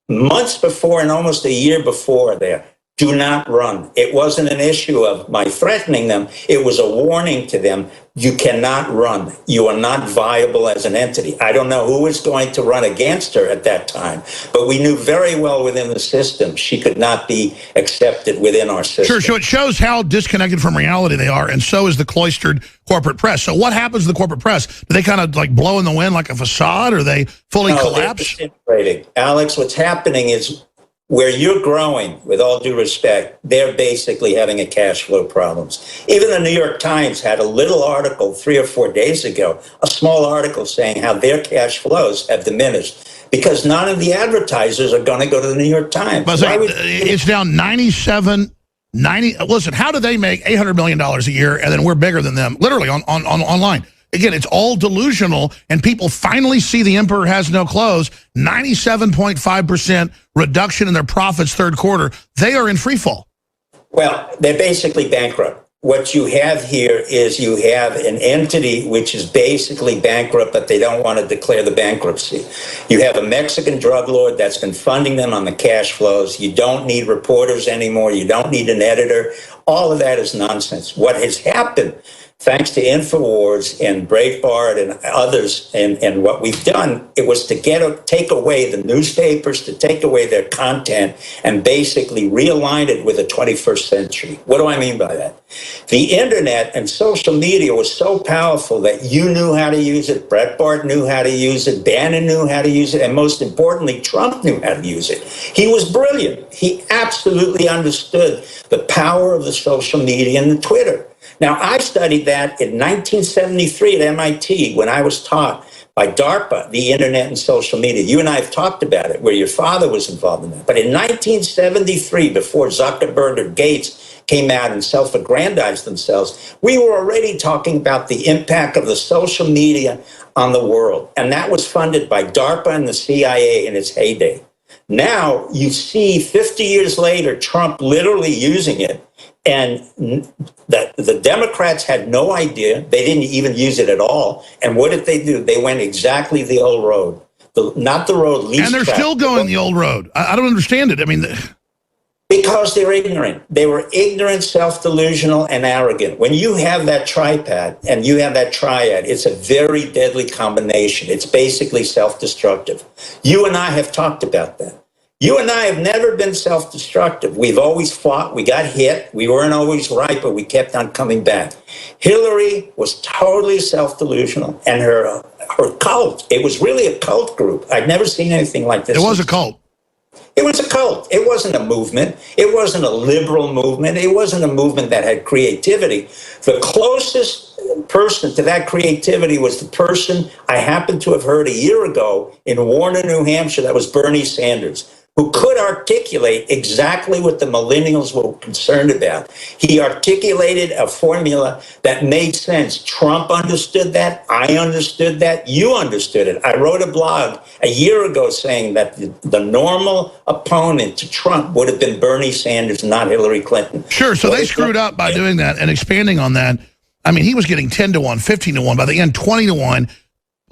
months before and almost a year before there. Do not run. It wasn't an issue of my threatening them. It was a warning to them. You cannot run. You are not viable as an entity. I don't know who was going to run against her at that time, but we knew very well within the system she could not be accepted within our system. Sure, so it shows how disconnected from reality they are, and so is the cloistered corporate press. So what happens to the corporate press? Do they kind of like blow in the wind like a facade, or they fully collapse? Alex, what's happening is where you're growing, with all due respect, they're basically having a cash flow problems. Even the New York Times had a little article 3 or 4 days ago, a small article saying how their cash flows have diminished because none of the advertisers are going to go to the New York Times. But it's down 90. Listen, how do they make $800 million a year and then we're bigger than them, literally on online? Again, it's all delusional, and people finally see the emperor has no clothes. 97.5% reduction in their profits third quarter. They are in free fall. Well, they're basically bankrupt. What you have here is you have an entity which is basically bankrupt, but they don't want to declare the bankruptcy. You have a Mexican drug lord that's been funding them on the cash flows. You don't need reporters anymore. You don't need an editor. All of that is nonsense. What has happened, thanks to InfoWars and Breitbart and others, and what we've done, it was to take away the newspapers, to take away their content, and basically realign it with the 21st century. What do I mean by that? The internet and social media was so powerful that you knew how to use it, Breitbart knew how to use it, Bannon knew how to use it, and most importantly, Trump knew how to use it. He was brilliant. He absolutely understood the power of the social media and the Twitter. Now, I studied that in 1973 at MIT when I was taught by DARPA, the internet and social media. You and I have talked about it, where your father was involved in that. But in 1973, before Zuckerberg or Gates came out and self-aggrandized themselves, we were already talking about the impact of the social media on the world. And that was funded by DARPA and the CIA in its heyday. Now you see 50 years later, Trump literally using it. And the Democrats had no idea. They didn't even use it at all. And what did they do? They went exactly the old road, not the road least. And they're still going the old road. I don't understand it. I mean, because they're ignorant. They were ignorant, self-delusional, and arrogant. When you have that tripad and you have that triad, it's a very deadly combination. It's basically self-destructive. You and I have talked about that. You and I have never been self-destructive. We've always fought. We got hit. We weren't always right, but we kept on coming back. Hillary was totally self-delusional, and her cult, it was really a cult group. I'd never seen anything like this. It was a cult. It was a cult. It wasn't a movement. It wasn't a liberal movement. It wasn't a movement that had creativity. The closest person to that creativity was the person I happened to have heard a year ago in Warner, New Hampshire. That was Bernie Sanders, who could articulate exactly what the millennials were concerned about. He articulated a formula that made sense. Trump understood that. I understood that. You understood it. I wrote a blog a year ago saying that the normal opponent to Trump would have been Bernie Sanders, not Hillary Clinton. Sure, so they screwed up by doing that and expanding on that. I mean, he was getting 10 to 1, 15 to 1, by the end 20 to 1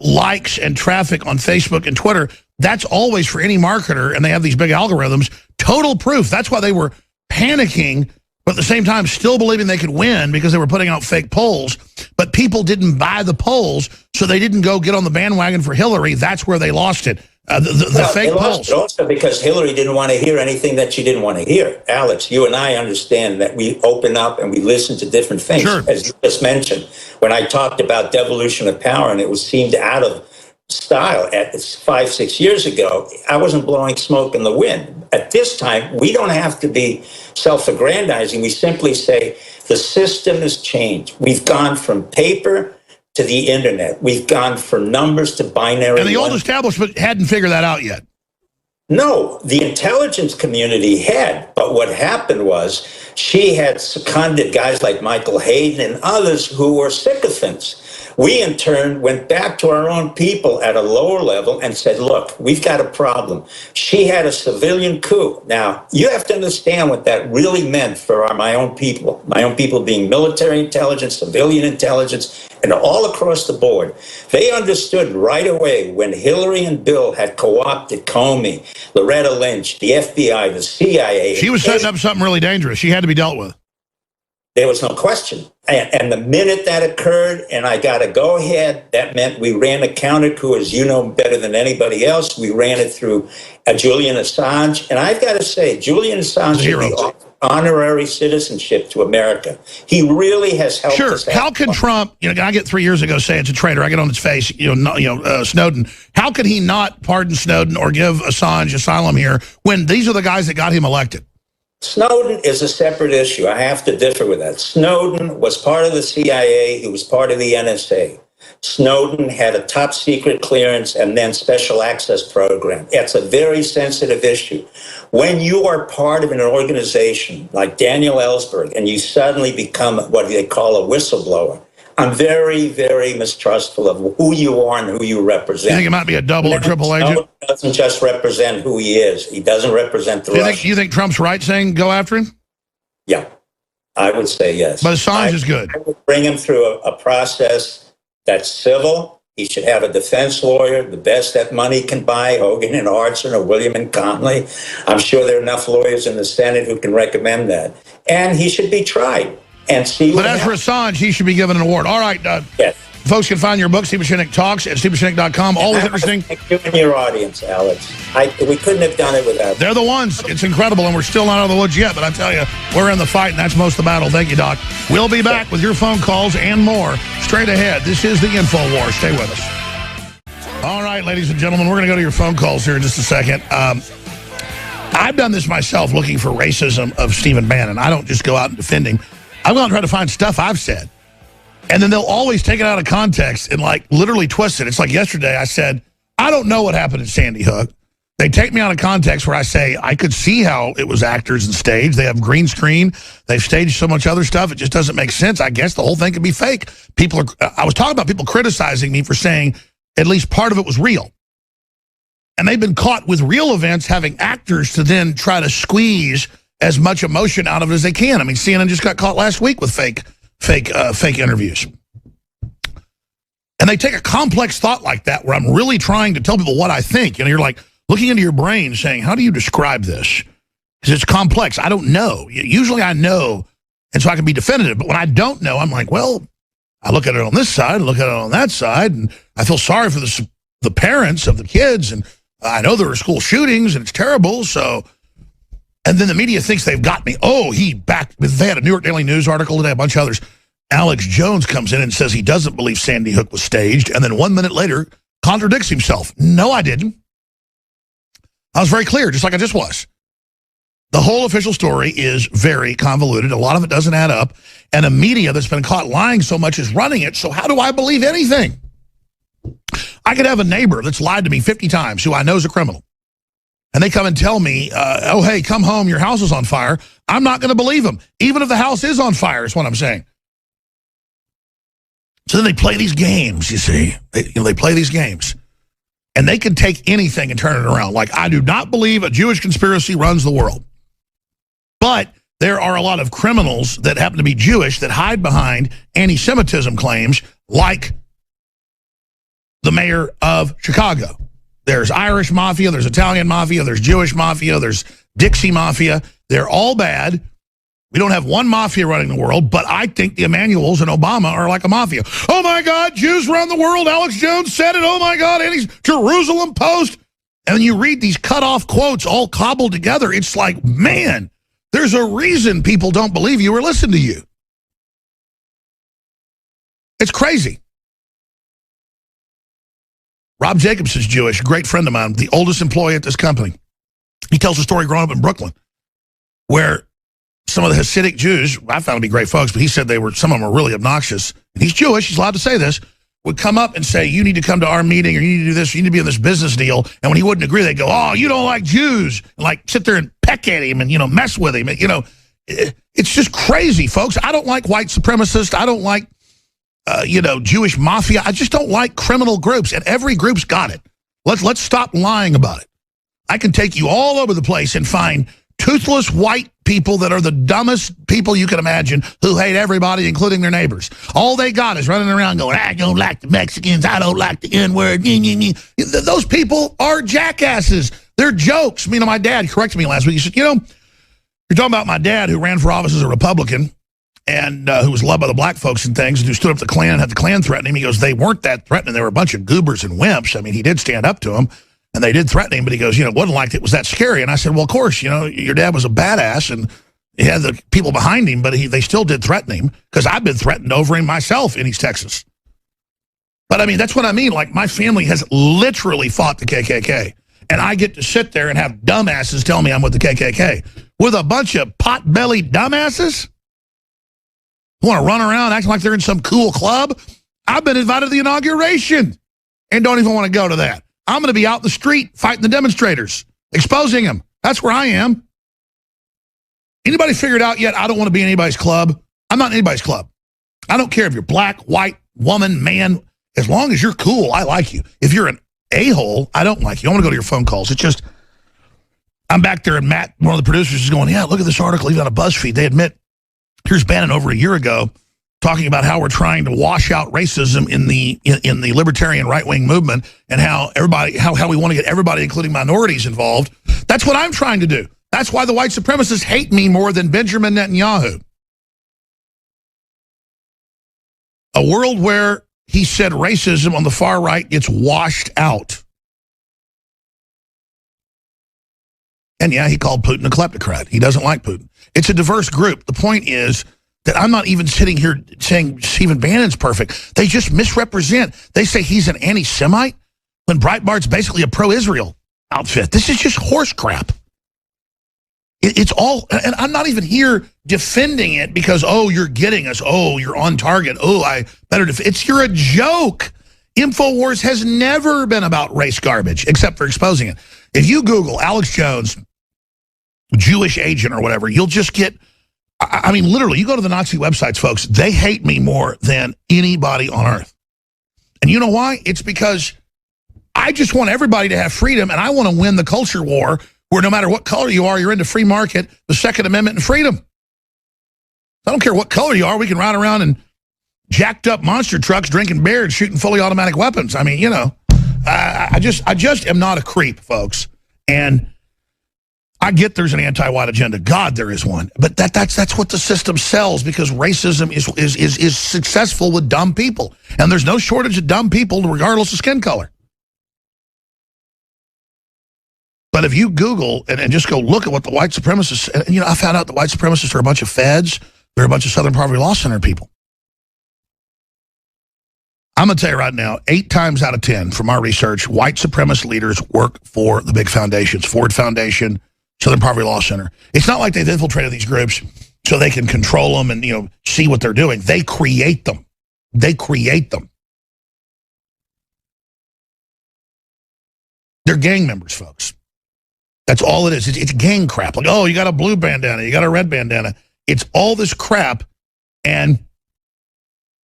likes and traffic on Facebook and Twitter. That's always, for any marketer, and they have these big algorithms, total proof. That's why they were panicking, but at the same time still believing they could win because they were putting out fake polls. But people didn't buy the polls, so they didn't go get on the bandwagon for Hillary. That's where they lost it. The fake polls. Also because Hillary didn't want to hear anything that she didn't want to hear. Alex, you and I understand that we open up and we listen to different things. Sure. As you just mentioned, when I talked about devolution of power and it was seemed out of style at 5-6 years ago, I wasn't blowing smoke in the wind. At this time, we don't have to be self-aggrandizing. We simply say the system has changed. We've gone from paper to the internet. We've gone from numbers to binary. And the old establishment hadn't figured that out yet. No, the intelligence community had, but what happened was she had seconded guys like Michael Hayden and others who were sycophants. We, in turn, went back to our own people at a lower level and said, look, we've got a problem. She had a civilian coup. Now, you have to understand what that really meant for my own people being military intelligence, civilian intelligence, and all across the board. They understood right away when Hillary and Bill had co-opted Comey, Loretta Lynch, the FBI, the CIA. She was setting up something really dangerous. She had to be dealt with. There was no question. And the minute that occurred and I got a go-ahead, that meant we ran a counter coup, as you know better than anybody else. We ran it through Julian Assange. And I've got to say, Julian Assange honorary citizenship to America. He really has helped Sure. us. How can Trump, I get 3 years ago say it's a traitor. I get on his face, Snowden. How could he not pardon Snowden or give Assange asylum here when these are the guys that got him elected? Snowden is a separate issue. I have to differ with that. Snowden was part of the CIA. He was part of the NSA. Snowden had a top secret clearance and then special access program. It's a very sensitive issue. When you are part of an organization like Daniel Ellsberg and you suddenly become what they call a whistleblower, I'm very, very mistrustful of who you are and who you represent. You think it might be a double or triple agent? Snowden doesn't just represent who he is. He doesn't represent the Russians. You think Trump's right saying go after him? Yeah, I would say yes. But Assange is good. I would bring him through a process that's civil. He should have a defense lawyer, the best that money can buy, Hogan and Hartson or William and Conley. I'm sure there are enough lawyers in the Senate who can recommend that. And he should be tried and see what But as for Assange, he should be given an award. All right, yes. Folks can find your book, Stephen Shinnick Talks, at StephenShinnick.com. Always interesting. Thank you and your audience, Alex. We couldn't have done it without They're the ones. It's incredible, and we're still not out of the woods yet, but I tell you, we're in the fight, and that's most of the battle. Thank you, Doc. We'll be back with your phone calls and more straight ahead. This is the InfoWar. Stay with us. All right, ladies and gentlemen, we're going to go to your phone calls here in just a second. I've done this myself, looking for racism of Stephen Bannon. I don't just go out and defend him. I've gone and tried to find stuff I've said. And then they'll always take it out of context and literally twist it. It's like yesterday I said, I don't know what happened at Sandy Hook. They take me out of context where I say, I could see how it was actors and stage. They have green screen. They've staged so much other stuff. It just doesn't make sense. I guess the whole thing could be fake. I was talking about people criticizing me for saying at least part of it was real. And they've been caught with real events having actors to then try to squeeze as much emotion out of it as they can. I mean, CNN just got caught last week with fake interviews. And they take a complex thought like that where I'm really trying to tell people what I think. You're like looking into your brain saying, how do you describe this? Because it's complex. I don't know. Usually I know, and so I can be definitive. But when I don't know, I'm like, well, I look at it on this side, look at it on that side, and I feel sorry for the parents of the kids. And I know there are school shootings, and it's terrible, so... And then the media thinks they've got me. Oh, they had a New York Daily News article today, a bunch of others. Alex Jones comes in and says he doesn't believe Sandy Hook was staged, and then 1 minute later contradicts himself. No, I didn't. I was very clear, just like I just was. The whole official story is very convoluted. A lot of it doesn't add up, and a media that's been caught lying so much is running it, so how do I believe anything? I could have a neighbor that's lied to me 50 times who I know is a criminal. And they come and tell me, oh, hey, come home, your house is on fire. I'm not going to believe them, even if the house is on fire, is what I'm saying. So then they play these games, you see. They play these games. And they can take anything and turn it around. Like, I do not believe a Jewish conspiracy runs the world. But there are a lot of criminals that happen to be Jewish that hide behind anti-Semitism claims, like the mayor of Chicago. There's Irish mafia, there's Italian mafia, there's Jewish mafia, there's Dixie mafia. They're all bad. We don't have one mafia running the world, but I think the Emanuels and Obama are like a mafia. Oh, my God, Jews run the world. Alex Jones said it. Oh, my God, and he's Jerusalem Post. And then you read these cut-off quotes all cobbled together. It's like, man, there's a reason people don't believe you or listen to you. It's crazy. Rob Jacobson's Jewish, a great friend of mine, the oldest employee at this company. He tells a story growing up in Brooklyn where some of the Hasidic Jews, I found to be great folks, but he said some of them were really obnoxious. And he's Jewish, he's allowed to say this, would come up and say, you need to come to our meeting, or you need to do this, you need to be in this business deal. And when he wouldn't agree, they'd go, oh, you don't like Jews. And sit there and peck at him and, mess with him. It's just crazy, folks. I don't like white supremacists. I don't like Jewish mafia. I just don't like criminal groups, and every group's got it. Let's stop lying about it. I can take you all over the place and find toothless white people that are the dumbest people you can imagine who hate everybody, including their neighbors. All they got is running around going, I don't like the Mexicans, I don't like the N-word. Those people are jackasses. They're jokes. My dad corrected me last week. He said, you're talking about my dad who ran for office as a Republican, and who was loved by the black folks and things, and who stood up to the Klan, had the Klan threaten him. He goes, they weren't that threatening. They were a bunch of goobers and wimps. He did stand up to them, and they did threaten him, but he goes, it wasn't like it was that scary. And I said, well, of course, your dad was a badass, and, He had the people behind him, but they still did threaten him, because I've been threatened over him myself in East Texas. But I mean, that's what I mean. Like, my family has literally fought the KKK. And I get to sit there and have dumbasses tell me I'm with the KKK. With a bunch of pot-bellied dumbasses who want to run around acting like they're in some cool club. I've been invited to the inauguration and don't even want to go to that. I'm going to be out in the street fighting the demonstrators, exposing them. That's where I am. Anybody figured out yet I don't want to be in anybody's club? I'm not in anybody's club. I don't care if you're black, white, woman, man. As long as you're cool, I like you. If you're an a-hole, I don't like you. I want to go to your phone calls. It's just, I'm back there and Matt, one of the producers, is going, yeah, look at this article even on a BuzzFeed. They admit, here's Bannon over a year ago talking about how we're trying to wash out racism in the libertarian right-wing movement, and how we want to get everybody, including minorities, involved. That's what I'm trying to do. That's why the white supremacists hate me more than Benjamin Netanyahu. A world where he said racism on the far right gets washed out. And yeah, he called Putin a kleptocrat. He doesn't like Putin. It's a diverse group. The point is that I'm not even sitting here saying Stephen Bannon's perfect. They just misrepresent. They say he's an anti-Semite when Breitbart's basically a pro-Israel outfit. This is just horse crap. It's all, and I'm not even here defending it because, oh, you're getting us. Oh, you're on target. Oh, you're a joke. InfoWars has never been about race garbage, except for exposing it. If you Google Alex Jones, Jewish agent or whatever, you'll just get, I mean, literally, you go to the Nazi websites, folks, they hate me more than anybody on earth. And you know why? It's because I just want everybody to have freedom, and I want to win the culture war where no matter what color you are, you're into free market, the Second Amendment, and freedom. I don't care what color you are. We can ride around in jacked up monster trucks, drinking beer and shooting fully automatic weapons. I mean, you know, I just am not a creep, folks. And I get there's an anti-white agenda. God, there is one. But that's what the system sells, because racism is successful with dumb people. And there's no shortage of dumb people regardless of skin color. But if you Google and just go look at what the white supremacists, and, you know, I found out the white supremacists are a bunch of feds. They're a bunch of Southern Poverty Law Center people. I'm going to tell you right now, 8 times out of 10 from our research, white supremacist leaders work for the big foundations, Ford Foundation, Southern Poverty Law Center. It's not like they've infiltrated these groups so they can control them and, you know, see what they're doing. They create them. They create them. They're gang members, folks. That's all it is. It's gang crap. Like, oh, you got a blue bandana, you got a red bandana. It's all this crap, and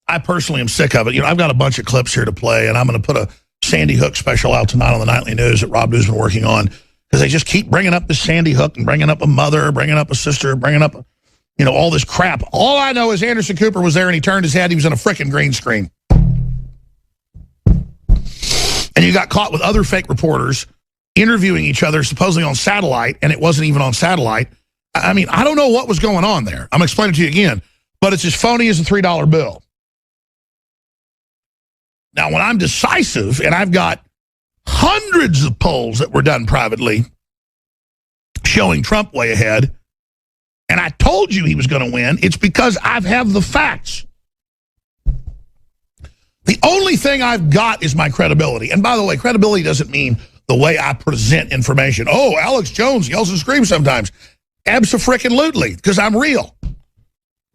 I personally am sick of it. You know, I've got a bunch of clips here to play, and I'm going to put a Sandy Hook special out tonight on the Nightly News that Rob New's been working on, because they just keep bringing up this Sandy Hook and bringing up a mother, bringing up a sister, bringing up, you know, all this crap. All I know is Anderson Cooper was there, and he turned his head. He was on a frickin' green screen. And you got caught with other fake reporters interviewing each other, supposedly on satellite, and it wasn't even on satellite. I mean, I don't know what was going on there. I'm going to explain it to you again, but it's as phony as a $3 bill. Now, when I'm decisive, and I've got hundreds of polls that were done privately showing Trump way ahead, and I told you he was going to win, it's because I have the facts. The only thing I've got is my credibility. And by the way, credibility doesn't mean the way I present information. Oh, Alex Jones yells and screams sometimes. Abso-frickin-lutely, because I'm real.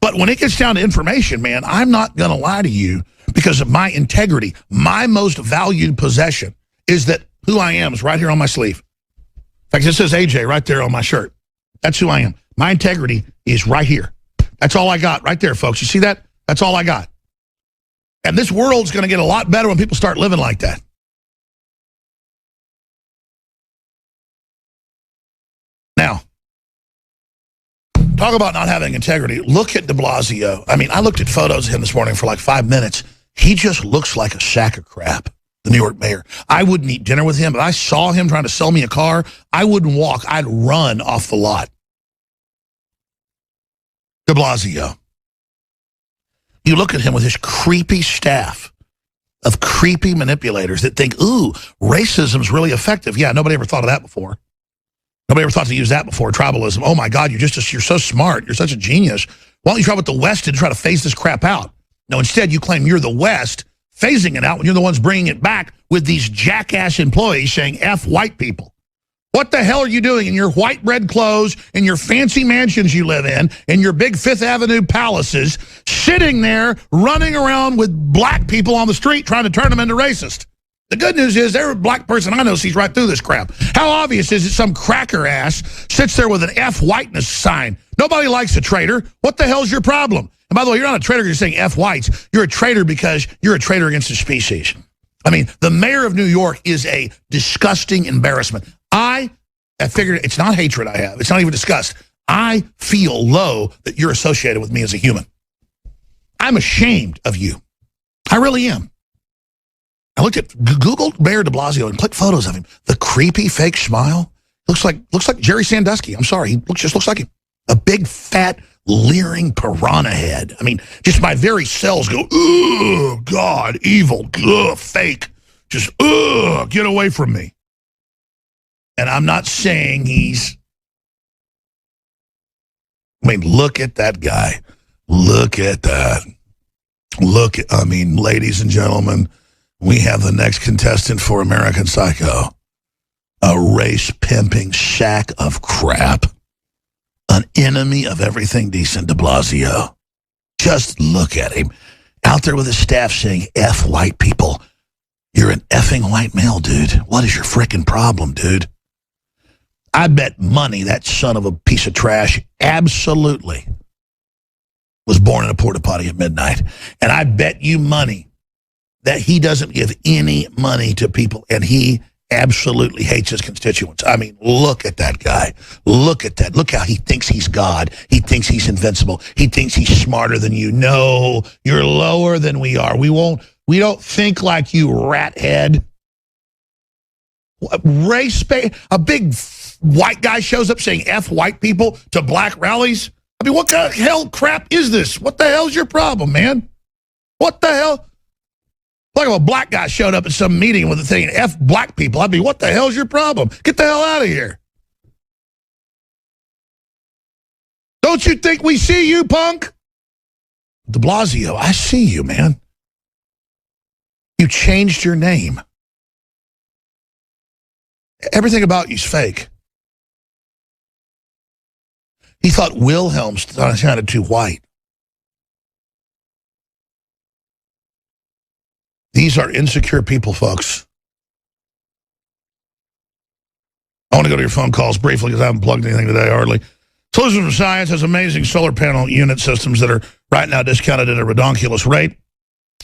But when it gets down to information, man, I'm not going to lie to you because of my integrity. My most valued possession is that who I am is right here on my sleeve. In fact, it says AJ right there on my shirt. That's who I am. My integrity is right here. That's all I got right there, folks. You see that? That's all I got. And this world's going to get a lot better when people start living like that. Now, talk about not having integrity. Look at de Blasio. I mean, I looked at photos of him this morning for like 5 minutes. He just looks like a sack of crap, the New York mayor. I wouldn't eat dinner with him, but I saw him trying to sell me a car. I wouldn't walk. I'd run off the lot. De Blasio. You look at him with his creepy staff of creepy manipulators that think, ooh, racism's really effective. Yeah, nobody ever thought of that before. Nobody ever thought to use that before, tribalism. Oh, my God, you're so smart. You're such a genius. Why don't you try what the West did to try to phase this crap out? No, instead, you claim you're the West phasing it out when you're the ones bringing it back with these jackass employees saying F white people. What the hell are you doing in your white bread clothes, in your fancy mansions you live in your big Fifth Avenue palaces, sitting there running around with black people on the street trying to turn them into racist? The good news is every black person I know sees right through this crap. How obvious is it some cracker ass sits there with an F whiteness sign? Nobody likes a traitor. What the hell's your problem? And by the way, you're not a traitor, you're saying F whites. You're a traitor because you're a traitor against the species. I mean, the mayor of New York is a disgusting embarrassment. I figured it's not hatred I have. It's not even disgust. I feel low that you're associated with me as a human. I'm ashamed of you. I really am. I looked at Google Mayor de Blasio and clicked photos of him. The creepy fake smile looks like Jerry Sandusky. I'm sorry, he just looks like him. A big fat leering piranha head. I mean, just my very cells go, ugh, God, evil, ugh, fake. Just, ugh, get away from me. And I'm not saying look at that guy. Look at that. Ladies and gentlemen, we have the next contestant for American Psycho. A race-pimping sack of crap. An enemy of everything decent, de Blasio. Just look at him. Out there with his staff saying, F white people. You're an effing white male, dude. What is your frickin' problem, dude? I bet money that son of a piece of trash absolutely was born in a porta potty at midnight. And I bet you money that he doesn't give any money to people, and he absolutely hates his constituents. I mean, look at that guy. Look at that. Look how he thinks he's God. He thinks he's invincible. He thinks he's smarter than you. No, you're lower than we are. We don't think like you, rat head. A big white guy shows up saying F white people to black rallies. I mean, what kind of hell crap is this? What the hell's your problem, man? What the hell? Like if a black guy showed up at some meeting with a thing, F black people, I'd be, what the hell's your problem? Get the hell out of here. Don't you think we see you, punk? De Blasio, I see you, man. You changed your name. Everything about you's fake. He thought Wilhelm sounded too white. These are insecure people, folks. I want to go to your phone calls briefly because I haven't plugged anything today, hardly. Solutions for Science has amazing solar panel unit systems that are right now discounted at a redonkulous rate.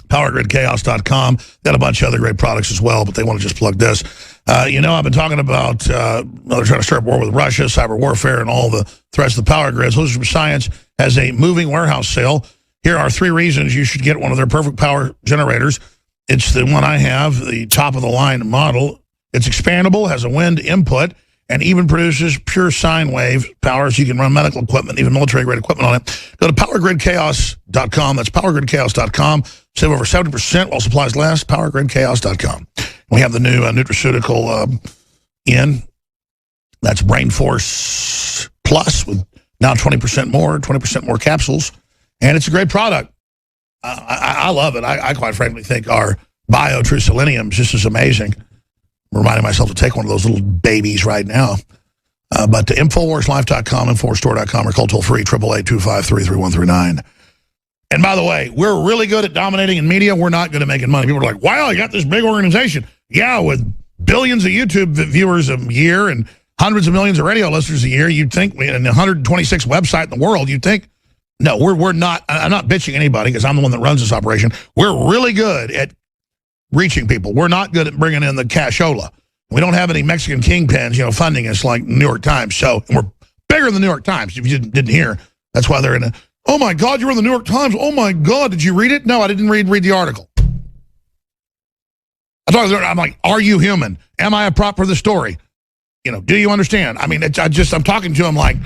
PowerGridChaos.com. Got a bunch of other great products as well, but they want to just plug this. I've been talking about they're trying to start war with Russia, cyber warfare, and all the threats to the power grid. Solutions for Science has a moving warehouse sale. Here are 3 reasons you should get one of their perfect power generators. It's the one I have, the top-of-the-line model. It's expandable, has a wind input, and even produces pure sine wave power, so you can run medical equipment, even military-grade equipment on it. Go to PowerGridChaos.com. That's PowerGridChaos.com. Save over 70% while supplies last. PowerGridChaos.com. We have the new nutraceutical in. That's Brain Force Plus with now 20% more capsules. And it's a great product. I love it. I quite frankly think our Bio-True Selenium is just as amazing. I'm reminding myself to take one of those little babies right now. But to InfoWarsLife.com, InfoWarsStore.com, or call toll-free 888-253-3139. And by the way, we're really good at dominating in media. We're not good at making money. People are like, wow, you got this big organization. Yeah, with billions of YouTube viewers a year and hundreds of millions of radio listeners a year, you'd think, and 126 websites in the world, you'd think, no, we're not. I'm not bitching anybody because I'm the one that runs this operation. We're really good at reaching people. We're not good at bringing in the cashola. We don't have any Mexican kingpins, funding us like New York Times. So we're bigger than the New York Times. If you didn't hear, that's why they're in a, oh my God, you're in the New York Times. Oh my God, did you read it? No, I didn't read the article. I'm like, are you human? Am I a prop for the story? Do you understand? I mean, I'm talking to them like,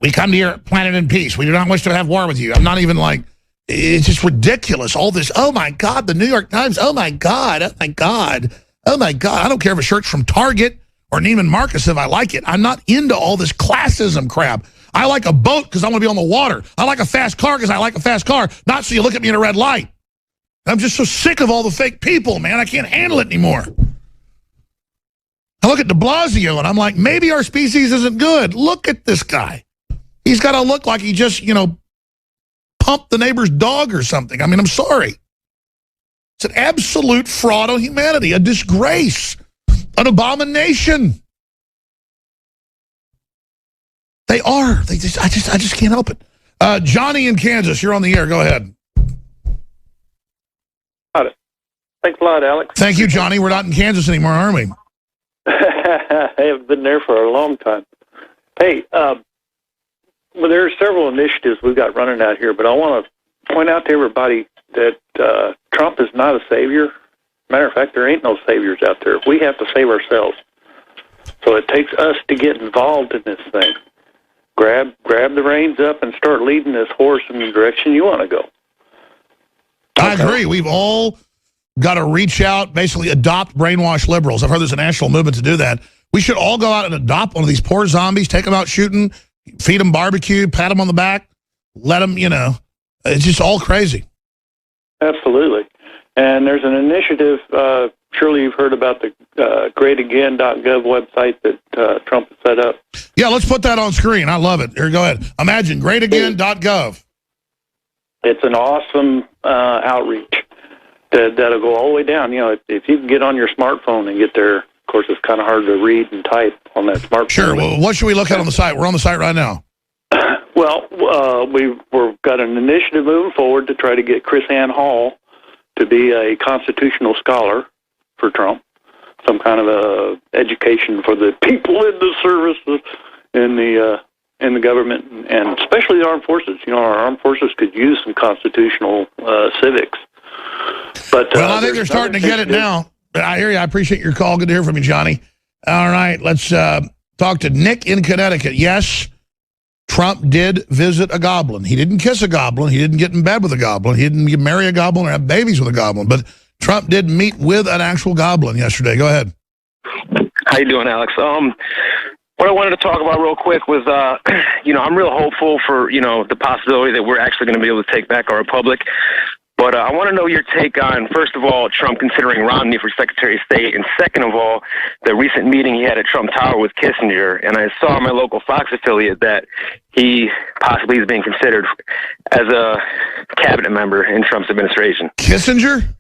we come to your planet in peace. We do not wish to have war with you. I'm not even like, it's just ridiculous. All this, oh my God, the New York Times, oh my God, oh my God, oh my God. I don't care if a shirt's from Target or Neiman Marcus if I like it. I'm not into all this classism crap. I like a boat because I want to be on the water. I like a fast car because I like a fast car, not so you look at me in a red light. I'm just so sick of all the fake people, man. I can't handle it anymore. I look at de Blasio, and I'm like, maybe our species isn't good. Look at this guy. He's got to look like he just, pumped the neighbor's dog or something. I mean, I'm sorry. It's an absolute fraud on humanity, a disgrace, an abomination. They are. I just can't help it. Johnny in Kansas, you're on the air. Go ahead. Thanks a lot, Alex. Thank you, Johnny. We're not in Kansas anymore, are we? I have been there for a long time. Hey, well, there are several initiatives we've got running out here, but I want to point out to everybody that Trump is not a savior. Matter of fact, there ain't no saviors out there. We have to save ourselves. So it takes us to get involved in this thing. Grab the reins up and start leading this horse in the direction you want to go. I agree. We've all got to reach out, basically adopt brainwashed liberals. I've heard there's a national movement to do that. We should all go out and adopt one of these poor zombies, take them out shooting, feed them barbecue, pat them on the back, let them, it's just all crazy. Absolutely. And there's an initiative, surely you've heard about the greatagain.gov website that Trump has set up. Yeah, let's put that on screen. I love it. Here, go ahead. Imagine greatagain.gov. It's an awesome outreach that'll go all the way down. If you can get on your smartphone and get there, of course, it's kind of hard to read and type on that smartphone. Sure. Well, what should we look at on the site? We're on the site right now. Well, we've got an initiative moving forward to try to get Chris Ann Hall to be a constitutional scholar for Trump, some kind of a education for the people in the services in the government, and especially the armed forces. Our armed forces could use some constitutional civics. But well, I think they're starting to get it now. I hear you. I appreciate your call. Good to hear from you, Johnny. All right, let's talk to Nick in Connecticut. Yes, Trump did visit a goblin. He didn't kiss a goblin. He didn't get in bed with a goblin. He didn't marry a goblin or have babies with a goblin. But Trump did meet with an actual goblin yesterday. Go ahead. How you doing, Alex? What I wanted to talk about real quick was, I'm real hopeful for, the possibility that we're actually going to be able to take back our republic. But I want to know your take on, first of all, Trump considering Romney for Secretary of State, and second of all, the recent meeting he had at Trump Tower with Kissinger. And I saw my local Fox affiliate that he possibly is being considered as a cabinet member in Trump's administration. Kissinger?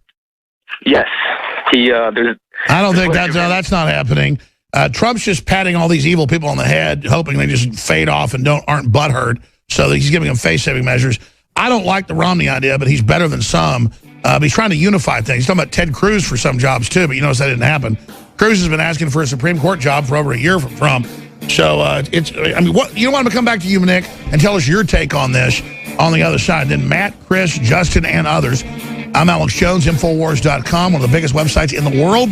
Yes. I don't think that's not happening. Trump's just patting all these evil people on the head, hoping they just fade off and aren't butthurt. So he's giving them face-saving measures. I don't like the Romney idea, but he's better than some. But he's trying to unify things. He's talking about Ted Cruz for some jobs, too, but you notice that didn't happen. Cruz has been asking for a Supreme Court job for over a year from Trump. So, what you don't want him to come back to you, Nick, and tell us your take on this on the other side. Then Matt, Chris, Justin, and others. I'm Alex Jones, Infowars.com, one of the biggest websites in the world.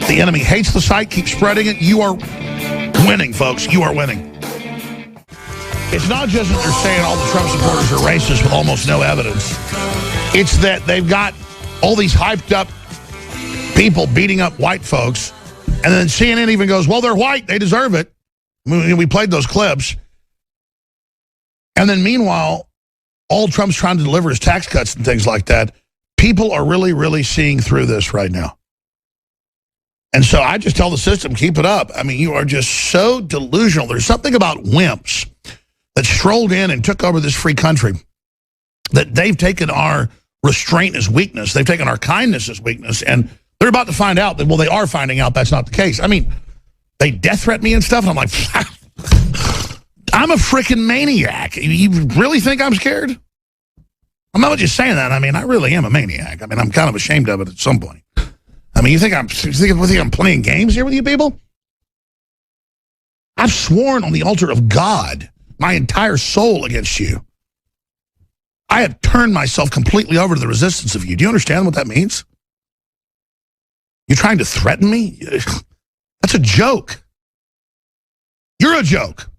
The enemy hates the site, keep spreading it. You are winning, folks. You are winning. It's not just that they're saying all the Trump supporters are racist with almost no evidence. It's that they've got all these hyped up people beating up white folks, and then CNN even goes, well, they're white, they deserve it. We played those clips. And then meanwhile, all Trump's trying to deliver is tax cuts and things like that. People are really, really seeing through this right now. And so I just tell the system, keep it up. I mean, you are just so delusional. There's something about wimps that strolled in and took over this free country, that they've taken our restraint as weakness. They've taken our kindness as weakness. And they're about to find out that, well, they are finding out that's not the case. I mean, they death threat me and stuff. And I'm like, I'm a freaking maniac. You really think I'm scared? I'm not just saying that. I mean, I really am a maniac. I mean, I'm kind of ashamed of it at some point. I mean, you think I'm playing games here with you people? I've sworn on the altar of God my entire soul against you. I have turned myself completely over to the resistance of you. Do you understand what that means? You're trying to threaten me? That's a joke. You're a joke.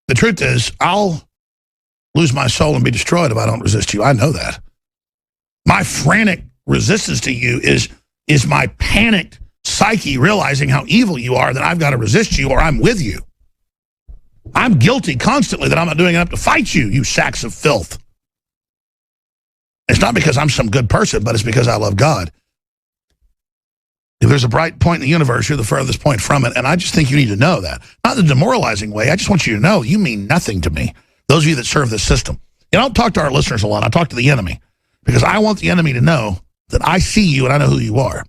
The truth is, I'll lose my soul and be destroyed if I don't resist you. I know that. My frantic resistance to you is my panicked psyche realizing how evil you are, that I've got to resist you or I'm with you. I'm guilty constantly that I'm not doing enough to fight you, you sacks of filth. It's not because I'm some good person, but it's because I love God. If there's a bright point in the universe, you're the furthest point from it, and I just think you need to know that. Not in a demoralizing way. I just want you to know you mean nothing to me, those of you that serve this system. I don't talk to our listeners a lot. I talk to the enemy because I want the enemy to know that I see you and I know who you are.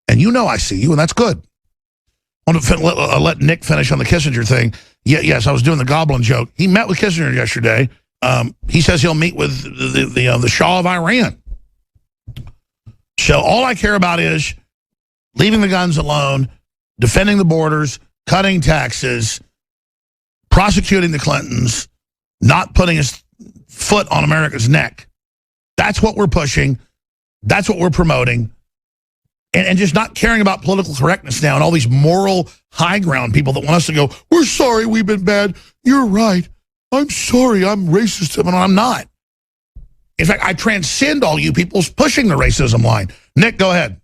And you know I see you, and that's good. I want to let Nick finish on the Kissinger thing. Yes, I was doing the goblin joke. He met with Kissinger yesterday. He says he'll meet with the Shah of Iran. So all I care about is leaving the guns alone, defending the borders, cutting taxes, prosecuting the Clintons, not putting his foot on America's neck. That's what we're pushing. That's what we're promoting. And just not caring about political correctness now and all these moral high ground people that want us to go, we're sorry, we've been bad. You're right. I'm sorry, I'm racist. And I'm not. In fact, I transcend all you people pushing the racism line. Nick, go ahead.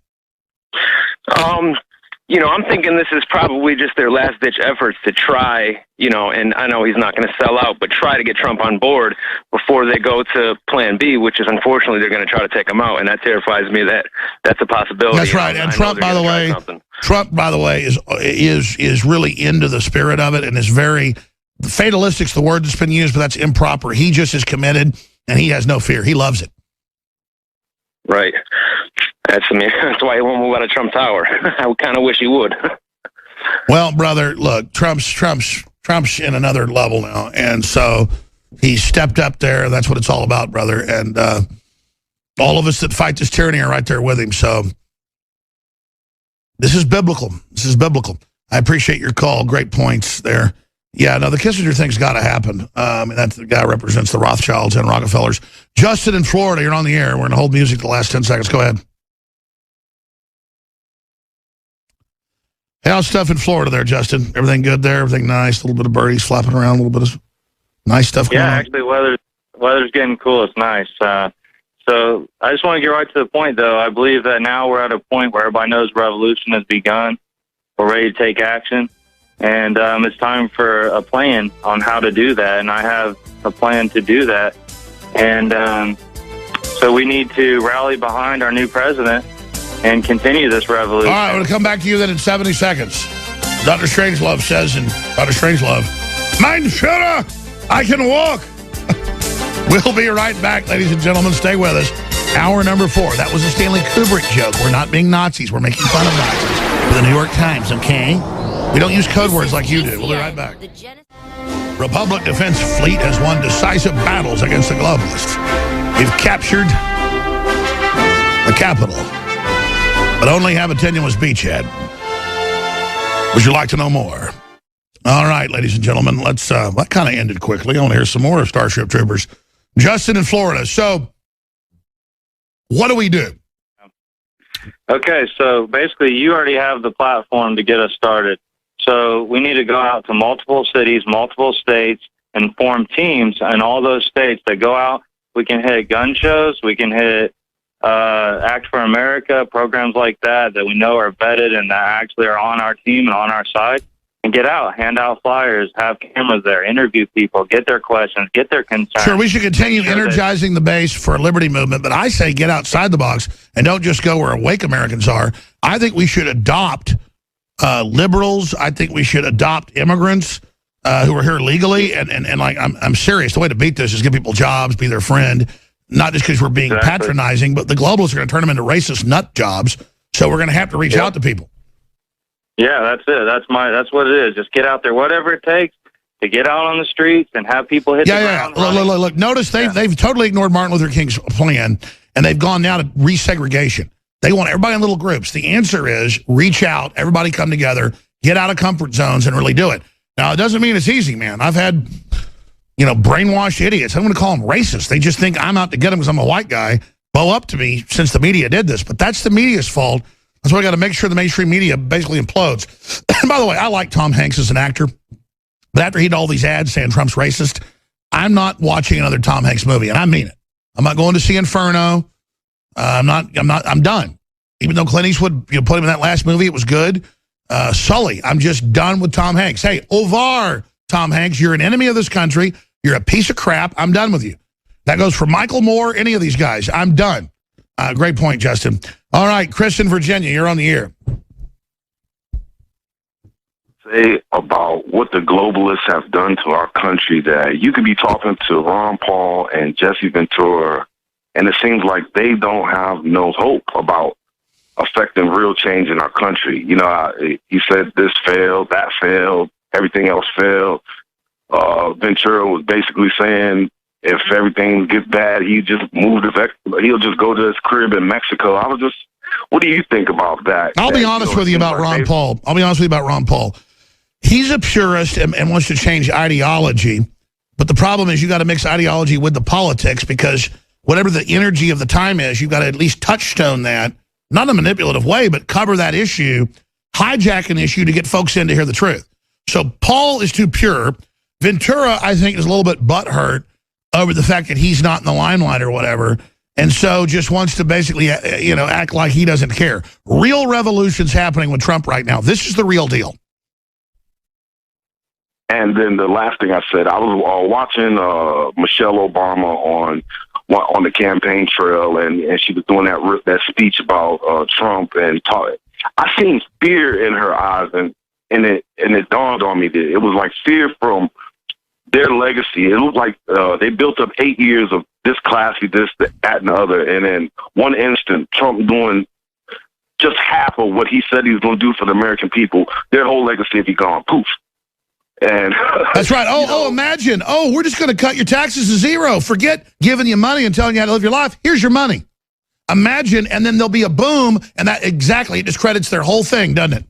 I'm thinking this is probably just their last-ditch efforts to try, and I know he's not going to sell out, but try to get Trump on board before they go to Plan B, which is unfortunately they're going to try to take him out, and that terrifies me that that's a possibility. That's right, and Trump, by the way, is really into the spirit of it, and is very fatalistic's the word that's been used, but that's improper. He just is committed, and he has no fear. He loves it. Right. That's why he won't move out of Trump Tower. I kind of wish he would. Well, brother, look, Trump's in another level now, and so he stepped up there. That's what it's all about, brother. And all of us that fight this tyranny are right there with him. So this is biblical. This is biblical. I appreciate your call. Great points there. Yeah, no, the Kissinger thing's got to happen. And that the guy represents the Rothschilds and Rockefellers. Justin in Florida, you're on the air. We're going to hold music the last 10 seconds. Go ahead. How's stuff in Florida there, Justin? Everything good there? Everything nice? A little bit of birdies flapping around, a little bit of nice stuff going on? Yeah, actually, weather's getting cool. It's nice. So I just want to get right to the point, though. I believe that now we're at a point where everybody knows revolution has begun. We're ready to take action. And it's time for a plan on how to do that. And I have a plan to do that. And so we need to rally behind our new president and continue this revolution. All right, I'm going to come back to you then in 70 seconds. Dr. Strangelove says in Dr. Strangelove, Mein Führer, I can walk. We'll be right back, ladies and gentlemen. Stay with us. Hour number 4. That was a Stanley Kubrick joke. We're not being Nazis. We're making fun of Nazis. For the New York Times, okay? We don't use code words like you do. We'll be right back. Republic Defense Fleet has won decisive battles against the globalists. We've captured the capital, but only have a tenuous beachhead. Would you like to know more? All right, ladies and gentlemen, let's, that kind of ended quickly. I want to hear some more of Starship Troopers. Justin in Florida. So, what do we do? Okay, so basically you already have the platform to get us started. So we need to go out to multiple cities, multiple states, and form teams in all those states that go out. We can hit gun shows. We can hit Act for America, programs like that we know are vetted and that actually are on our team and on our side. And get out, hand out flyers, have cameras there, interview people, get their questions, get their concerns. Sure, we should continue energizing the base for a liberty movement, but I say get outside the box and don't just go where awake Americans are. I think we should adopt liberals. I think we should adopt immigrants who are here legally. And like, I'm serious. The way to beat this is give people jobs, be their friend, not just because we're being patronizing, but the globalists are going to turn them into racist nut jobs. So we're going to have to reach out to people. Yeah, that's it. That's what it is. Just get out there, whatever it takes to get out on the streets and have people hit the ground. Look. Notice they've totally ignored Martin Luther King's plan, and they've gone now to resegregation. They want everybody in little groups. The answer is reach out, everybody come together, get out of comfort zones, and really do it. Now, it doesn't mean it's easy, man. I've had, brainwashed idiots. I'm going to call them racist. They just think I'm out to get them because I'm a white guy, blow up to me since the media did this. But that's the media's fault. That's why I got to make sure the mainstream media basically implodes. And by the way, I like Tom Hanks as an actor, but after he did all these ads saying Trump's racist, I'm not watching another Tom Hanks movie, and I mean it. I'm not going to see Inferno. I'm done. Even though Clint Eastwood put him in that last movie, it was good. Sully, I'm just done with Tom Hanks. Hey, au revoir, Tom Hanks. You're an enemy of this country. You're a piece of crap. I'm done with you. That goes for Michael Moore, any of these guys. I'm done. Great point, Justin. All right, Chris in Virginia, you're on the air. Say about what the globalists have done to our country, that you could be talking to Ron Paul and Jesse Ventura, and it seems like they don't have no hope about affecting real change in our country. You know, he said this failed, that failed, everything else failed. Ventura was basically saying if everything gets bad, he'll just go to his crib in Mexico. What do you think about that? I'll be honest with you about Ron Paul. I'll be honest with you about Ron Paul. He's a purist and wants to change ideology, but the problem is you got to mix ideology with the politics, because whatever the energy of the time is, you've got to at least touchstone that, not in a manipulative way, but cover that issue, hijack an issue to get folks in to hear the truth. So Paul is too pure. Ventura, I think, is a little bit butthurt over the fact that he's not in the limelight or whatever, and so just wants to basically, act like he doesn't care. Real revolution's happening with Trump right now. This is the real deal. And then the last thing I said, I was watching Michelle Obama on the campaign trail, and she was doing that speech about Trump, and I seen fear in her eyes, and it dawned on me that it was like fear from their legacy. It looked like they built up 8 years of this classy, this, that, and the other, and in one instant, Trump doing just half of what he said he was going to do for the American people. Their whole legacy would be gone. Poof. And that's right. Imagine. We're just going to cut your taxes to zero. Forget giving you money and telling you how to live your life. Here's your money. Imagine, and then there'll be a boom, and that exactly, it discredits their whole thing, doesn't it?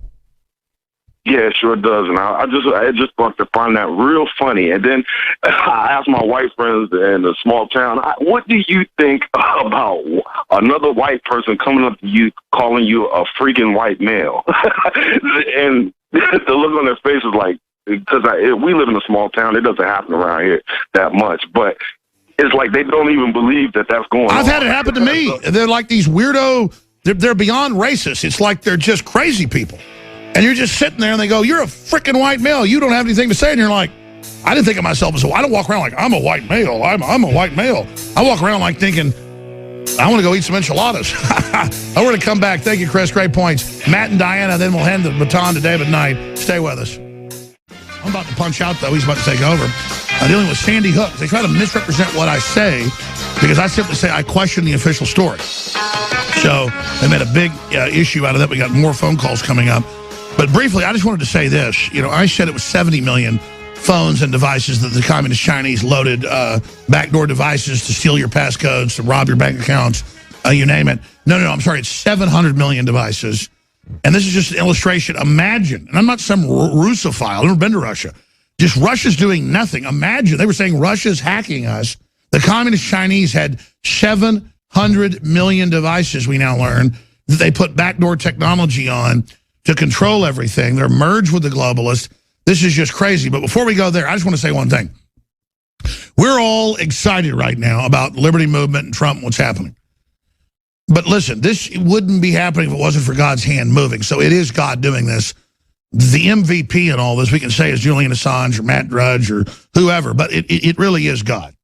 Yeah, it sure does. And I just want to find that real funny. And then I asked my white friends in a small town, what do you think about another white person coming up to you, calling you a freaking white male? And the look on their face is like, because we live in a small town, it doesn't happen around here that much, but it's like they don't even believe that that's going on. I've had it happen to me. They're like these weirdo, they're beyond racist. It's like they're just crazy people. And you're just sitting there and they go, you're a freaking white male. You don't have anything to say. And you're like, I didn't think of myself as I don't walk around like I'm a white male. I'm a white male. I walk around like thinking, I want to go eat some enchiladas. I want to come back. Thank you, Chris. Great points. Matt and Diana, then we'll hand the baton to David Knight. Stay with us. I'm about to punch out, though. He's about to take over. Dealing with Sandy Hook. They try to misrepresent what I say because I simply say I question the official story. So they made a big issue out of that. We got more phone calls coming up. But briefly, I just wanted to say this. I said it was 70 million phones and devices that the Communist Chinese loaded, backdoor devices to steal your passcodes, to rob your bank accounts, you name it. No, I'm sorry. It's 700 million devices. And this is just an illustration. Imagine, and I'm not some Russophile. I've never been to Russia. Just Russia's doing nothing. Imagine, they were saying Russia's hacking us. The Communist Chinese had 700 million devices, we now learn, that they put backdoor technology on to control everything. They're merged with the globalists. This is just crazy. But before we go there, I just want to say one thing. We're all excited right now about the Liberty Movement and Trump and what's happening. But listen, this wouldn't be happening if it wasn't for God's hand moving. So it is God doing this. The MVP in all this, we can say, is Julian Assange or Matt Drudge or whoever, but it really is God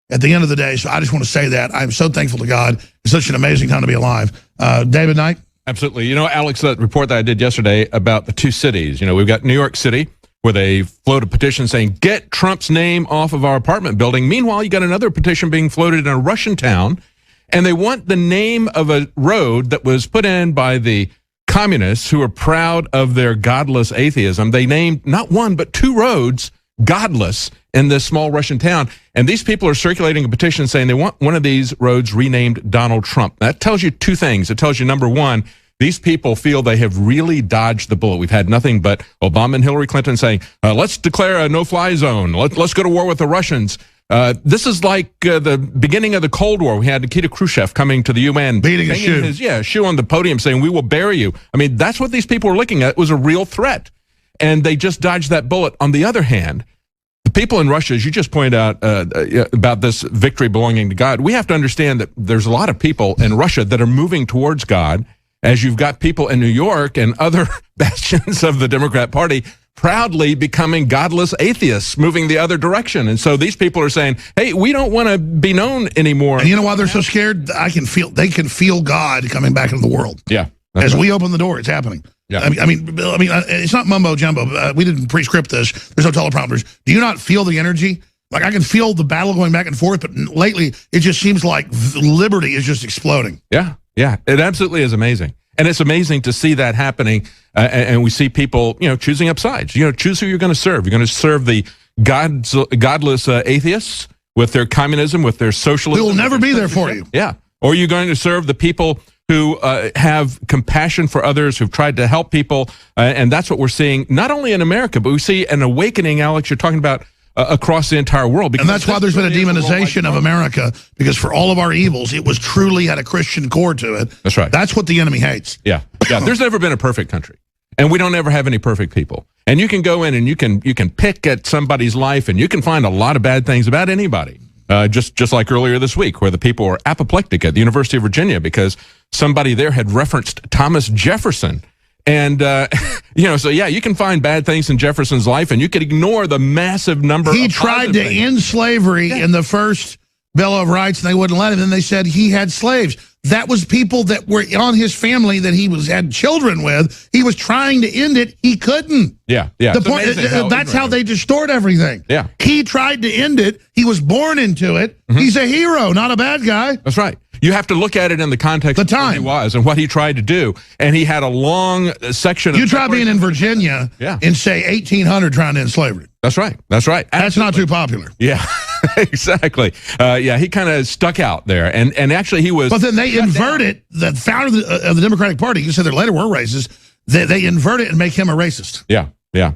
at the end of the day. So I just want to say that. I'm so thankful to God. It's such an amazing time to be alive. David Knight? Absolutely. Alex, that report that I did yesterday about the two cities, we've got New York City, where they floated a petition saying, get Trump's name off of our apartment building. Meanwhile, you got another petition being floated in a Russian town, and they want the name of a road that was put in by the communists who are proud of their godless atheism. They named not one, but two roads godless in this small Russian town. And these people are circulating a petition saying they want one of these roads renamed Donald Trump. That tells you two things. It tells you, number one, these people feel they have really dodged the bullet. We've had nothing but Obama and Hillary Clinton saying, let's declare a no-fly zone. Let's go to war with the Russians. This is like the beginning of the Cold War. We had Nikita Khrushchev coming to the UN, beating his shoe on the podium, saying, we will bury you. I mean, that's what these people were looking at. It was a real threat. And they just dodged that bullet. On the other hand, the people in Russia, as you just pointed out about this victory belonging to God, we have to understand that there's a lot of people in Russia that are moving towards God. as you've got people in New York and other bastions of the Democrat Party proudly becoming godless atheists, moving the other direction. And so these people are saying, hey, we don't want to be known anymore. And you know why they're so scared? They can feel God coming back into the world. Yeah. As we open the door, it's happening. Yeah. I mean, it's not mumbo jumbo. We didn't pre-script this. There's no teleprompters. Do you not feel the energy? Like, I can feel the battle going back and forth, but lately it just seems like liberty is just exploding. Yeah. Yeah. It absolutely is amazing. And it's amazing to see that happening. And we see people, choosing up sides. Choose who you're going to serve. You're going to serve the godless atheists with their communism, with their socialism. Who will never be there for you. Yeah. Or you're going to serve the people who have compassion for others, who've tried to help people. And that's what we're seeing, not only in America, but we see an awakening, Alex, you're talking about across the entire world. And that's why there's been a demonization of America, because for all of our evils, it was truly had a Christian core to it. That's right. That's what the enemy hates. Yeah. Yeah. There's never been a perfect country. And we don't ever have any perfect people. And you can go in and you can pick at somebody's life, and you can find a lot of bad things about anybody. Just like earlier this week, where the people were apoplectic at the University of Virginia because somebody there had referenced Thomas Jefferson. And, so, yeah, you can find bad things in Jefferson's life, and you can ignore the massive number He of tried to end slavery in the first Bill of Rights, and they wouldn't let him. Then they said he had slaves. That was people that were on his family that he had children with. He was trying to end it. He couldn't. Yeah, yeah. The point, that's how they distort everything. Yeah. He tried to end it. He was born into it. Mm-hmm. He's a hero, not a bad guy. That's right. You have to look at it in the context of who he was and what he tried to do. And he had a long section of... You try being in Virginia in, say, 1800 trying to end slavery. That's right. That's right. Absolutely. That's not too popular. Yeah, exactly. He kind of stuck out there. And actually he was... But then they invert it. The founder of the Democratic Party, you said there later were racist, they invert it and make him a racist. Yeah, yeah.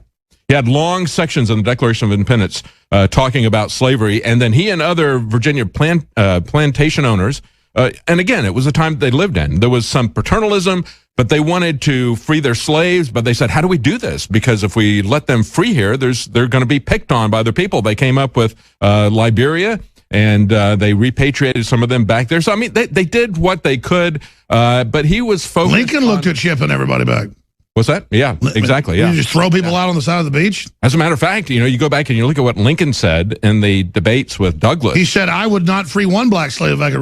He had long sections in the Declaration of Independence talking about slavery. And then he and other Virginia plantation owners... and again, it was a time they lived in. There was some paternalism, but they wanted to free their slaves. But they said, how do we do this? Because if we let them free here, they're going to be picked on by other people. They came up with Liberia, and they repatriated some of them back there. So, I mean, they did what they could, but he was focused Lincoln looked at shipping everybody back. What's that? Yeah, exactly. Yeah. You just throw people out on the side of the beach? As a matter of fact, you go back and you look at what Lincoln said in the debates with Douglas. He said, I would not free one black slave if I could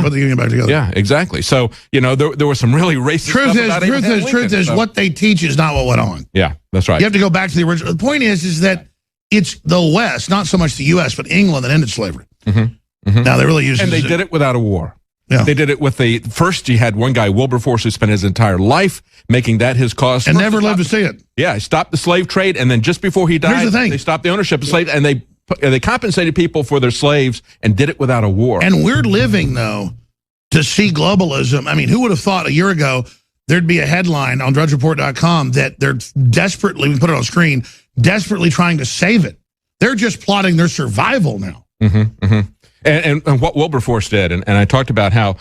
put the Union back together. Yeah, exactly. So, there was some really racist truth stuff. Truth is, what they teach is not what went on. Yeah, that's right. You have to go back to the original. The point is that it's the West, not so much the U.S., but England that ended slavery. Mm-hmm. Mm-hmm. Now, they really used it. And they did it without a war. Yeah. They did it with first you had one guy, Wilberforce, who spent his entire life making that his cause. And never lived to see it. Yeah, he stopped the slave trade, and then just before he died, they stopped the ownership of slaves, and they compensated people for their slaves and did it without a war. And we're living, though, to see globalism. I mean, who would have thought a year ago there'd be a headline on DrudgeReport.com that they're desperately, we put it on screen, desperately trying to save it. They're just plotting their survival now. Mm-hmm, mm-hmm. And what Wilberforce did, and I talked about how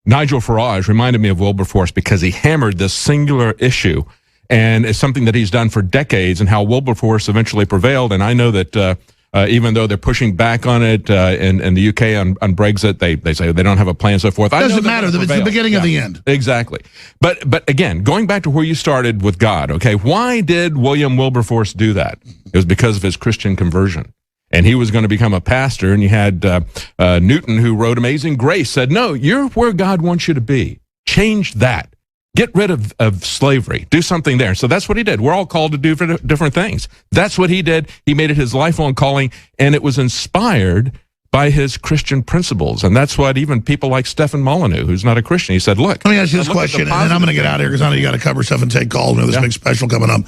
Nigel Farage reminded me of Wilberforce because he hammered this singular issue, and it's something that he's done for decades, and how Wilberforce eventually prevailed. And I know that even though they're pushing back on it in the UK on Brexit, they say they don't have a plan and so forth. It doesn't matter. It's the beginning of the end. Exactly. But again, going back to where you started with God, okay, why did William Wilberforce do that? It was because of his Christian conversion. And he was going to become a pastor, and you had Newton, who wrote Amazing Grace, said, no, you're where God wants you to be. Change that. Get rid of slavery. Do something there. So that's what he did. We're all called to do different things. That's what he did. He made it his lifelong calling, and it was inspired by his Christian principles. And that's what even people like Stephen Molyneux, who's not a Christian, he said, look. Let me ask you this question, and then I'm going to get out of here because I know you got to cover stuff and take calls. There's big special coming up.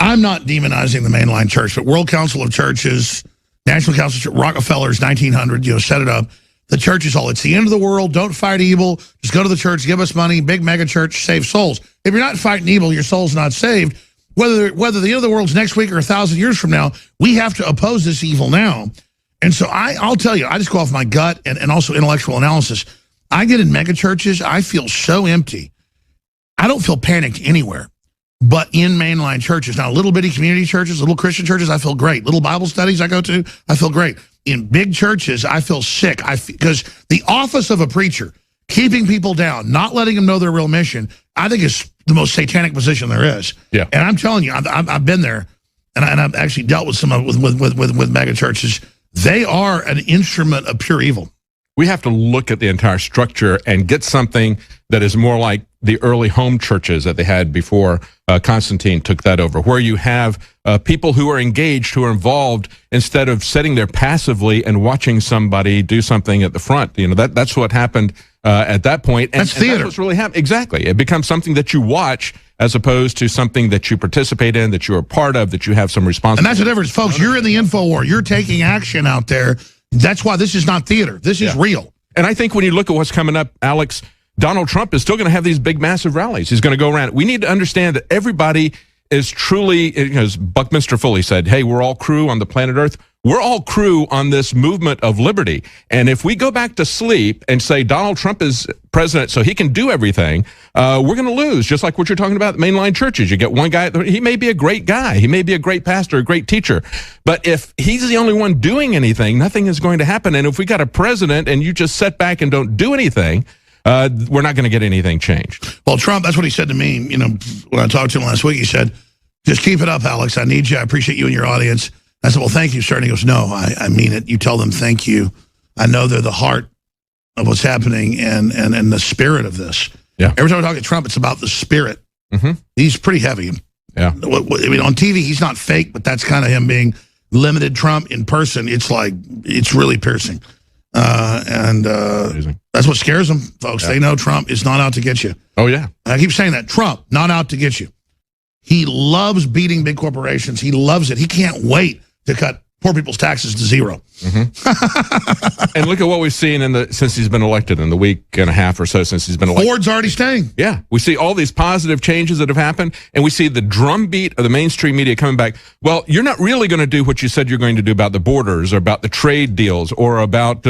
I'm not demonizing the mainline church, but World Council of Churches, National Council of Rockefeller's 1900, set it up. The church is all, it's the end of the world. Don't fight evil. Just go to the church, give us money. Big mega church, save souls. If you're not fighting evil, your soul's not saved. Whether the end of the world's next week or 1,000 years from now, we have to oppose this evil now. And so I'll tell you, I just go off my gut and also intellectual analysis. I get in mega churches, I feel so empty. I don't feel panicked anywhere. But in mainline churches, now little bitty community churches, little Christian churches, I feel great. Little Bible studies I go to, I feel great. In big churches, I feel sick. Because the office of a preacher keeping people down, not letting them know their real mission, I think is the most satanic position there is. Yeah. And I'm telling you, I've been there, and I've actually dealt with some with mega churches. They are an instrument of pure evil. We have to look at the entire structure and get something that is more like the early home churches that they had before Constantine took that over, where you have people who are engaged, who are involved, instead of sitting there passively and watching somebody do something at the front. You know, that's what happened at that point. And that's theater. And that's what's really happened. Exactly. It becomes something that you watch as opposed to something that you participate in, that you're a part of, that you have some responsibility. And that's the difference, folks. You're in the info war. You're taking action out there. That's why this is not theater. This is real. And I think when you look at what's coming up, Alex, Donald Trump is still going to have these big, massive rallies. He's going to go around. We need to understand that everybody is truly, as Buckminster Fuller said, hey, we're all crew on the planet Earth. We're all crew on this movement of liberty. And if we go back to sleep and say Donald Trump is president so he can do everything, we're going to lose, just like what you're talking about, mainline churches. You get one guy, he may be a great guy. He may be a great pastor, a great teacher. But if he's the only one doing anything, nothing is going to happen. And if we got a president and you just sit back and don't do anything, we're not going to get anything changed. Well, Trump, that's what he said to me. You know, when I talked to him last week, he said, just keep it up, Alex. I need you. I appreciate you and your audience. I said, well, thank you, sir. And he goes, no, I mean it. You tell them thank you. I know they're the heart of what's happening and the spirit of this. Yeah. Every time I talk to Trump, it's about the spirit. Mm-hmm. He's pretty heavy. Yeah. I mean, on TV, he's not fake, but that's kind of him being limited Trump. In person, it's like, it's really piercing. That's what scares them, folks. Yeah. They know Trump is not out to get you. Oh, yeah. I keep saying that. Trump, not out to get you. He loves beating big corporations. He loves it. He can't wait to cut poor people's taxes to zero. Mm-hmm. And look at what we've seen since he's been elected, in the week and a half or so since he's been elected. Ford's already staying. Yeah. We see all these positive changes that have happened, and we see the drumbeat of the mainstream media coming back. Well, you're not really going to do what you said you're going to do about the borders or about the trade deals or about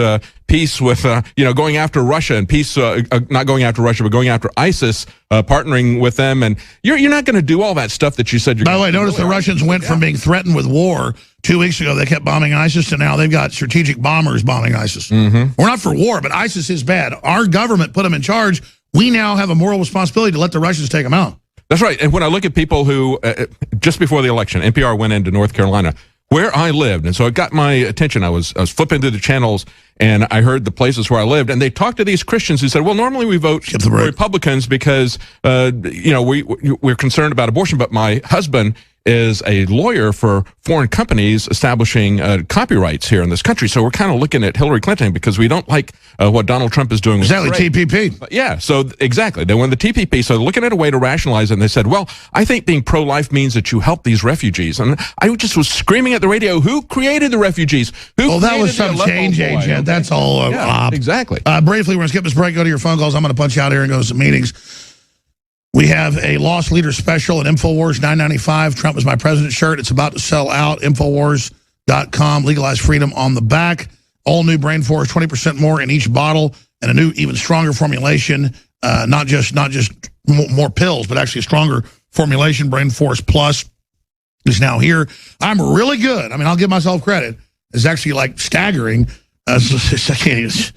peace with, going after Russia and peace, not going after Russia, but going after ISIS, partnering with them. And you're not going to do all that stuff that you said you're going to do. By the way, notice the Russians went from being threatened with war 2 weeks ago. They kept bombing ISIS, to now they've got strategic bombers bombing ISIS. Mm-hmm. We're not for war, but ISIS is bad. Our government put them in charge. We now have a moral responsibility to let the Russians take them out. That's right. And when I look at people who, just before the election, NPR went into North Carolina, where I lived, and so it got my attention. I was flipping through the channels, and I heard the places where I lived, and they talked to these Christians who said, well, normally we vote for Republicans because, we're concerned about abortion, but my husband is a lawyer for foreign companies establishing copyrights here in this country. So we're kind of looking at Hillary Clinton because we don't like what Donald Trump is doing. Exactly, TPP. Yeah, so exactly. They won the TPP. So they're looking at a way to rationalize it. And they said, well, I think being pro-life means that you help these refugees. And I just was screaming at the radio, who created the refugees? That was some change agent. Okay. That's all. Exactly. Briefly, we're going to skip this break, go to your phone calls. I'm going to punch out here and go to some meetings. We have a Lost Leader special at InfoWars, $9.95. Trump is my president shirt. It's about to sell out. Infowars.com. Legalize freedom on the back. All new Brain Force, 20% more in each bottle, and a new, even stronger formulation. Not just more pills, but actually a stronger formulation. Brain Force Plus is now here. I'm really good. I mean, I'll give myself credit. It's actually like staggering. It's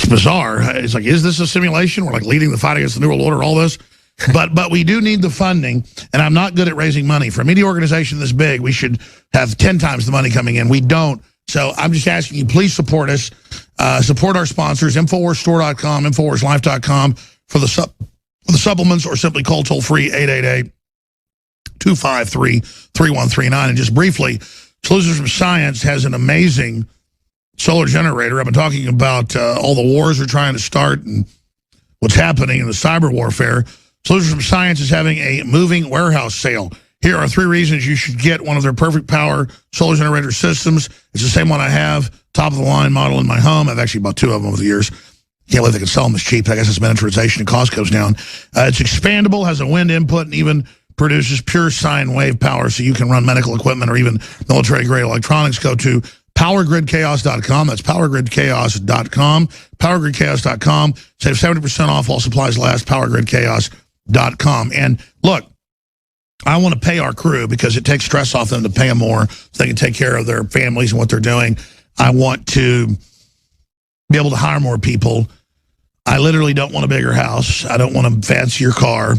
bizarre. It's like, is this a simulation? We're like leading the fight against the New World Order, all this. But we do need the funding, and I'm not good at raising money. For a media organization this big, we should have 10 times the money coming in. We don't. So I'm just asking you, please support us. Support our sponsors, InfoWarsStore.com, InfoWarsLife.com for the supplements, or simply call toll-free 888-253-3139. And just briefly, Solutions from Science has an amazing solar generator. I've been talking about all the wars we're trying to start and what's happening in the cyber warfare. Solutions from Science is having a moving warehouse sale. Here are 3 reasons you should get one of their perfect power solar generator systems. It's the same one I have, top-of-the-line model in my home. I've actually bought 2 of them over the years. Can't believe they can sell them this cheap. I guess it's miniaturization and cost goes down. It's expandable, has a wind input, and even produces pure sine wave power so you can run medical equipment or even military-grade electronics. Go to PowerGridChaos.com. That's PowerGridChaos.com. PowerGridChaos.com. Save 70% off while supplies last. PowerGridChaos.com. And look, I want to pay our crew because it takes stress off them to pay them more so they can take care of their families and what they're doing. I want to be able to hire more people. I literally don't want a bigger house. I don't want a fancier car.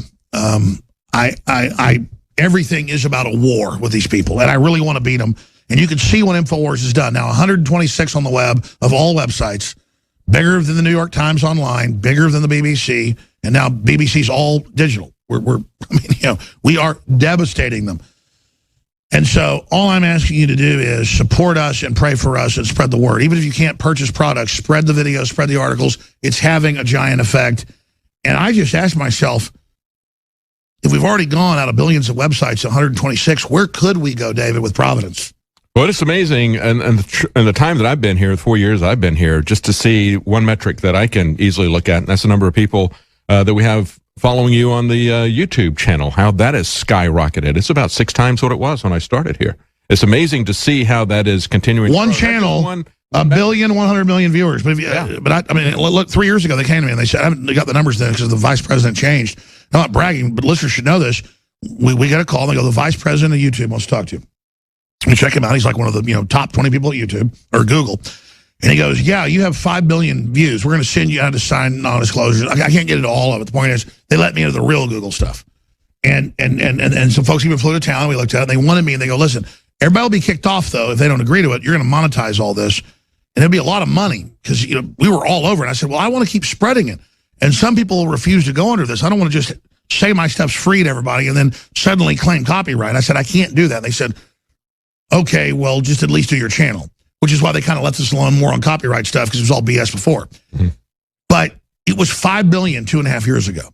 Everything is about a war with these people, and I really want to beat them. And you can see what InfoWars has done. Now, 126 on the web of all websites, bigger than the New York Times online, bigger than the BBC, and now BBC's all digital. We are devastating them. And so all I'm asking you to do is support us and pray for us and spread the word. Even if you can't purchase products, spread the videos, spread the articles. It's having a giant effect. And I just asked myself, if we've already gone out of billions of websites, 126, where could we go, David, with Providence? Well, it's amazing, and the time that I've been here, the 4 years I've been here, just to see one metric that I can easily look at, and that's the number of people that we have following you on the YouTube channel, how that has skyrocketed. It's about 6 times what it was when I started here. It's amazing to see how that is continuing. One channel, 1 billion, 100 million viewers. But I mean, look, 3 years ago they came to me and they said, I haven't got the numbers then because the vice president changed. I'm not bragging, but listeners should know this. We got a call and they go, the vice president of YouTube wants to talk to you. We check him out. He's like one of the top 20 people at YouTube or Google. And he goes, yeah, you have 5 billion views. We're going to send you out to sign non-disclosures. I can't get into all of it. The point is, they let me into the real Google stuff. And some folks even flew to town. We looked at it. And they wanted me, and they go, listen, everybody will be kicked off, though, if they don't agree to it. You're going to monetize all this. And it'll be a lot of money because we were all over. And I said, well, I want to keep spreading it. And some people refuse to go under this. I don't want to just say my stuff's free to everybody and then suddenly claim copyright. I said, I can't do that. And they said, okay, well, just at least do your channel. Which is why they kind of left us alone more on copyright stuff because it was all BS before. Mm-hmm. But it was 5 billion 2.5 years ago.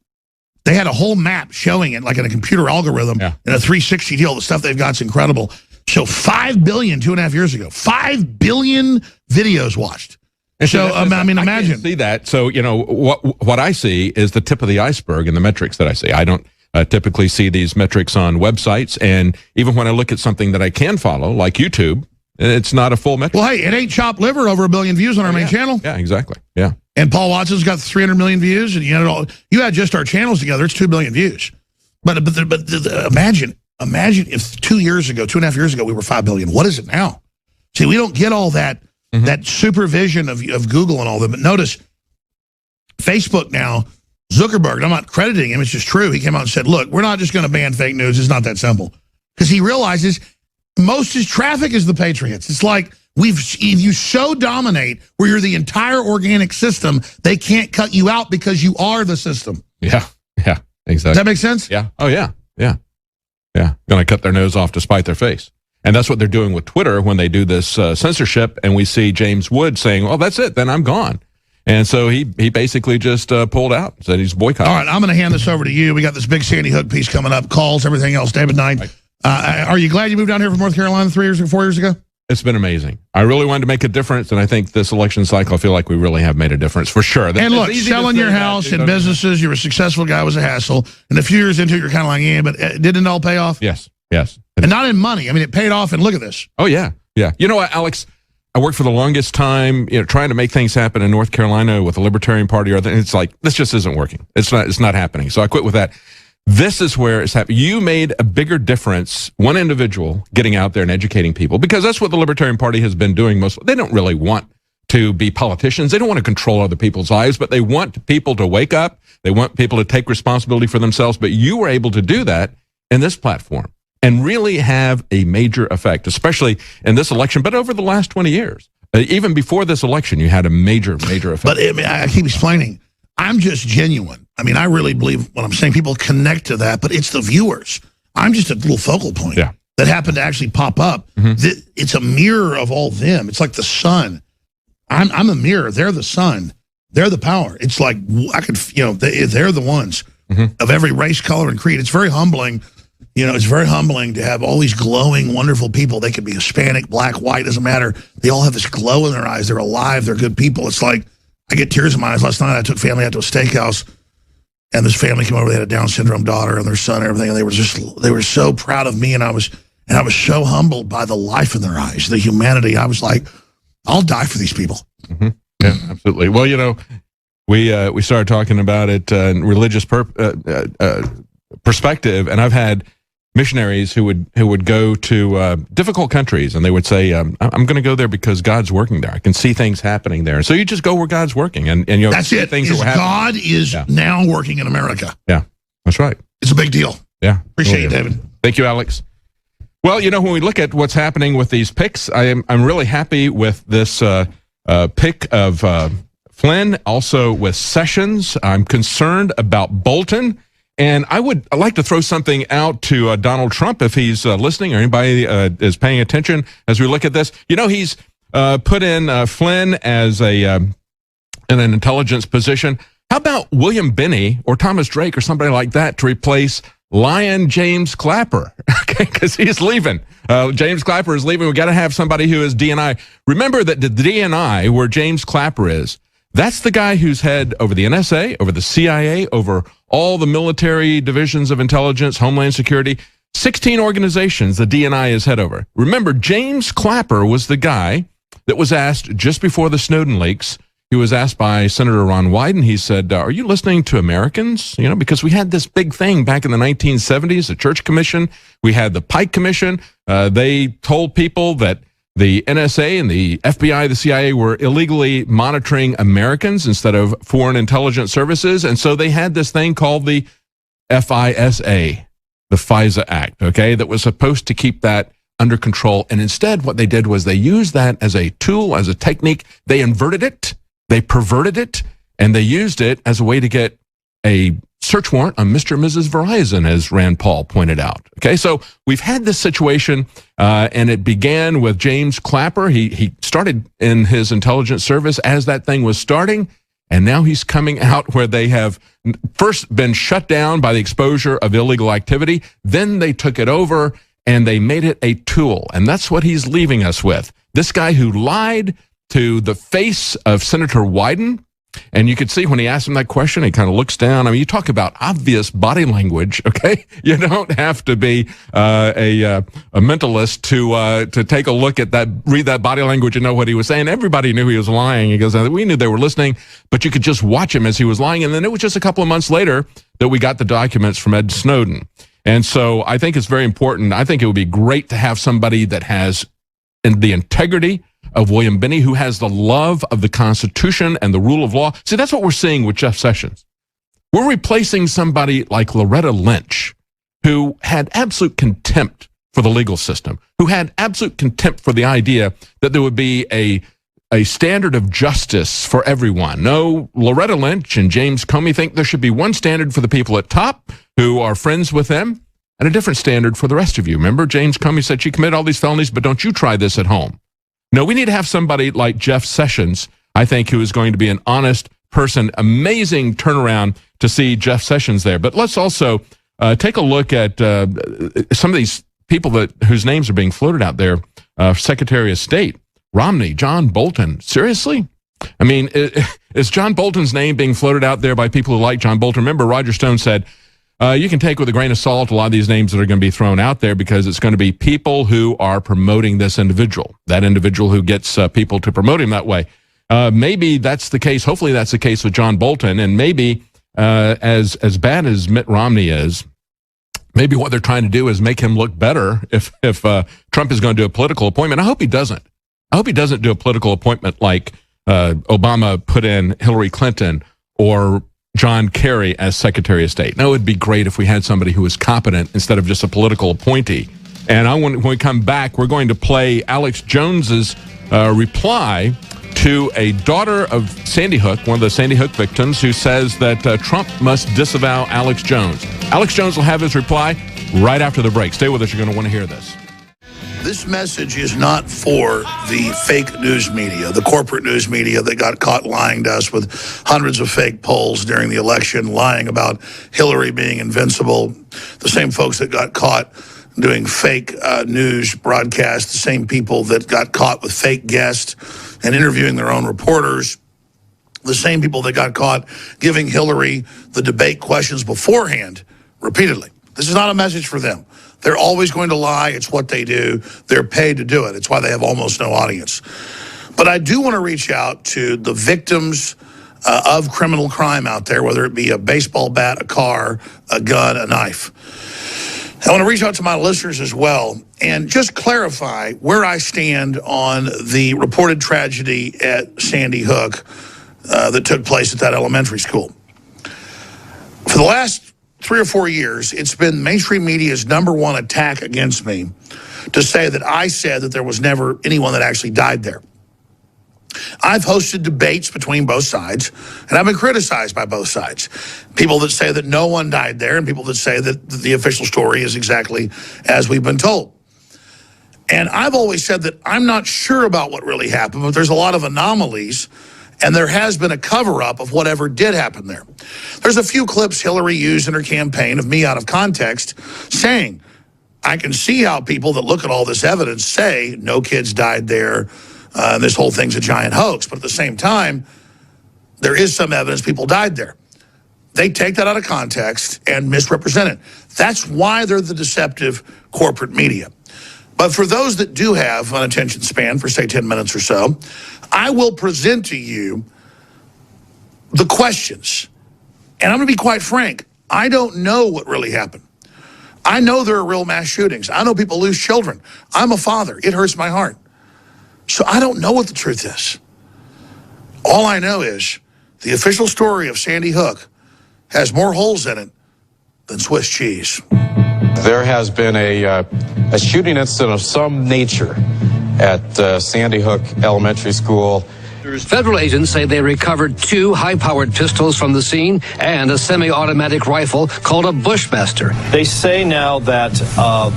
They had a whole map showing it like in a computer algorithm in a 360 deal. The stuff they've got is incredible. So 5 billion 2.5 years ago. 5 billion videos watched. And so, I mean, imagine. I can't see that. So, what I see is the tip of the iceberg in the metrics that I see. I don't typically see these metrics on websites. And even when I look at something that I can follow, like YouTube, it's not a full metric. Well, hey, it ain't chopped liver over 1 billion views on our main channel. Yeah, exactly. Yeah. And Paul Watson's got 300 million views, and you had just our channels together, it's 2 billion views. But imagine if 2.5 years ago, we were 5 billion. What is it now? See, we don't get all that that supervision of Google and all that. But notice, Facebook now, Zuckerberg, and I'm not crediting him, it's just true. He came out and said, look, we're not just going to ban fake news. It's not that simple. Because he realizes most of his traffic is the Patriots. It's like if you so dominate where you're the entire organic system, they can't cut you out because you are the system. Yeah, exactly. Does that make sense? Yeah. Oh, yeah. Going to cut their nose off to spite their face. And that's what they're doing with Twitter when they do this censorship. And we see James Wood saying, well, that's it. Then I'm gone. And so he basically just pulled out, said he's boycotting. All right, I'm going to hand this over to you. We got this big Sandy Hook piece coming up, calls, everything else. David Knight. Right. Are you glad you moved down here from North Carolina 4 years ago? It's been amazing. I really wanted to make a difference, and I think this election cycle, I feel like we really have made a difference for sure. And look, selling your house and businesses, you're a successful guy, was a hassle. And a few years into it, you're kind of like, yeah, but didn't it all pay off? Yes. And not in money. I mean, it paid off, and look at this. Oh, yeah. You know what, Alex? I worked for the longest time, trying to make things happen in North Carolina with the Libertarian Party. And it's like, this just isn't working. It's not happening. So I quit with that. This is where it's happening. You made a bigger difference, one individual getting out there and educating people, because that's what the Libertarian Party has been doing most. They don't really want to be politicians. They don't want to control other people's lives, but they want people to wake up. They want people to take responsibility for themselves. But you were able to do that in this platform and really have a major effect, especially in this election, but over the last 20 years. Even before this election, you had a major effect. But I keep explaining, I'm just genuine. I mean, I really believe what I'm saying. People connect to that, but it's the viewers. I'm just a little focal point that happened to actually pop up. It's a mirror of all them. It's like the sun. I'm a mirror. They're the sun. They're the power. It's like, I could, they're the ones of every race, color, and creed. It's very humbling. It's very humbling to have all these glowing, wonderful people. They could be Hispanic, black, white, doesn't matter. They all have this glow in their eyes. They're alive. They're good people. It's like, I get tears in my eyes. Last night I took family out to a steakhouse, and this family came over. They had a Down syndrome daughter and their son and everything, and they were so proud of me, and I was so humbled by the life in their eyes, the humanity. I was like, I'll die for these people. Yeah, absolutely. Well, we started talking about it in religious perspective, and I've had missionaries who would go to difficult countries, and they would say, I'm going to go there because God's working there. I can see things happening there. So you just go where God's working, and you know, that's it. Things that God is now working in America. Yeah, that's right. It's a big deal. Yeah. Appreciate it, David. Thank you, Alex. Well, you know, when we look at what's happening with these picks, I'm really happy with this pick of Flynn, also with Sessions. I'm concerned about Bolton. And I'd like to throw something out to Donald Trump if he's listening or anybody is paying attention as we look at this. You know, he's put in Flynn as in an intelligence position. How about William Binney or Thomas Drake or somebody like that to replace Lion James Clapper? Okay, because he's leaving. James Clapper is leaving. We got to have somebody who is DNI. Remember that the DNI, where James Clapper is, that's the guy who's head over the NSA, over the CIA, over all the military divisions of intelligence, Homeland Security, 16 organizations the DNI is head over. Remember, James Clapper was the guy that was asked just before the Snowden leaks. He was asked by Senator Ron Wyden. He said, are you listening to Americans? You know, because we had this big thing back in the 1970s, the Church Commission. We had the Pike Commission. They told people that the NSA and the FBI, the CIA were illegally monitoring Americans instead of foreign intelligence services. And so they had this thing called the FISA, the FISA Act, okay, that was supposed to keep that under control. And instead, what they did was they used that as a tool, as a technique. They inverted it, they perverted it, and they used it as a way to get a search warrant on Mr. and Mrs. Verizon, as Rand Paul pointed out. Okay, so we've had this situation, and it began with James Clapper. He started in his intelligence service as that thing was starting, and now he's coming out where they have first been shut down by the exposure of illegal activity. Then they took it over, and they made it a tool, and that's what he's leaving us with. This guy who lied to the face of Senator Wyden. And you could see when he asked him that question, he kind of looks down. I mean, you talk about obvious body language, okay? You don't have to be a mentalist to take a look at that, read that body language and know what he was saying. Everybody knew he was lying. He goes, we knew they were listening, but you could just watch him as he was lying. And then it was just a couple of months later that we got the documents from Ed Snowden. And so I think it's very important. I think it would be great to have somebody that has the integrity of William Binney, who has the love of the Constitution and the rule of law. See, that's what we're seeing with Jeff Sessions. We're replacing somebody like Loretta Lynch, who had absolute contempt for the legal system, who had absolute contempt for the idea that there would be a standard of justice for everyone. No, Loretta Lynch and James Comey think there should be one standard for the people at top who are friends with them and a different standard for the rest of you. Remember, James Comey said she committed all these felonies, but don't you try this at home. No, we need to have somebody like Jeff Sessions, I think, who is going to be an honest person. Amazing turnaround to see Jeff Sessions there. But let's also take a look at some of these people whose names are being floated out there. Secretary of State, Romney, John Bolton. Seriously? I mean, is John Bolton's name being floated out there by people who like John Bolton? Remember, Roger Stone said, you can take with a grain of salt a lot of these names that are going to be thrown out there because it's going to be people who are promoting this individual, that individual who gets people to promote him that way. Maybe that's the case. Hopefully that's the case with John Bolton. And maybe as bad as Mitt Romney is, maybe what they're trying to do is make him look better if Trump is going to do a political appointment. I hope he doesn't. I hope he doesn't do a political appointment like Obama put in Hillary Clinton or John Kerry as Secretary of State. Now, it would be great if we had somebody who was competent instead of just a political appointee. And when we come back, we're going to play Alex Jones's reply to a daughter of Sandy Hook, one of the Sandy Hook victims, who says that Trump must disavow Alex Jones. Alex Jones will have his reply right after the break. Stay with us. You're going to want to hear this. This message is not for the fake news media, the corporate news media that got caught lying to us with hundreds of fake polls during the election, lying about Hillary being invincible, the same folks that got caught doing fake news broadcasts, the same people that got caught with fake guests and interviewing their own reporters, the same people that got caught giving Hillary the debate questions beforehand repeatedly. This is not a message for them. They're always going to lie. It's what they do. They're paid to do it. It's why they have almost no audience. But I do want to reach out to the victims of criminal crime out there, whether it be a baseball bat, a car, a gun, a knife. I want to reach out to my listeners as well and just clarify where I stand on the reported tragedy at Sandy Hook that took place at that elementary school. For the last 3 or 4 years, it's been mainstream media's #1 attack against me to say that I said that there was never anyone that actually died there. I've hosted debates between both sides, and I've been criticized by both sides. People that say that no one died there, and people that say that the official story is exactly as we've been told. And I've always said that I'm not sure about what really happened, but there's a lot of anomalies, and there has been a cover-up of whatever did happen there. There's a few clips Hillary used in her campaign of me out of context saying, I can see how people that look at all this evidence say no kids died there, this whole thing's a giant hoax. But at the same time, there is some evidence people died there. They take that out of context and misrepresent it. That's why they're the deceptive corporate media. But for those that do have an attention span for, say, 10 minutes or so, I will present to you the questions. And I'm going to be quite frank. I don't know what really happened. I know there are real mass shootings. I know people lose children. I'm a father. It hurts my heart. So I don't know what the truth is. All I know is the official story of Sandy Hook has more holes in it than Swiss cheese. There has been a shooting incident of some nature at Sandy Hook Elementary School. Federal agents say they recovered 2 high-powered pistols from the scene and a semi-automatic rifle called a Bushmaster. They say now that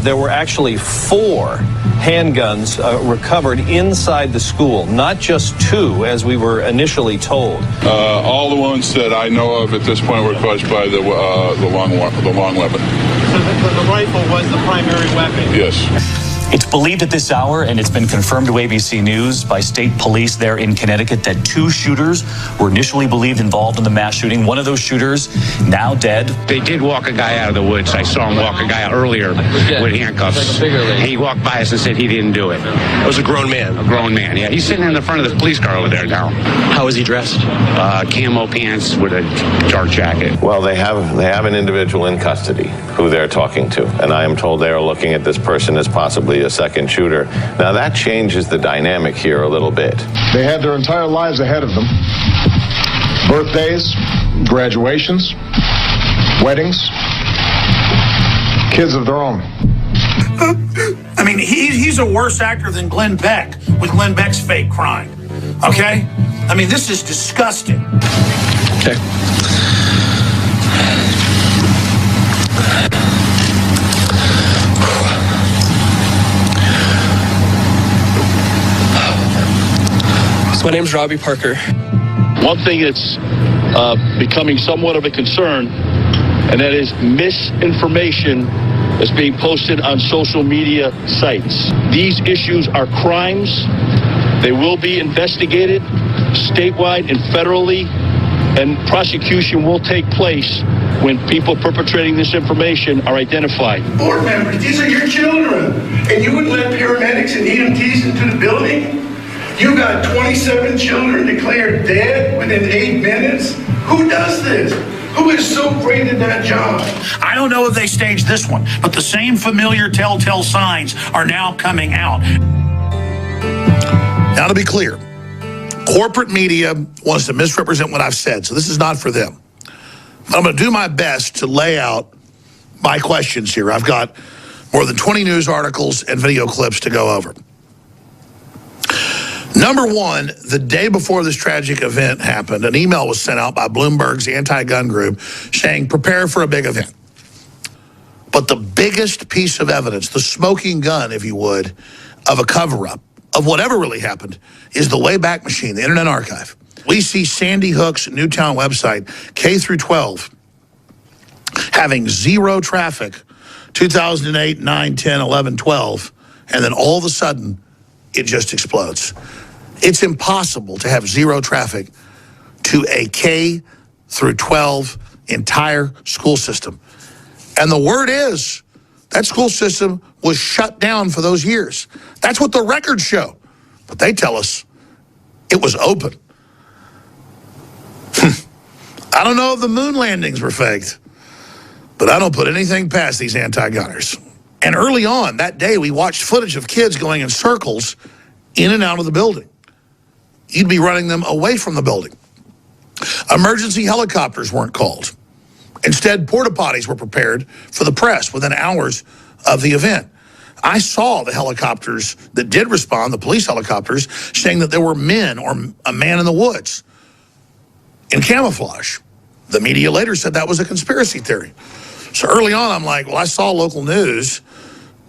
there were actually 4 handguns recovered inside the school, not just 2, as we were initially told. All the ones that I know of at this point were caused by the long weapon. So the rifle was the primary weapon? Yes. It's believed at this hour, and it's been confirmed to ABC News by state police there in Connecticut, that 2 shooters were initially believed involved in the mass shooting. One of those shooters now dead. They did walk a guy out of the woods. I saw him walk a guy out earlier with handcuffs. He walked by us and said he didn't do it. It was a grown man? A grown man, yeah. He's sitting in the front of the police car over there now. How was he dressed? Camo pants with a dark jacket. Well, they have an individual in custody who they're talking to, and I am told they are looking at this person as possibly a second shooter. Now that changes the dynamic here a little bit. They had their entire lives ahead of them. Birthdays, graduations, weddings, kids of their own. I mean, he's a worse actor than Glenn Beck with Glenn Beck's fake crime. Okay? I mean, this is disgusting. Okay. My name's Robbie Parker. One thing that's becoming somewhat of a concern, and that is misinformation that's being posted on social media sites. These issues are crimes. They will be investigated statewide and federally, and prosecution will take place when people perpetrating this information are identified. Board members, these are your children, and you wouldn't let paramedics and EMTs into the building? You got 27 children declared dead within 8 minutes? Who does this? Who is so great at that job? I don't know if they staged this one, but the same familiar telltale signs are now coming out. Now, to be clear, corporate media wants to misrepresent what I've said, so this is not for them. But I'm going to do my best to lay out my questions here. I've got more than 20 news articles and video clips to go over. Number one, the day before this tragic event happened, an email was sent out by Bloomberg's anti-gun group saying, prepare for a big event. But the biggest piece of evidence, the smoking gun, if you would, of a cover-up, of whatever really happened, is the Wayback Machine, the Internet Archive. We see Sandy Hook's Newtown website, K through 12, having 0 traffic, 2008, 9, 10, 11, 12, and then all of a sudden, it just explodes. It's impossible to have 0 traffic to a K through 12 entire school system. And the word is that school system was shut down for those years. That's what the records show. But they tell us it was open. I don't know if the moon landings were faked. But I don't put anything past these anti-gunners. And early on that day, we watched footage of kids going in circles in and out of the building. You'd be running them away from the building. Emergency helicopters weren't called. Instead, porta potties were prepared for the press within hours of the event. I saw the helicopters that did respond, the police helicopters, saying that there were men or a man in the woods in camouflage. The media later said that was a conspiracy theory. So early on, I'm like, well, I saw local news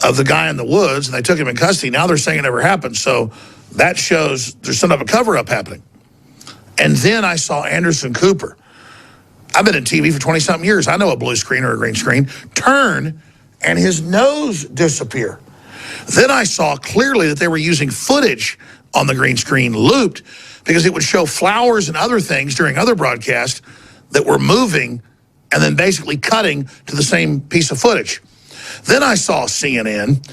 of the guy in the woods, and they took him in custody. Now they're saying it never happened. So that shows there's some of a cover-up happening. And then I saw Anderson Cooper. I've been in TV for 20-something years. I know a blue screen or a green screen. Turn, and his nose disappear. Then I saw clearly that they were using footage on the green screen looped because it would show flowers and other things during other broadcasts that were moving and then basically cutting to the same piece of footage. Then I saw CNN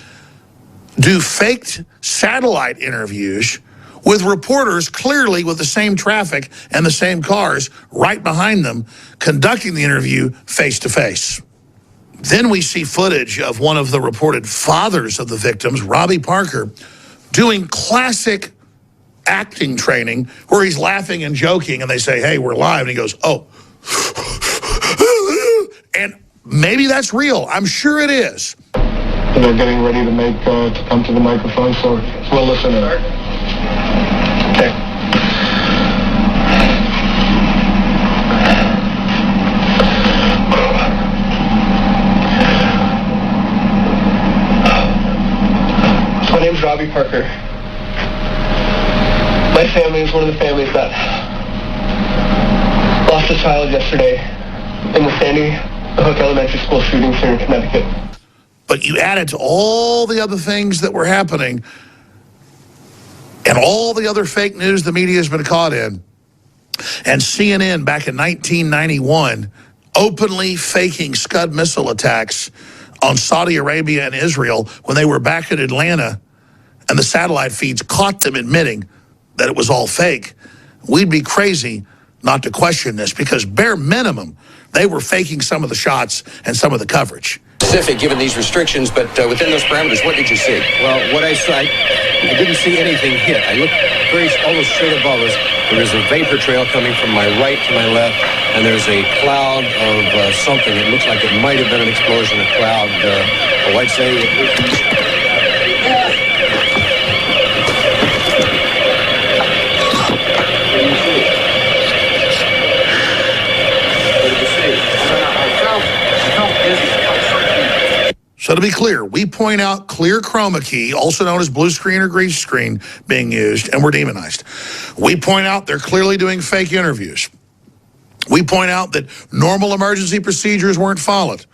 do faked satellite interviews with reporters clearly with the same traffic and the same cars right behind them, conducting the interview face-to-face. Then we see footage of one of the reported fathers of the victims, Robbie Parker, doing classic acting training where he's laughing and joking, and they say, hey, we're live, and he goes, oh. And maybe that's real. I'm sure it is. They're getting ready to come to the microphone, so we'll listen in. Okay. My name's Robbie Parker. My family is one of the families that lost a child yesterday in the Sandy Hook Elementary School shootings here in Connecticut. But you add it to all the other things that were happening and all the other fake news the media has been caught in. And CNN back in 1991 openly faking Scud missile attacks on Saudi Arabia and Israel when they were back in Atlanta, and the satellite feeds caught them admitting that it was all fake. We'd be crazy not to question this, because bare minimum, they were faking some of the shots and some of the coverage. Specific given these restrictions, but within those parameters, what did you see? Well, what I saw, I didn't see anything hit. I looked almost straight above us. There is a vapor trail coming from my right to my left, and there's a cloud of something. It looks like it might have been an explosion, a cloud. I'd say So to be clear, we point out clear chroma key, also known as blue screen or green screen, being used, and we're demonized. We point out they're clearly doing fake interviews. We point out that normal emergency procedures weren't followed.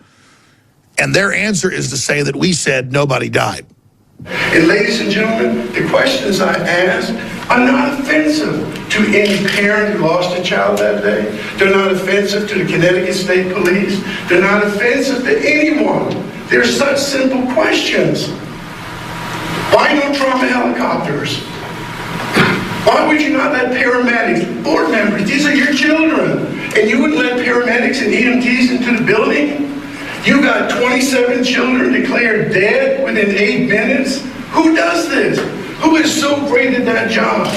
And their answer is to say that we said nobody died. And ladies and gentlemen, the questions I ask are not offensive to any parent who lost a child that day. They're not offensive to the Connecticut State Police. They're not offensive to anyone. They're such simple questions. Why no trauma helicopters? Why would you not let paramedics, board members, these are your children, and you wouldn't let paramedics and EMTs into the building? You got 27 children declared dead within 8 minutes? Who does this? Who is so great at that job?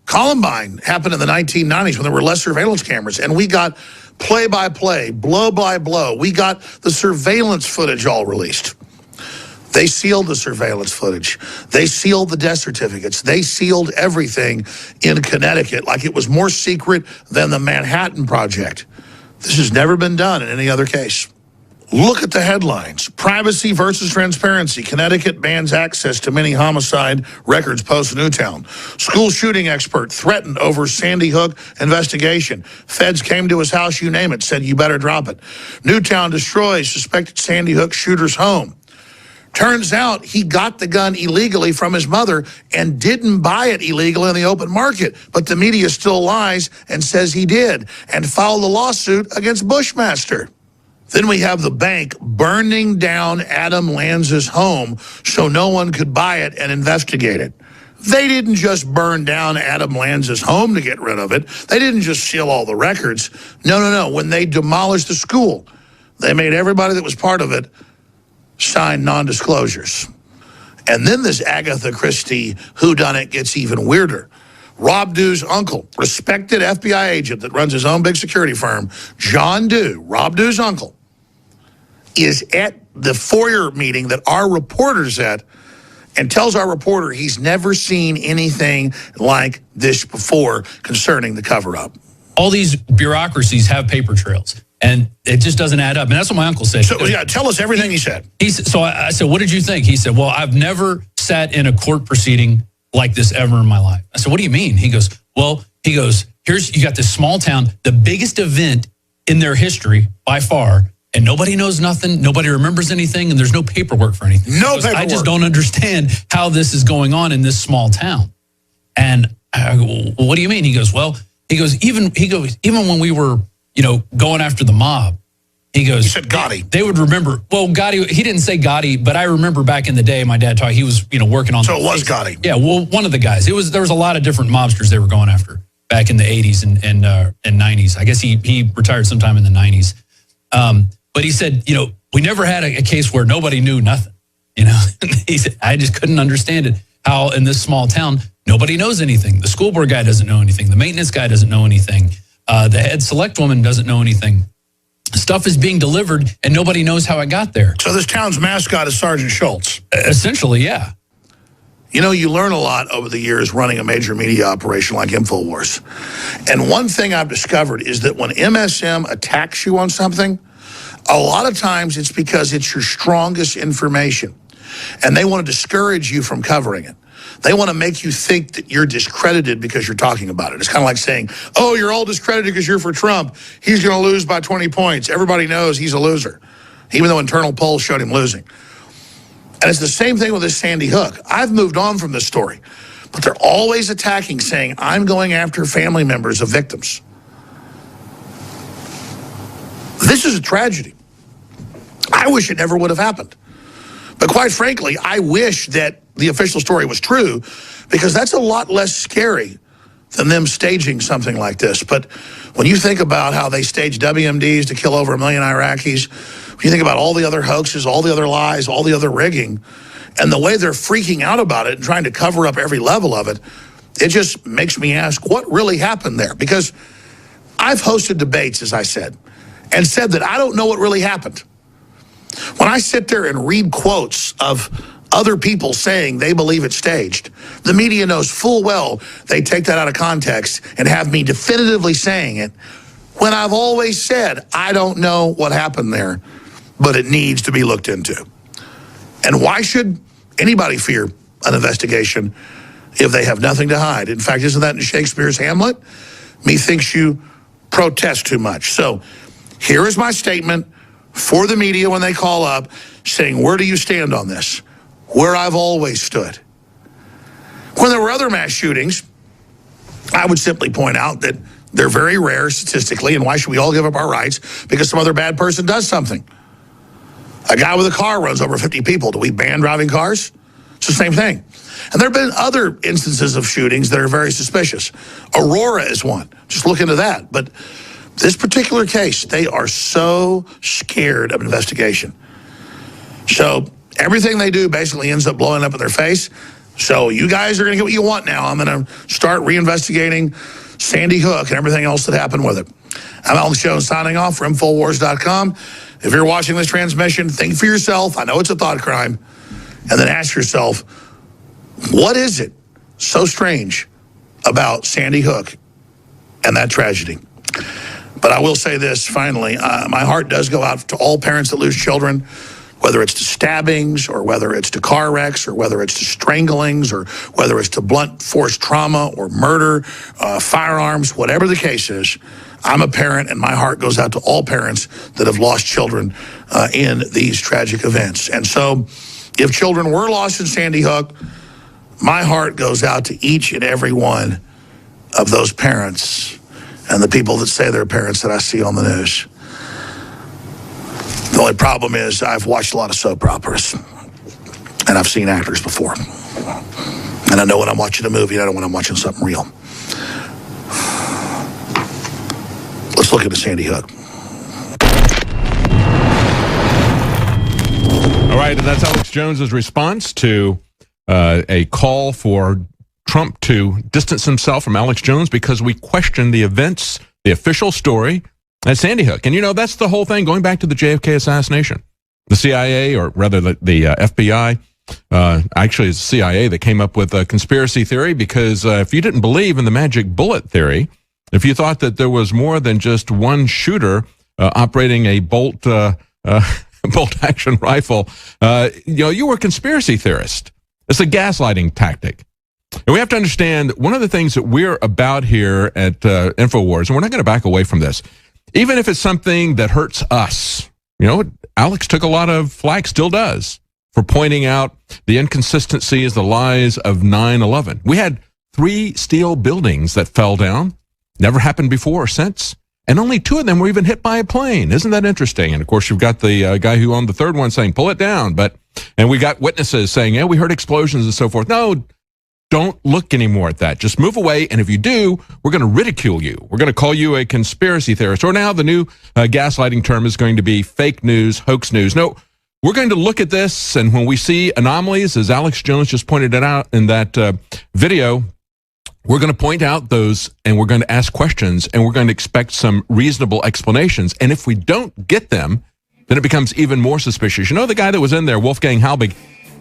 Columbine happened in the 1990s when there were less surveillance cameras, and we got play-by-play, blow-by-blow. We got the surveillance footage all released. They sealed the surveillance footage. They sealed the death certificates. They sealed everything in Connecticut like it was more secret than the Manhattan Project. This has never been done in any other case. Look at the headlines. Privacy versus transparency. Connecticut bans access to many homicide records post Newtown. School shooting expert threatened over Sandy Hook investigation. Feds came to his house, you name it, said you better drop it. Newtown destroys suspected Sandy Hook shooter's home. Turns out he got the gun illegally from his mother and didn't buy it illegally in the open market. But the media still lies and says he did and filed a lawsuit against Bushmaster. Then we have the bank burning down Adam Lanza's home so no one could buy it and investigate it. They didn't just burn down Adam Lanza's home to get rid of it. They didn't just steal all the records. No. When they demolished the school, they made everybody that was part of it sign non-disclosures. And then this Agatha Christie whodunit gets even weirder. Rob Dew's uncle, respected FBI agent that runs his own big security firm, John Dew, Rob Dew's uncle, is at the Foyer meeting that our reporter's at and tells our reporter he's never seen anything like this before concerning the cover-up. All these bureaucracies have paper trails, and it just doesn't add up. And that's what my uncle said. So, yeah, tell us everything he said. So I said, what did you think? He said, well, I've never sat in a court proceeding like this ever in my life. I said, what do you mean? He goes, here's, you got this small town, the biggest event in their history by far, and nobody knows nothing, nobody remembers anything, and there's no paperwork for anything. No paperwork. I just don't understand how this is going on in this small town. And I go, well, what do you mean? He goes, even when we were, going after the mob, he goes, you said Gotti. They would remember. Well, Gotti, he didn't say Gotti, but I remember back in the day, my dad taught, he was, working on. So it was Gotti. Yeah, well, one of the guys. There was a lot of different mobsters they were going after back in the 80s and 90s. I guess he retired sometime in the 90s. But he said, we never had a case where nobody knew nothing. He said, I just couldn't understand it. How in this small town, nobody knows anything. The school board guy doesn't know anything. The maintenance guy doesn't know anything. The head select woman doesn't know anything. Stuff is being delivered, and nobody knows how it got there. So this town's mascot is Sergeant Schultz. Essentially, yeah. You learn a lot over the years running a major media operation like InfoWars. And one thing I've discovered is that when MSM attacks you on something, a lot of times it's because it's your strongest information. And they want to discourage you from covering it. They want to make you think that you're discredited because you're talking about it. It's kind of like saying, oh, you're all discredited because you're for Trump. He's going to lose by 20 points. Everybody knows he's a loser, even though internal polls showed him losing. And it's the same thing with this Sandy Hook. I've moved on from this story, but they're always attacking, saying, I'm going after family members of victims. This is a tragedy. I wish it never would have happened. But quite frankly, I wish that the official story was true, because that's a lot less scary than them staging something like this. But when you think about how they staged WMDs to kill over 1 million Iraqis, when you think about all the other hoaxes, all the other lies, all the other rigging, and the way they're freaking out about it and trying to cover up every level of it, it just makes me ask what really happened there. Because I've hosted debates, as I said, and said that I don't know what really happened. When I sit there and read quotes of other people saying they believe it's staged, the media knows full well they take that out of context and have me definitively saying it, when I've always said I don't know what happened there, but it needs to be looked into. And why should anybody fear an investigation if they have nothing to hide? In fact, isn't that in Shakespeare's Hamlet? Methinks you protest too much. So here is my statement for the media when they call up, saying, where do you stand on this? Where I've always stood. When there were other mass shootings, I would simply point out that they're very rare statistically, and why should we all give up our rights because some other bad person does something? A guy with a car runs over 50 people. Do we ban driving cars? It's the same thing. And there have been other instances of shootings that are very suspicious. Aurora is one. Just look into that. But this particular case, they are so scared of investigation. So everything they do basically ends up blowing up in their face. So you guys are going to get what you want now. I'm going to start reinvestigating Sandy Hook and everything else that happened with it. I'm Alex Jones signing off from Infowars.com. If you're watching this transmission, think for yourself. I know it's a thought crime. And then ask yourself, what is it so strange about Sandy Hook and that tragedy? But I will say this finally, my heart does go out to all parents that lose children, whether it's to stabbings or whether it's to car wrecks or whether it's to stranglings or whether it's to blunt force trauma or murder, firearms, whatever the case is. I'm a parent, and my heart goes out to all parents that have lost children in these tragic events. And so if children were lost in Sandy Hook, my heart goes out to each and every one of those parents and the people that say they're parents that I see on the news. The only problem is I've watched a lot of soap operas, and I've seen actors before. And I know when I'm watching a movie, and I know when I'm watching something real. Let's look at the Sandy Hook. All right, and that's Alex Jones's response to a call for Trump to distance himself from Alex Jones because we question the events, the official story at Sandy Hook. And, that's the whole thing, going back to the JFK assassination. The CIA, or rather the FBI, actually it's the CIA that came up with a conspiracy theory because if you didn't believe in the magic bullet theory, if you thought that there was more than just one shooter operating a bolt action rifle, you were a conspiracy theorist. It's a gaslighting tactic. And we have to understand one of the things that we're about here at InfoWars, and we're not going to back away from this, even if it's something that hurts us. Alex took a lot of flack, still does, for pointing out the inconsistencies, the lies of 9/11. We had 3 steel buildings that fell down, never happened before or since, and only 2 of them were even hit by a plane. Isn't that interesting? And of course, you've got the guy who owned the 3rd one saying, pull it down. And we got witnesses saying, we heard explosions and so forth. No, don't look anymore at that. Just move away. And if you do, we're going to ridicule you. We're going to call you a conspiracy theorist. Or now the new gaslighting term is going to be fake news, hoax news. No, we're going to look at this. And when we see anomalies, as Alex Jones just pointed it out in that video, we're going to point out those, and we're going to ask questions, and we're going to expect some reasonable explanations. And if we don't get them, then it becomes even more suspicious. The guy that was in there, Wolfgang Halbig,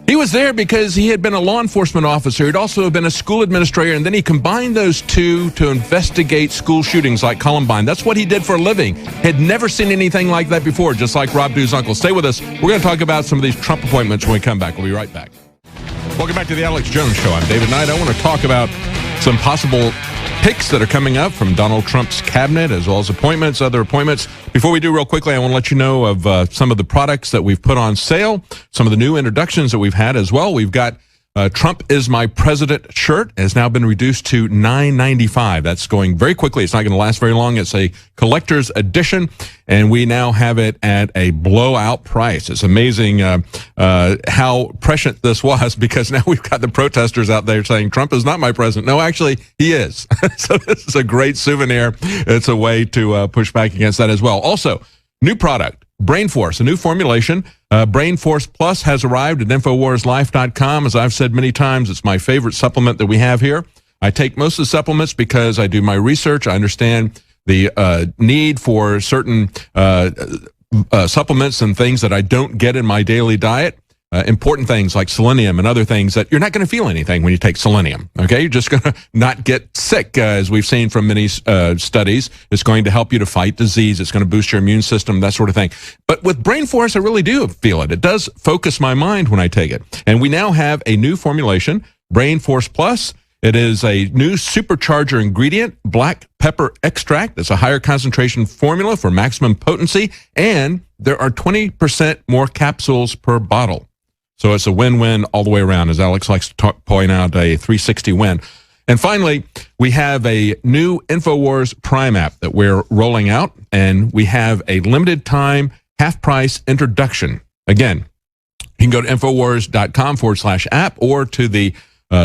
he was there because he had been a law enforcement officer. He'd also been a school administrator, and then he combined those two to investigate school shootings like Columbine. That's what he did for a living. Had never seen anything like that before, just like Rob Due's uncle. Stay with us. We're going to talk about some of these Trump appointments when we come back. We'll be right back. Welcome back to the Alex Jones Show. I'm David Knight. I want to talk about some possible picks that are coming up from Donald Trump's cabinet, as well as appointments, other appointments. Before we do, real quickly, I want to let you know of some of the products that we've put on sale, some of the new introductions that we've had as well. We've got Trump is My President shirt has now been reduced to $9.95. That's going very quickly. It's not going to last very long. It's a collector's edition, and we now have it at a blowout price. It's amazing how prescient this was, because now we've got the protesters out there saying Trump is not my president. No, actually, he is. So this is a great souvenir. It's a way to push back against that as well. Also, new product. Brain Force, a new formulation. Brain Force Plus has arrived at InfoWarsLife.com. As I've said many times, it's my favorite supplement that we have here. I take most of the supplements because I do my research. I understand the need for certain supplements and things that I don't get in my daily diet. Important things like selenium and other things that you're not going to feel anything when you take selenium. Okay, you're just going to not get sick, as we've seen from many studies. It's going to help you to fight disease. It's going to boost your immune system, that sort of thing. But with Brain Force, I really do feel it. It does focus my mind when I take it. And we now have a new formulation, Brain Force Plus. It is a new supercharger ingredient, black pepper extract. It's a higher concentration formula for maximum potency, and there are 20% more capsules per bottle. So it's a win-win all the way around, as Alex likes to point out, a 360 win. And finally, we have a new InfoWars Prime app that we're rolling out, and we have a limited time half-price introduction. Again, you can go to InfoWars.com/app or to the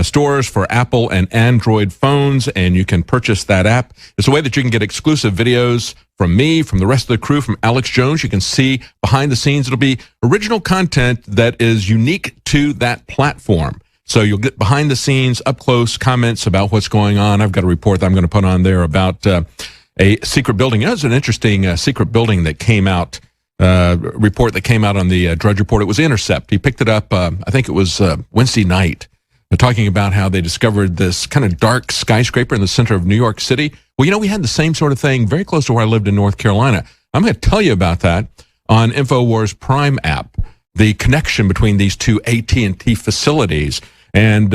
stores for Apple and Android phones, and you can purchase that app. It's a way that you can get exclusive videos from me, from the rest of the crew, from Alex Jones. You can see behind the scenes. It'll be original content that is unique to that platform. So you'll get behind the scenes, up close comments about what's going on. I've got a report that I'm going to put on there about a secret building. It was an interesting secret building that came out, report that came out on the Drudge Report. It was Intercept. He picked it up, I think it was Wednesday night. Talking about how they discovered this kind of dark skyscraper in the center of New York City. Well, we had the same sort of thing very close to where I lived in North Carolina. I'm going to tell you about that on InfoWars Prime app, the connection between these two AT&T facilities. And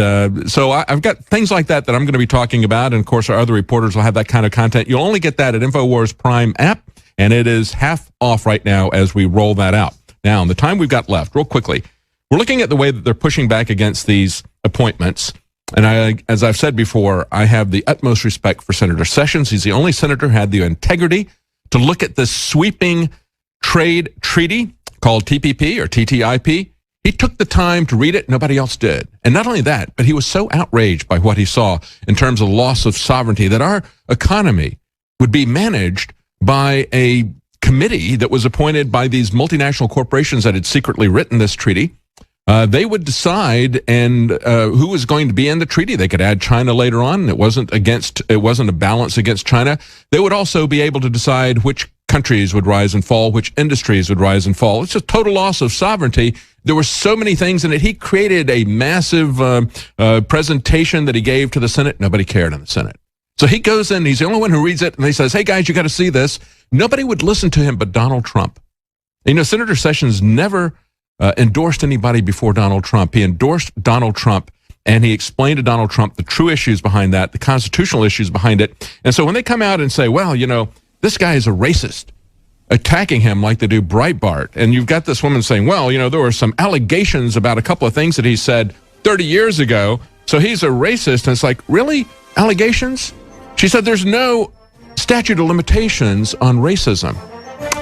so I've got things like that I'm going to be talking about. And, of course, our other reporters will have that kind of content. You'll only get that at InfoWars Prime app, and it is half off right now as we roll that out. Now, in the time we've got left, real quickly, we're looking at the way that they're pushing back against these appointments. And as I've said before, I have the utmost respect for Senator Sessions. He's the only senator who had the integrity to look at this sweeping trade treaty called TPP or TTIP. He took the time to read it. Nobody else did. And not only that, but he was so outraged by what he saw in terms of loss of sovereignty, that our economy would be managed by a committee that was appointed by these multinational corporations that had secretly written this treaty. They would decide who was going to be in the treaty. They could add China later on. It wasn't a balance against China. They would also be able to decide which countries would rise and fall, which industries would rise and fall. It's a total loss of sovereignty. There were so many things in it. He created a massive presentation that he gave to the Senate. Nobody cared in the Senate. So he goes in, he's the only one who reads it, and he says, hey guys, you got to see this. Nobody would listen to him but Donald Trump. You know, Senator Sessions never endorsed anybody before Donald Trump. He endorsed Donald Trump, and he explained to Donald Trump the true issues behind that, the constitutional issues behind it. And so when they come out and say, well, you know, this guy is a racist, attacking him like they do Breitbart, and you've got this woman saying, well, you know, there were some allegations about a couple of things that he said 30 years ago, so he's a racist. And it's like, really? Allegations? She said there's no statute of limitations on racism.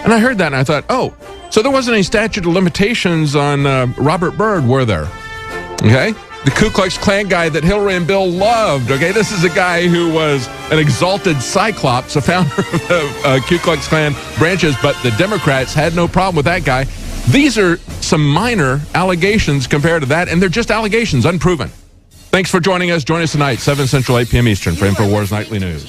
And I heard that and I thought, oh, so there wasn't any statute of limitations on Robert Byrd, were there? Okay? The Ku Klux Klan guy that Hillary and Bill loved. Okay? This is a guy who was an exalted cyclops, a founder of the Ku Klux Klan branches, but the Democrats had no problem with that guy. These are some minor allegations compared to that, and they're just allegations, unproven. Thanks for joining us. Join us tonight, 7 Central, 8 p.m. Eastern for InfoWars Nightly News.